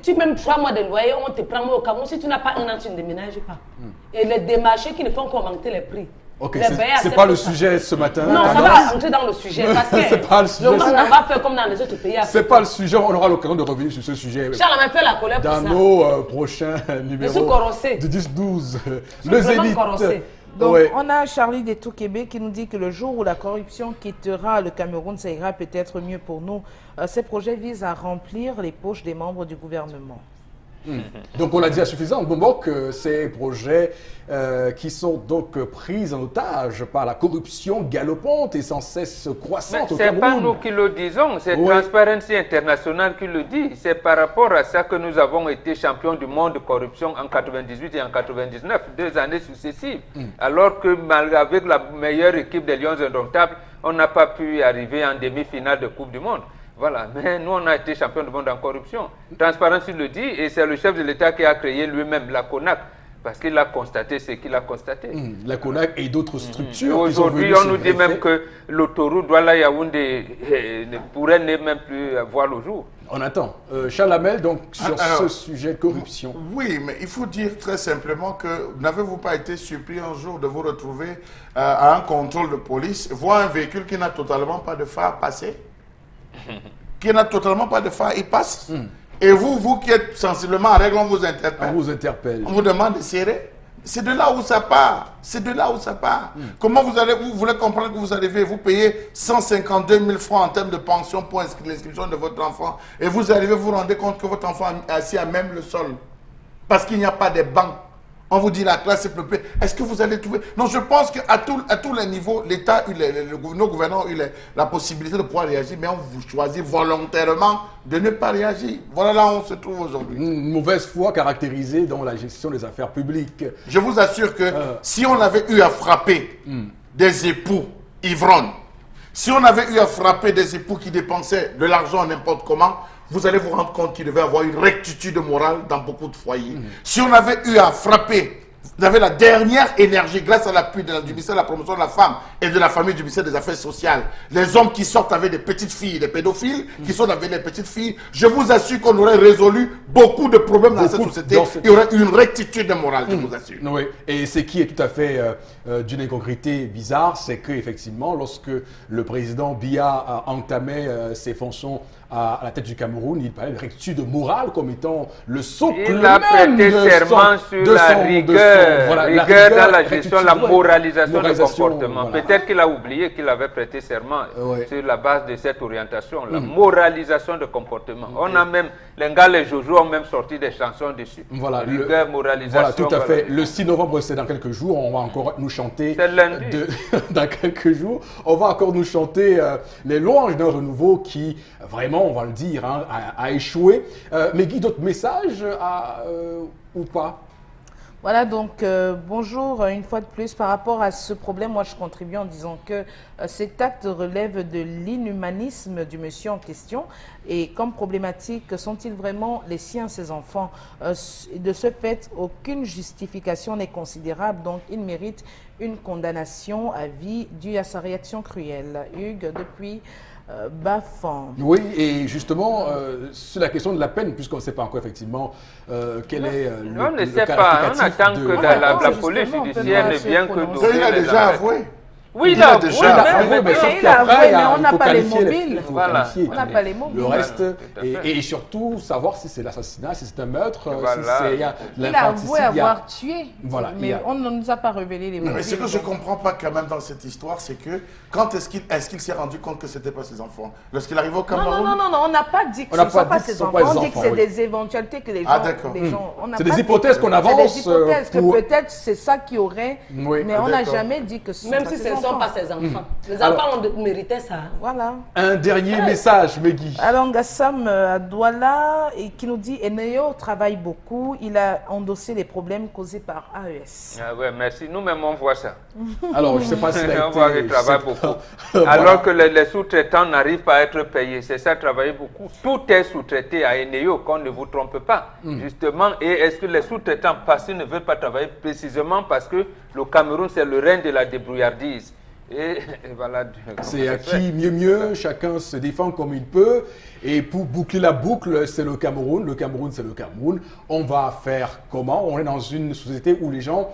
Tu même 3 mois de loyer, on te prend. Mais au Cameroun, si tu n'as pas un an, tu ne déménages pas. Et les démarchés qui ne font qu'augmenter les prix. Ok, c'est pas le sujet ce matin. Non, ça va entrer dans le sujet parce que c'est pas le sujet. Le monde n'a pas fait comme dans les autres pays. C'est pas le sujet, on aura l'occasion de revenir sur ce sujet. Charles m'a fait la colère dans nos prochains numéros de 10-12. Le Zénith. Donc, on a Charlie de Toukébé qui nous dit que le jour où la corruption quittera le Cameroun, ça ira peut-être mieux pour nous. Ces projets visent à remplir les poches des membres du gouvernement. Donc on a dit à suffisant moment que ces projets qui sont donc pris en otage par la corruption galopante et sans cesse croissante au Cameroun. C'est pas nous qui le disons, c'est Transparency International qui le dit. C'est par rapport à ça que nous avons été champions du monde de corruption en 98 et en 99, 2 années successives. Alors que avec la meilleure équipe des Lions Indomptables, on n'a pas pu arriver en demi-finale de Coupe du Monde. Voilà, mais nous on a été champion du monde en corruption. Transparence, il le dit, et c'est le chef de l'État qui a créé lui-même la CONAC, parce qu'il a constaté ce qu'il a constaté. La CONAC et d'autres structures. Aujourd'hui, on nous dit même que l'autoroute Douala-Yaoundé ne pourrait même plus voir le jour. On attend. Charles Hamel, donc, sur ce sujet de corruption. Oui, mais il faut dire très simplement que n'avez-vous pas été surpris un jour de vous retrouver à un contrôle de police, voir un véhicule qui n'a totalement pas de phare passer? Qui n'a totalement pas de phare, il passe. Et vous qui êtes sensiblement en règle, on vous interpelle. On vous interpelle. On vous demande de serrer. C'est de là où ça part. C'est de là où ça part. Comment vous voulez comprendre que vous arrivez, vous payez 152 000 francs en termes de pension pour l'inscription de votre enfant. Et vous arrivez, vous vous rendez compte que votre enfant est assis à même le sol. Parce qu'il n'y a pas de bancs. On vous dit la classe est peuplée. Est-ce que vous allez trouver... Non, je pense qu'à tous les niveaux, l'État, nos gouvernants ont eu la possibilité de pouvoir réagir, mais on vous choisit volontairement de ne pas réagir. Voilà là où on se trouve aujourd'hui. Une mauvaise foi caractérisée dans la gestion des affaires publiques. Je vous assure que si on avait eu à frapper des époux ivrognes, si on avait eu à frapper des époux qui dépensaient de l'argent n'importe comment, vous allez vous rendre compte qu'il devait y avoir une rectitude morale dans beaucoup de foyers. Si on avait eu à frapper, vous avez la dernière énergie grâce à l'appui du ministère de la promotion de la femme et de la famille du ministère des Affaires sociales. Les hommes qui sortent avec des petites filles, des pédophiles, qui sortent avec des petites filles, je vous assure qu'on aurait résolu beaucoup de problèmes dans cette société. Il y aurait une rectitude morale, je vous assure. Oui, et ce qui est tout à fait d'une incongruité bizarre, c'est qu'effectivement, lorsque le président Biya entamait ses fonctions à la tête du Cameroun, il parlait de rectitude morale comme étant le socle il a prêté serment sur la rigueur rigueur dans la gestion, la moralisation du moralisation, comportement. voilà. Peut-être qu'il a oublié qu'il avait prêté serment Ouais. sur la base de cette orientation, la moralisation de comportement. On a même, les gars, les Jojo ont même sorti des chansons dessus. Voilà, Rigueur, moralisation. voilà, tout à fait. voilà. Le 6 novembre, c'est dans quelques jours. On va encore nous chanter. C'est lundi. Dans quelques jours, on va encore nous chanter les louanges d'un renouveau qui, vraiment, on va le dire, hein, a échoué. Mais Guy, d'autres messages ou pas? Voilà, donc bonjour une fois de plus. Par rapport à ce problème, moi je contribue en disant que cet acte relève de l'inhumanisme du monsieur en question. Et comme problématique, sont-ils vraiment les siens, ces enfants? De ce fait, aucune justification n'est considérable, donc il mérite une condamnation à vie due à sa réaction cruelle. Hugues, depuis Bafan. Oui, et justement, sur la question de la peine, puisqu'on ne sait pas encore effectivement quel est le On ne sait pas, on attend que la police judiciaire ne vienne que nous. Il a déjà avoué. Oui, Il a déjà avoué, mais sauf il a qu'après, avoué, mais on il n'a faut pas les qualifier mobiles. il faut Voilà. qualifier On n'a pas les mobiles. le reste, Tout à fait. et surtout savoir si c'est l'assassinat, si c'est un meurtre, Voilà. si c'est Il a l'infanticide, avoué il y a- avoir tué, Voilà, il y mais a- on ne nous a pas révélé les mobiles. Mais ce que je ne comprends pas quand même dans cette histoire, c'est que quand est-ce qu'il s'est rendu compte que ce n'était pas ses enfants? Lorsqu'il arrive au Cameroun? Non, on n'a pas dit que On ce n'a ne sont pas pas dit que ce ses sont pas enfants, les on dit que enfants, c'est oui. des éventualités que les gens... Ah, d'accord. les gens- on n'a C'est pas des dit- hypothèses qu'on C'est avance, des hypothèses pour- que peut-être c'est ça qui aurait... Oui. mais on n'a d'accord. jamais dit que ce sont Même pas si ses ce ne sont enfants. pas ses enfants. Les Alors- enfants méritaient ça. Voilà. Un dernier message, Megui. Alors, Ngassam Douala, qui nous dit Eneo travaille beaucoup, il a endossé les problèmes causés par AES. Ah ouais, merci. Nous-mêmes, on voit ça. Alors, je ne sais pas si On voit qu'il travaille beaucoup. Alors que les sous-traitants n'arrivent pas à être payés. C'est ça, travailler beaucoup. Tout est sous-traité à Eneo, qu'on ne vous trompe pas. Justement, et est-ce que les sous-traitants passés ne veulent pas travailler précisément parce que le Cameroun, c'est le règne de la débrouillardise. Et voilà. C'est à qui mieux, chacun se défend comme il peut. Et pour boucler la boucle, c'est le Cameroun, c'est le Cameroun. On va faire comment? On est dans une société où les gens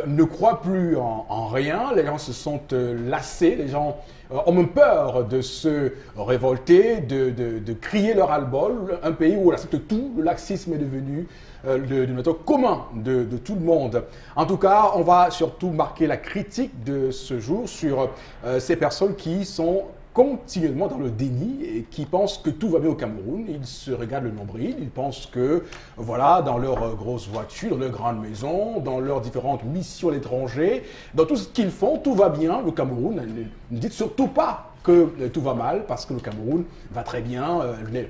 ne croient plus en rien, les gens se sont lassés, les gens ont même peur de se révolter, de crier leur ras-le-bol. Un pays où on accepte tout, le laxisme est devenu de méthode commun de tout le monde. En tout cas, on va surtout marquer la critique de ce jour sur ces personnes qui sont continuellement dans le déni et qui pensent que tout va bien au Cameroun. Ils se regardent le nombril, ils pensent que, voilà, dans leurs grosses voitures, dans leurs grandes maisons, dans leurs différentes missions à l'étranger, dans tout ce qu'ils font, tout va bien. Le Cameroun, ne dites surtout pas que tout va mal parce que le Cameroun va très bien,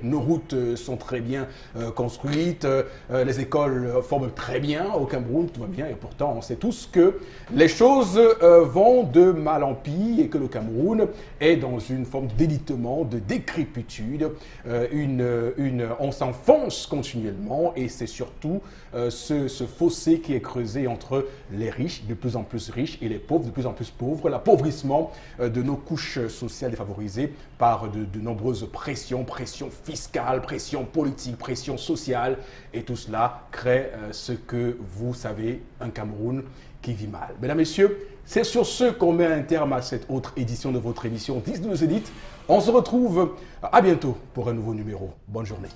nos routes sont très bien construites, les écoles forment très bien au Cameroun, tout va bien et pourtant on sait tous que les choses vont de mal en pis et que le Cameroun est dans une forme d'élitement, de décrépitude, on s'enfonce continuellement et c'est surtout ce fossé qui est creusé entre les riches, de plus en plus riches, et les pauvres, de plus en plus pauvres, l'appauvrissement de nos couches sociales défavorisées par de nombreuses pressions fiscales, pressions politiques, pressions sociales, et tout cela crée ce que vous savez, un Cameroun qui vit mal. Mesdames, Messieurs, c'est sur ce qu'on met un terme à cette autre édition de votre émission 10-12 Zénith. On se retrouve à bientôt pour un nouveau numéro. Bonne journée.